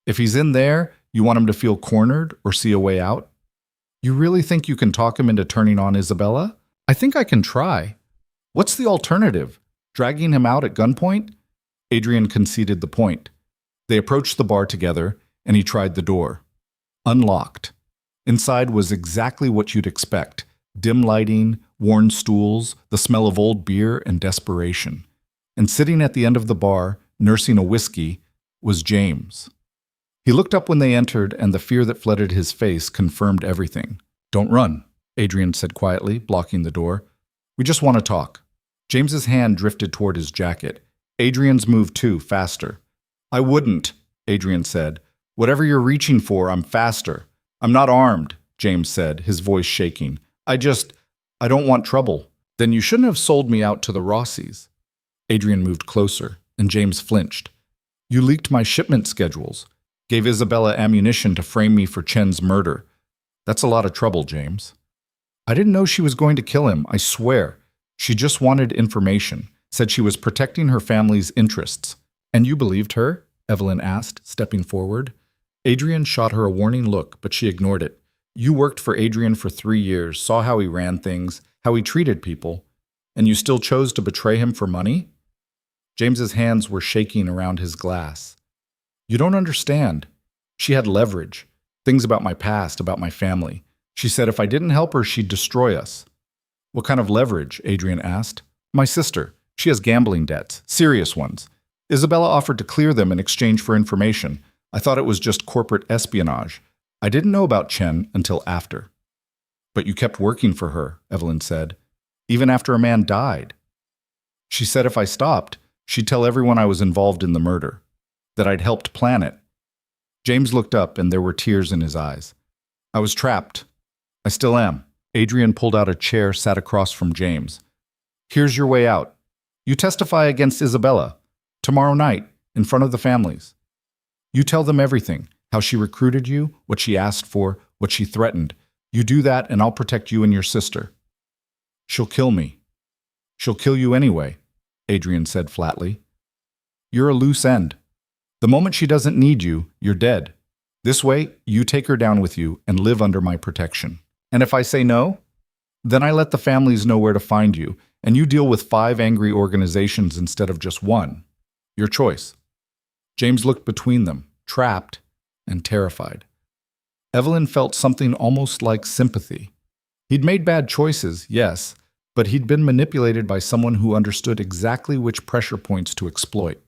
If he's in there, you want him to feel cornered or see a way out? You really think you can talk him into turning on Isabella? I think I can try. What's the alternative? Dragging him out at gunpoint? Adrian conceded the point. They approached the bar together, and he tried the door. Unlocked. Inside was exactly what you'd expect. Dim lighting, worn stools, the smell of old beer and desperation. And sitting at the end of the bar, nursing a whiskey, was James. He looked up when they entered, and the fear that flooded his face confirmed everything. Don't run, Adrian said quietly, blocking the door. We just want to talk. James's hand drifted toward his jacket. Adrian's moved too, faster. I wouldn't, Adrian said. Whatever you're reaching for, I'm faster. I'm not armed, James said, his voice shaking. I don't want trouble. Then you shouldn't have sold me out to the Rossies. Adrian moved closer, and James flinched. You leaked my shipment schedules. Gave Isabella ammunition to frame me for Chen's murder. That's a lot of trouble, James. I didn't know she was going to kill him, I swear. She just wanted information, said she was protecting her family's interests. And you believed her? Evelyn asked, stepping forward. Adrian shot her a warning look, but she ignored it. You worked for Adrian for 3 years, saw how he ran things, how he treated people, and you still chose to betray him for money? James's hands were shaking around his glass. You don't understand. She had leverage. Things about my past, about my family. She said if I didn't help her, she'd destroy us. What kind of leverage? Adrian asked. My sister. She has gambling debts. Serious ones. Isabella offered to clear them in exchange for information. I thought it was just corporate espionage. I didn't know about Chen until after. But you kept working for her, Evelyn said. Even after a man died. She said if I stopped, she'd tell everyone I was involved in the murder. That I'd helped plan it. James looked up, and there were tears in his eyes. I was trapped. I still am. Adrian pulled out a chair, sat across from James. Here's your way out. You testify against Isabella. Tomorrow night, in front of the families. You tell them everything. How she recruited you, what she asked for, what she threatened. You do that and I'll protect you and your sister. She'll kill me. She'll kill you anyway, Adrian said flatly. You're a loose end. The moment she doesn't need you, you're dead. This way, you take her down with you and live under my protection. And if I say no, then I let the families know where to find you, and you deal with 5 angry organizations instead of just one. Your choice. James looked between them, trapped and terrified. Evelyn felt something almost like sympathy. He'd made bad choices, yes, but he'd been manipulated by someone who understood exactly which pressure points to exploit.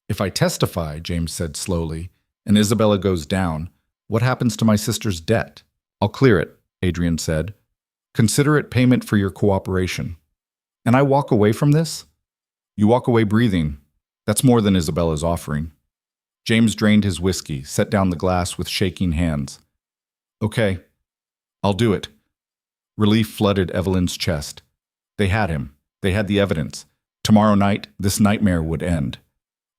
If I testify, James said slowly, and Isabella goes down, what happens to my sister's debt? I'll clear it, Adrian said. Consider it payment for your cooperation. And I walk away from this? You walk away breathing. That's more than Isabella's offering. James drained his whiskey, set down the glass with shaking hands. Okay, I'll do it. Relief flooded Evelyn's chest. They had him. They had the evidence. Tomorrow night, this nightmare would end.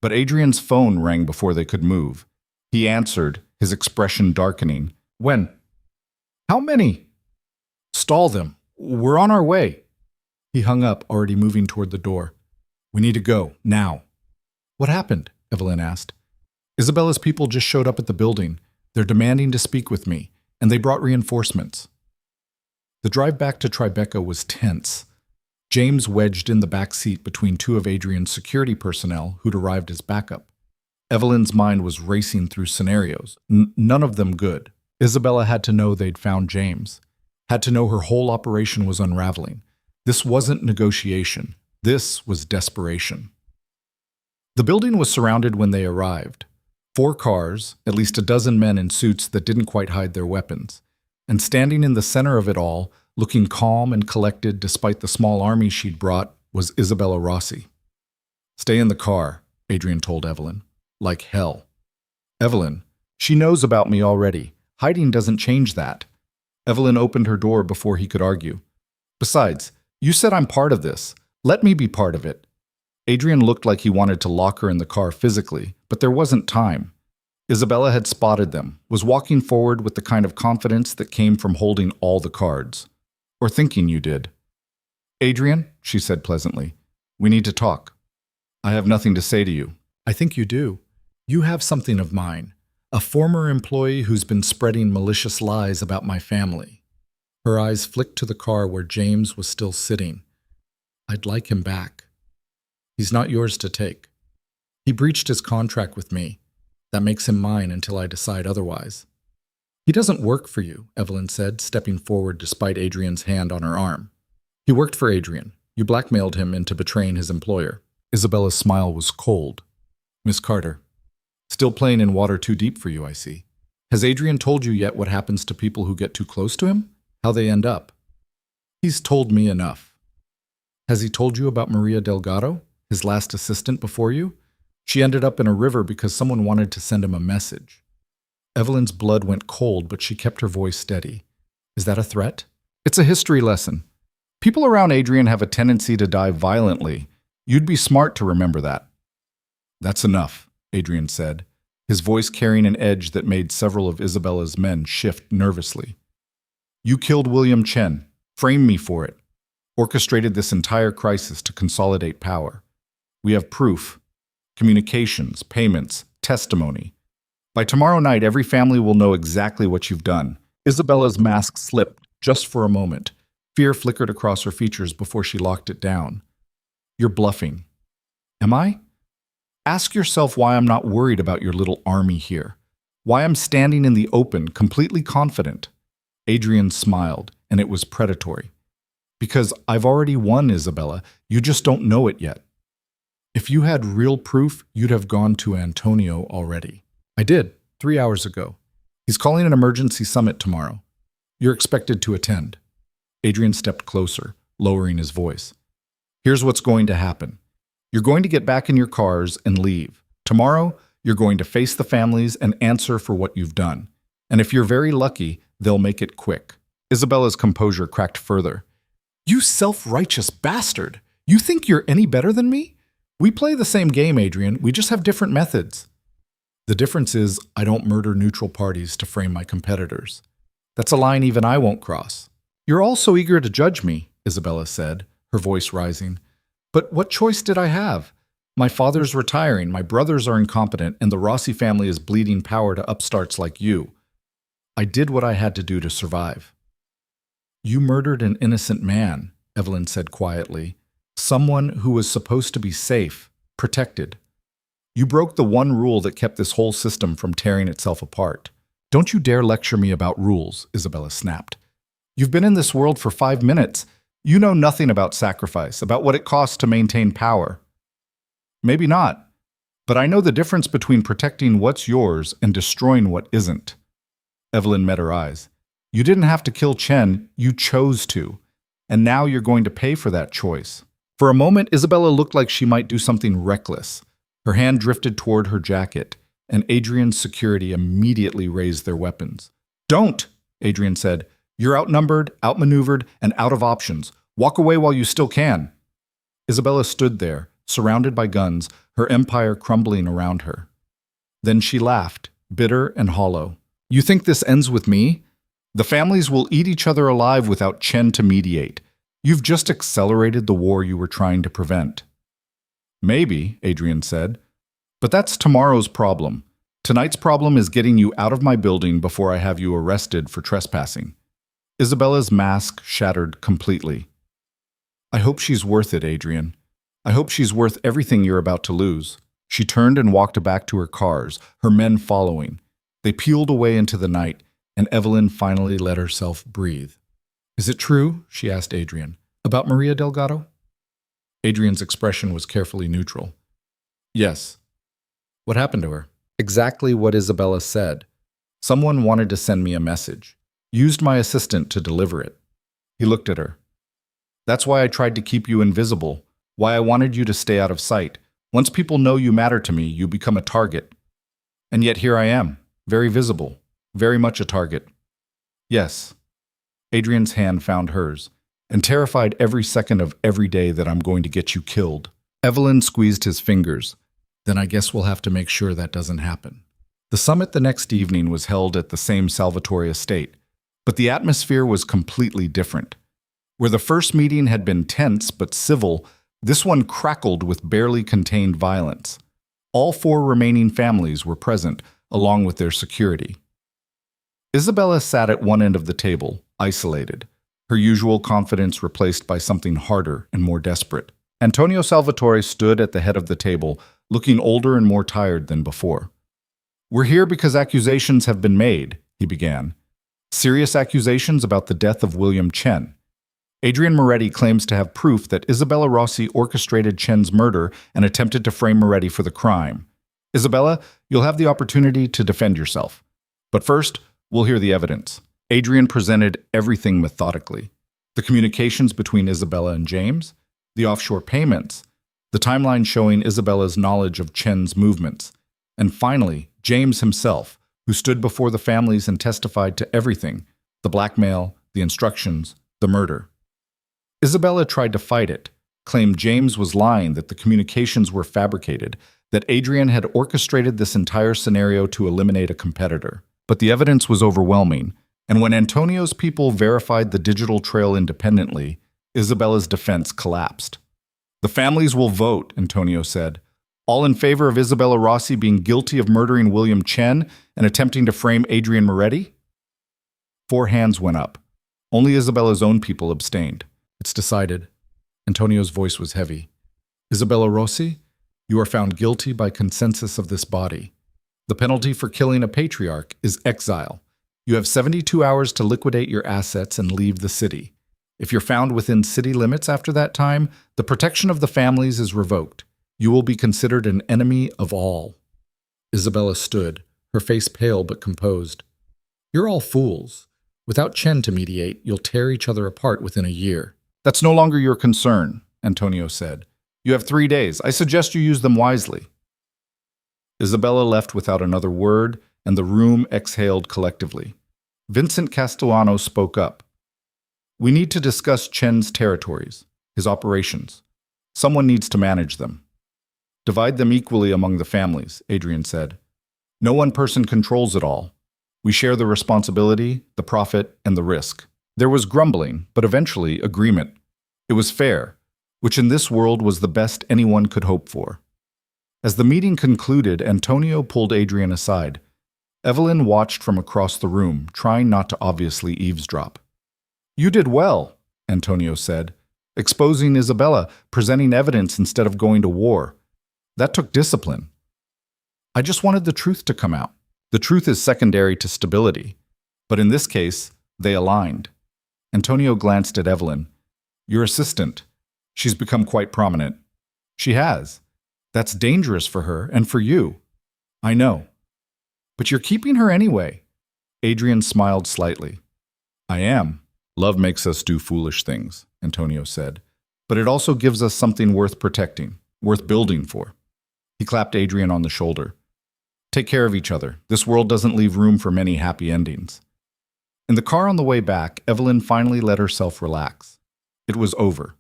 But Adrian's phone rang before they could move. He answered, his expression darkening. When? How many? Stall them. We're on our way. He hung up, already moving toward the door. We need to go, now. What happened? Evelyn asked. Isabella's people just showed up at the building. They're demanding to speak with me, and they brought reinforcements. The drive back to Tribeca was tense. James wedged in the back seat between 2 of Adrian's security personnel who'd arrived as backup. Evelyn's mind was racing through scenarios, none of them good. Isabella had to know they'd found James, had to know her whole operation was unraveling. This wasn't negotiation. This was desperation. The building was surrounded when they arrived. 4 cars, at least a dozen men in suits that didn't quite hide their weapons. And standing in the center of it all, looking calm and collected despite the small army she'd brought, was Isabella Rossi. Stay in the car, Adrian told Evelyn. Like hell. Evelyn, she knows about me already. Hiding doesn't change that. Evelyn opened her door before he could argue. Besides, you said I'm part of this. Let me be part of it. Adrian looked like he wanted to lock her in the car physically, but there wasn't time. Isabella had spotted them, was walking forward with the kind of confidence that came from holding all the cards. Or thinking you did. Adrian, she said pleasantly, we need to talk. I have nothing to say to you. I think you do. You have something of mine. A former employee who's been spreading malicious lies about my family. Her eyes flicked to the car where James was still sitting. I'd like him back. He's not yours to take. He breached his contract with me. That makes him mine until I decide otherwise. He doesn't work for you, Evelyn said, stepping forward despite Adrian's hand on her arm. He worked for Adrian. You blackmailed him into betraying his employer. Isabella's smile was cold. Miss Carter, still playing in water too deep for you, I see. Has Adrian told you yet what happens to people who get too close to him? How they end up? He's told me enough. Has he told you about Maria Delgado, his last assistant before you? She ended up in a river because someone wanted to send him a message. Evelyn's blood went cold, but she kept her voice steady. Is that a threat? It's a history lesson. People around Adrian have a tendency to die violently. You'd be smart to remember that. That's enough, Adrian said, his voice carrying an edge that made several of Isabella's men shift nervously. You killed William Chen, framed me for it, orchestrated this entire crisis to consolidate power. We have proof, communications, payments, testimony. By tomorrow night, every family will know exactly what you've done. Isabella's mask slipped just for a moment. Fear flickered across her features before she locked it down. You're bluffing. Am I? Ask yourself why I'm not worried about your little army here. Why I'm standing in the open, completely confident. Adrian smiled, and it was predatory. Because I've already won, Isabella. You just don't know it yet. If you had real proof, you'd have gone to Antonio already. I did, 3 hours ago. He's calling an emergency summit tomorrow. You're expected to attend. Adrian stepped closer, lowering his voice. Here's what's going to happen. You're going to get back in your cars and leave. Tomorrow, you're going to face the families and answer for what you've done. And if you're very lucky, they'll make it quick. Isabella's composure cracked further. You self-righteous bastard! You think you're any better than me? We play the same game, Adrian. We just have different methods. The difference is I don't murder neutral parties to frame my competitors. That's a line even I won't cross. You're all so eager to judge me, Isabella said, her voice rising. But what choice did I have? My father's retiring, my brothers are incompetent, and the Rossi family is bleeding power to upstarts like you. I did what I had to do to survive. You murdered an innocent man, Evelyn said quietly. Someone who was supposed to be safe, protected. You broke the one rule that kept this whole system from tearing itself apart. Don't you dare lecture me about rules, Isabella snapped. You've been in this world for 5 minutes. You know nothing about sacrifice, about what it costs to maintain power. Maybe not, but I know the difference between protecting what's yours and destroying what isn't. Evelyn met her eyes. You didn't have to kill Chen, you chose to. And now you're going to pay for that choice. For a moment, Isabella looked like she might do something reckless. Her hand drifted toward her jacket, and Adrian's security immediately raised their weapons. Don't, Adrian said. You're outnumbered, outmaneuvered, and out of options. Walk away while you still can. Isabella stood there, surrounded by guns, her empire crumbling around her. Then she laughed, bitter and hollow. You think this ends with me? The families will eat each other alive without Chen to mediate. You've just accelerated the war you were trying to prevent. Maybe, Adrian said. But that's tomorrow's problem. Tonight's problem is getting you out of my building before I have you arrested for trespassing. Isabella's mask shattered completely. I hope she's worth it, Adrian. I hope she's worth everything you're about to lose. She turned and walked back to her cars, her men following. They peeled away into the night, and Evelyn finally let herself breathe. Is it true, she asked Adrian, about Maria Delgado? Adrian's expression was carefully neutral. Yes. What happened to her? Exactly what Isabella said. Someone wanted to send me a message. Used my assistant to deliver it. He looked at her. That's why I tried to keep you invisible, why I wanted you to stay out of sight. Once people know you matter to me, you become a target. And yet here I am, very visible, very much a target. Yes. Adrian's hand found hers, and terrified every second of every day that I'm going to get you killed. Evelyn squeezed his fingers. Then I guess we'll have to make sure that doesn't happen. The summit the next evening was held at the same Salvatore estate, but the atmosphere was completely different. Where the first meeting had been tense but civil, this one crackled with barely contained violence. All 4 remaining families were present, along with their security. Isabella sat at one end of the table, isolated, her usual confidence replaced by something harder and more desperate. Antonio Salvatore stood at the head of the table, looking older and more tired than before. We're here because accusations have been made, he began. Serious accusations about the death of William Chen. Adrian Moretti claims to have proof that Isabella Rossi orchestrated Chen's murder and attempted to frame Moretti for the crime. Isabella, you'll have the opportunity to defend yourself. But first, we'll hear the evidence. Adrian presented everything methodically. The communications between Isabella and James, the offshore payments, the timeline showing Isabella's knowledge of Chen's movements, and finally, James himself, who stood before the families and testified to everything, the blackmail, the instructions, the murder. Isabella tried to fight it, claimed James was lying, that the communications were fabricated, that Adrian had orchestrated this entire scenario to eliminate a competitor. But the evidence was overwhelming, and when Antonio's people verified the digital trail independently, Isabella's defense collapsed. The families will vote, Antonio said. All in favor of Isabella Rossi being guilty of murdering William Chen and attempting to frame Adrian Moretti? 4 hands went up. Only Isabella's own people abstained. It's decided. Antonio's voice was heavy. Isabella Rossi, you are found guilty by consensus of this body. The penalty for killing a patriarch is exile. You have 72 hours to liquidate your assets and leave the city. If you're found within city limits after that time, the protection of the families is revoked. You will be considered an enemy of all. Isabella stood, her face pale but composed. You're all fools. Without Chen to mediate, you'll tear each other apart within a year. That's no longer your concern, Antonio said. You have 3 days. I suggest you use them wisely. Isabella left without another word, and the room exhaled collectively. Vincent Castellano spoke up. We need to discuss Chen's territories, his operations. Someone needs to manage them. Divide them equally among the families, Adrian said. No one person controls it all. We share the responsibility, the profit, and the risk. There was grumbling, but eventually agreement. It was fair, which in this world was the best anyone could hope for. As the meeting concluded, Antonio pulled Adrian aside. Evelyn watched from across the room, trying not to obviously eavesdrop. "You did well," Antonio said, "exposing Isabella, presenting evidence instead of going to war. That took discipline. I just wanted the truth to come out. The truth is secondary to stability. But in this case, they aligned." Antonio glanced at Evelyn. "Your assistant. She's become quite prominent." "She has. That's dangerous for her and for you." "I know. But you're keeping her anyway." Adrian smiled slightly. "I am. Love makes us do foolish things," Antonio said. "But it also gives us something worth protecting, worth building for." He clapped Adrian on the shoulder. "Take care of each other. This world doesn't leave room for many happy endings." In the car on the way back, Evelyn finally let herself relax. It was over.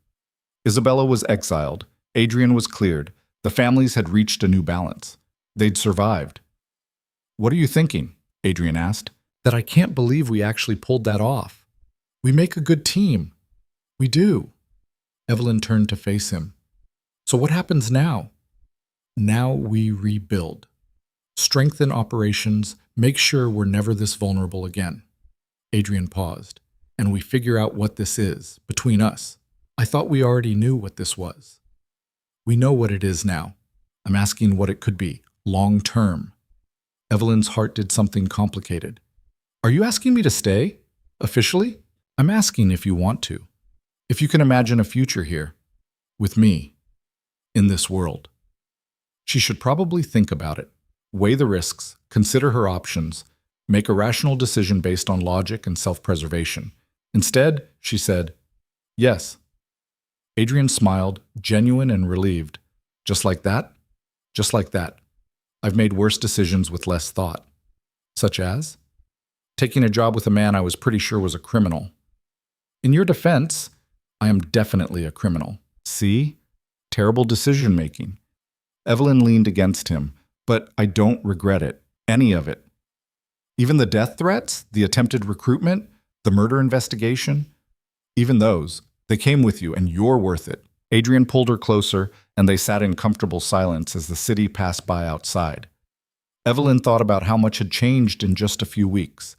Isabella was exiled. Adrian was cleared. The families had reached a new balance. They'd survived. "What are you thinking?" Adrian asked. "That I can't believe we actually pulled that off. We make a good team. We do." Evelyn turned to face him. "So what happens now?" "Now we rebuild. Strengthen operations, make sure we're never this vulnerable again." Adrian paused. "And we figure out what this is, between us. I thought we already knew what this was." "We know what it is now. I'm asking what it could be, long term." Evelyn's heart did something complicated. "Are you asking me to stay? Officially?" "I'm asking if you want to. If you can imagine a future here. With me. In this world." She should probably think about it, weigh the risks, consider her options, make a rational decision based on logic and self-preservation. Instead, she said, "Yes." Adrian smiled, genuine and relieved. "Just like that?" "Just like that. I've made worse decisions with less thought." "Such as?" "Taking a job with a man I was pretty sure was a criminal." "In your defense, I am definitely a criminal." "See? Terrible decision-making." Evelyn leaned against him. "But I don't regret it. Any of it. Even the death threats, the attempted recruitment, the murder investigation, even those, they came with you and you're worth it." Adrian pulled her closer, and they sat in comfortable silence as the city passed by outside. Evelyn thought about how much had changed in just a few weeks,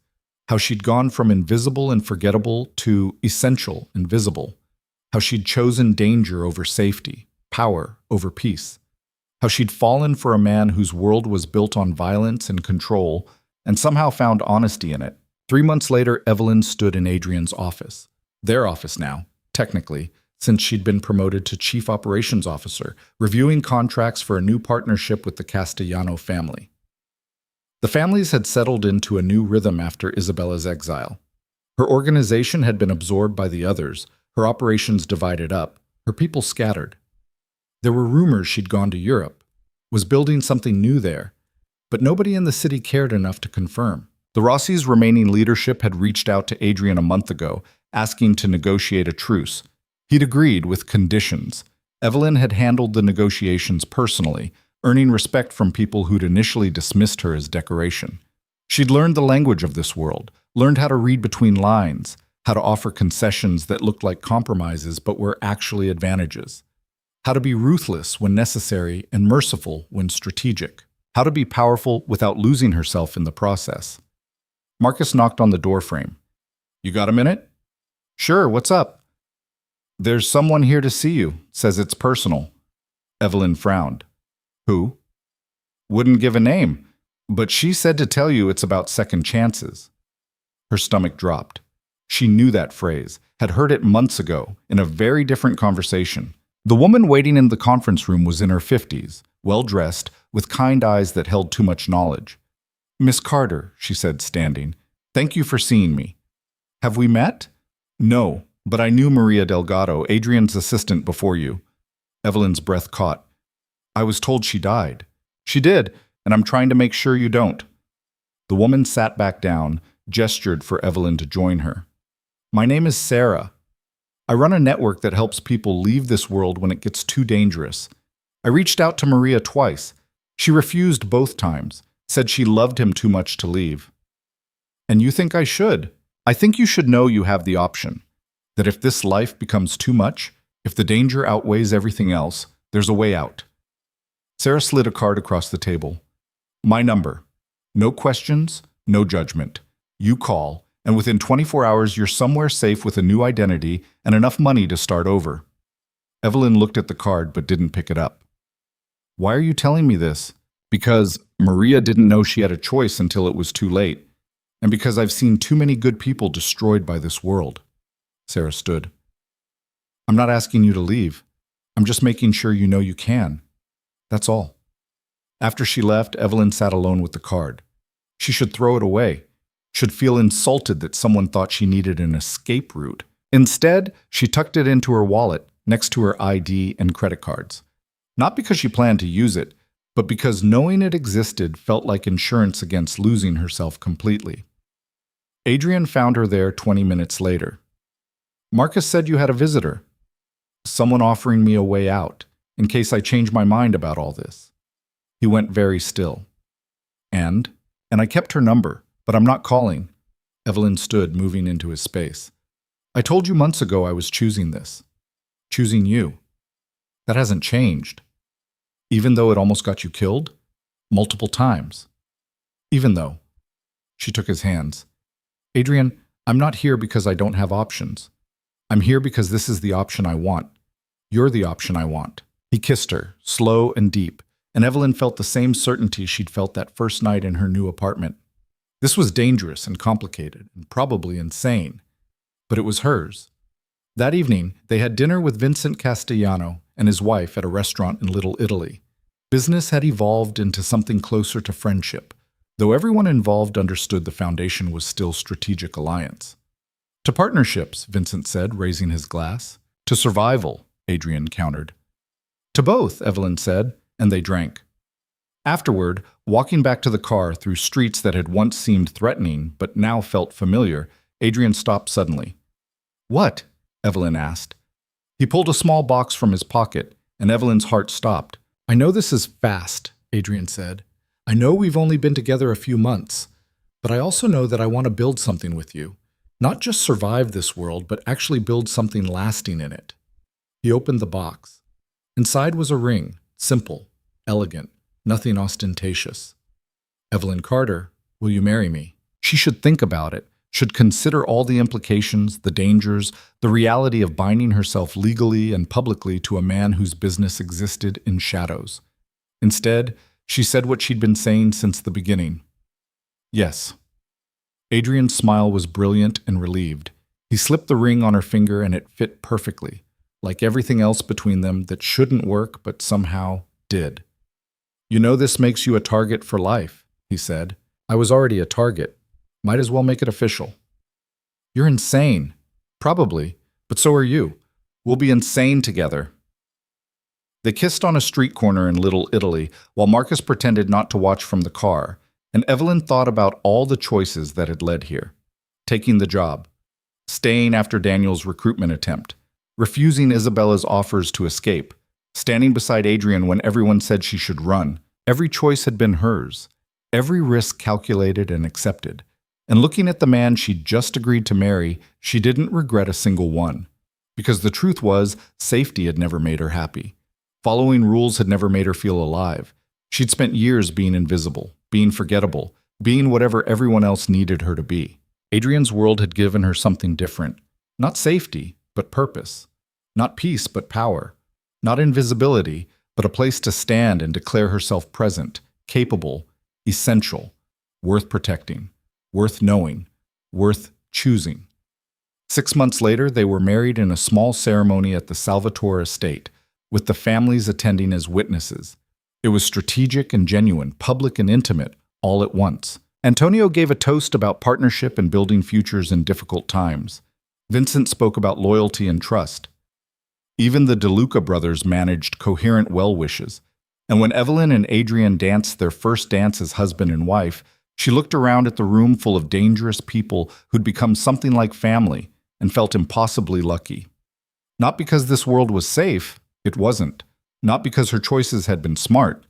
how she'd gone from invisible and forgettable to essential and visible, how she'd chosen danger over safety, power over peace, how she'd fallen for a man whose world was built on violence and control and somehow found honesty in it. 3 months later, Evelyn stood in Adrian's office. Their office now, technically, since she'd been promoted to Chief Operations Officer, reviewing contracts for a new partnership with the Castellano family. The families had settled into a new rhythm after Isabella's exile. Her organization had been absorbed by the others, her operations divided up, her people scattered. There were rumors she'd gone to Europe, was building something new there, but nobody in the city cared enough to confirm. The Rossi's remaining leadership had reached out to Adrian a month ago, asking to negotiate a truce. He'd agreed with conditions. Evelyn had handled the negotiations personally, earning respect from people who'd initially dismissed her as decoration. She'd learned the language of this world, learned how to read between lines, how to offer concessions that looked like compromises but were actually advantages, how to be ruthless when necessary and merciful when strategic, how to be powerful without losing herself in the process. Marcus knocked on the doorframe. "You got a minute?" "Sure, what's up?" "There's someone here to see you. Says it's personal." Evelyn frowned. "Who?" "Wouldn't give a name, but she said to tell you it's about second chances." Her stomach dropped. She knew that phrase, had heard it months ago, in a very different conversation. The woman waiting in the conference room was in her 50s, well-dressed, with kind eyes that held too much knowledge. "Miss Carter," she said, standing, "thank you for seeing me." "Have we met?" "No. But I knew Maria Delgado, Adrian's assistant, before you." Evelyn's breath caught. "I was told she died." "She did, and I'm trying to make sure you don't." The woman sat back down, gestured for Evelyn to join her. "My name is Sarah. I run a network that helps people leave this world when it gets too dangerous. I reached out to Maria twice. She refused both times, said she loved him too much to leave. And you think I should? I think you should know you have the option. That if this life becomes too much, if the danger outweighs everything else, there's a way out. Sarah slid a card across the table. My number. No questions, no judgment. You call, and within 24 hours you're somewhere safe with a new identity and enough money to start over. Evelyn looked at the card but didn't pick it up. Why are you telling me this? Because Maria didn't know she had a choice until it was too late. And because I've seen too many good people destroyed by this world. Sarah stood. I'm not asking you to leave. I'm just making sure you know you can. That's all. After she left, Evelyn sat alone with the card. She should throw it away. Should feel insulted that someone thought she needed an escape route. Instead, she tucked it into her wallet next to her ID and credit cards. Not because she planned to use it, but because knowing it existed felt like insurance against losing herself completely. Adrian found her there 20 minutes later. Marcus said you had a visitor. Someone offering me a way out, in case I change my mind about all this. He went very still. And I kept her number, but I'm not calling. Evelyn stood, moving into his space. I told you months ago I was choosing this. Choosing you. That hasn't changed. Even though it almost got you killed? Multiple times. Even though. She took his hands. Adrian, I'm not here because I don't have options. I'm here because this is the option I want. You're the option I want. He kissed her, slow and deep, and Evelyn felt the same certainty she'd felt that first night in her new apartment. This was dangerous and complicated, and probably insane, but it was hers. That evening, they had dinner with Vincent Castellano and his wife at a restaurant in Little Italy. Business had evolved into something closer to friendship, though everyone involved understood the foundation was still strategic alliance. To partnerships, Vincent said, raising his glass. To survival, Adrian countered. To both, Evelyn said, and they drank. Afterward, walking back to the car through streets that had once seemed threatening but now felt familiar, Adrian stopped suddenly. What? Evelyn asked. He pulled a small box from his pocket, and Evelyn's heart stopped. I know this is fast, Adrian said. I know we've only been together a few months, but I also know that I want to build something with you. Not just survive this world, but actually build something lasting in it. He opened the box. Inside was a ring, simple, elegant, nothing ostentatious. Evelyn Carter, will you marry me? She should think about it, should consider all the implications, the dangers, the reality of binding herself legally and publicly to a man whose business existed in shadows. Instead, she said what she'd been saying since the beginning. Yes. Adrian's smile was brilliant and relieved. He slipped the ring on her finger and it fit perfectly, like everything else between them that shouldn't work but somehow did. You know this makes you a target for life, he said. I was already a target. Might as well make it official. You're insane. Probably, but so are you. We'll be insane together. They kissed on a street corner in Little Italy while Marcus pretended not to watch from the car, and Evelyn thought about all the choices that had led here. Taking the job, staying after Daniel's recruitment attempt, refusing Isabella's offers to escape, standing beside Adrian when everyone said she should run. Every choice had been hers, every risk calculated and accepted. And looking at the man she'd just agreed to marry, she didn't regret a single one. Because the truth was, safety had never made her happy. Following rules had never made her feel alive. She'd spent years being invisible, being forgettable, being whatever everyone else needed her to be. Adrian's world had given her something different. Not safety, but purpose. Not peace, but power. Not invisibility, but a place to stand and declare herself present, capable, essential, worth protecting, worth knowing, worth choosing. 6 months later, they were married in a small ceremony at the Salvatore estate, with the families attending as witnesses. It was strategic and genuine, public and intimate, all at once. Antonio gave a toast about partnership and building futures in difficult times. Vincent spoke about loyalty and trust. Even the De Luca brothers managed coherent well-wishes. And when Evelyn and Adrian danced their first dance as husband and wife, she looked around at the room full of dangerous people who'd become something like family and felt impossibly lucky. Not because this world was safe, it wasn't. Not because her choices had been smart.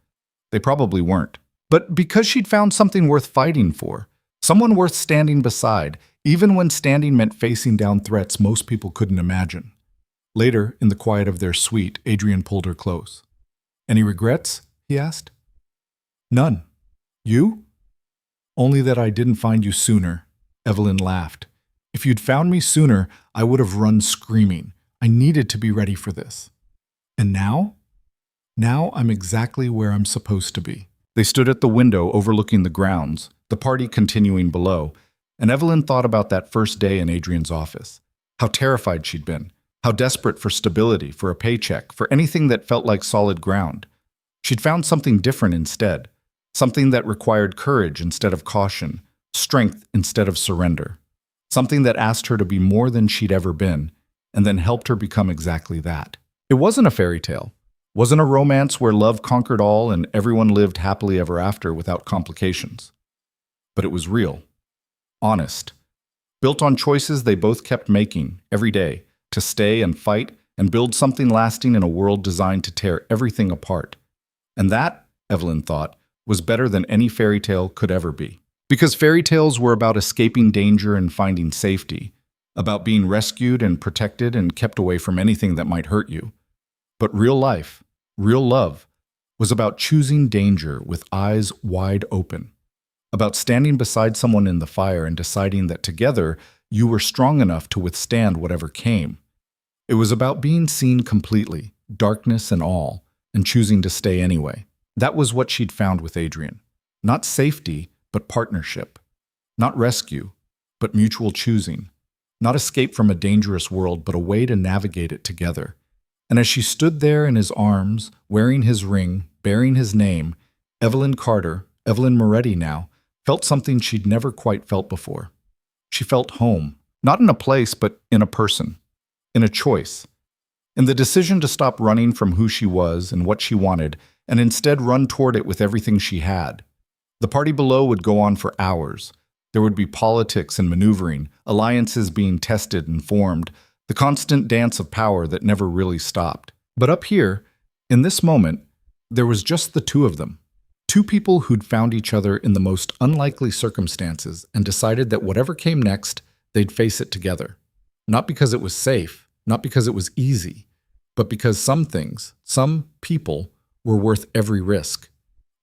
They probably weren't. but because she'd found something worth fighting for, someone worth standing beside, even when standing meant facing down threats most people couldn't imagine. Later, in the quiet of their suite, Adrian pulled her close. "Any regrets?" he asked. "None. You?" "Only that I didn't find you sooner," Evelyn laughed. "If you'd found me sooner, I would have run screaming. I needed to be ready for this." "And now?" "Now I'm exactly where I'm supposed to be." They stood at the window overlooking the grounds, the party continuing below, and Evelyn thought about that first day in Adrian's office. How terrified she'd been, how desperate for stability, for a paycheck, for anything that felt like solid ground. She'd found something different instead, something that required courage instead of caution, strength instead of surrender, something that asked her to be more than she'd ever been, and then helped her become exactly that. It wasn't a fairy tale. Wasn't a romance where love conquered all and everyone lived happily ever after without complications. But it was real, honest, built on choices they both kept making every day to stay and fight and build something lasting in a world designed to tear everything apart. And that, Evelyn thought, was better than any fairy tale could ever be. Because fairy tales were about escaping danger and finding safety, about being rescued and protected and kept away from anything that might hurt you. But real life, real love, was about choosing danger with eyes wide open, about standing beside someone in the fire and deciding that together you were strong enough to withstand whatever came. It was about being seen completely, darkness and all, and choosing to stay anyway. That was what she'd found with Adrian. Not safety, but partnership. Not rescue, but mutual choosing. Not escape from a dangerous world, but a way to navigate it together. And as she stood there in his arms, wearing his ring, bearing his name, Evelyn Carter, Evelyn Moretti now, felt something she'd never quite felt before. She felt home, not in a place, but in a person, in a choice, in the decision to stop running from who she was and what she wanted, and instead run toward it with everything she had. The party below would go on for hours. There would be politics and maneuvering, alliances being tested and formed, the constant dance of power that never really stopped. But up here, in this moment, there was just the two of them. Two people who'd found each other in the most unlikely circumstances and decided that whatever came next, they'd face it together. Not because it was safe, not because it was easy, but because some things, some people, were worth every risk.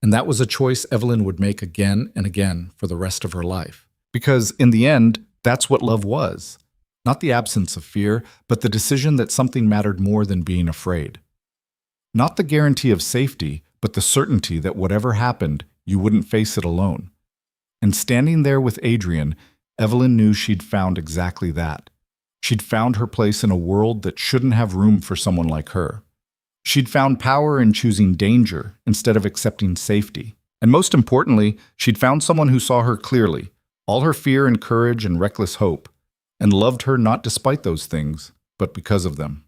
And that was a choice Evelyn would make again and again for the rest of her life. Because in the end, that's what love was. Not the absence of fear, but the decision that something mattered more than being afraid. Not the guarantee of safety, but the certainty that whatever happened, you wouldn't face it alone. And standing there with Adrian, Evelyn knew she'd found exactly that. She'd found her place in a world that shouldn't have room for someone like her. She'd found power in choosing danger instead of accepting safety. And most importantly, she'd found someone who saw her clearly, all her fear and courage and reckless hope, and loved her not despite those things, but because of them.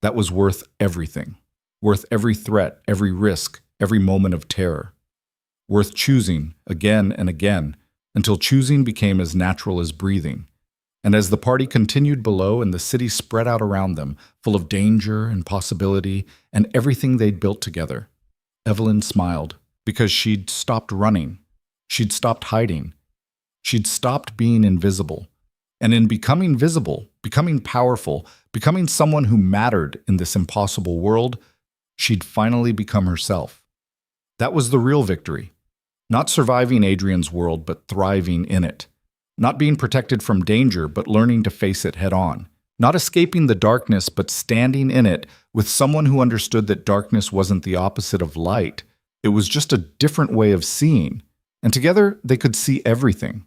That was worth everything. Worth every threat, every risk, every moment of terror. Worth choosing again and again, until choosing became as natural as breathing. And as the party continued below and the city spread out around them, full of danger and possibility and everything they'd built together, Evelyn smiled because she'd stopped running. She'd stopped hiding. She'd stopped being invisible. And in becoming visible, becoming powerful, becoming someone who mattered in this impossible world, she'd finally become herself. That was the real victory. Not surviving Adrian's world, but thriving in it. Not being protected from danger, but learning to face it head on. Not escaping the darkness, but standing in it with someone who understood that darkness wasn't the opposite of light. It was just a different way of seeing. And together, they could see everything.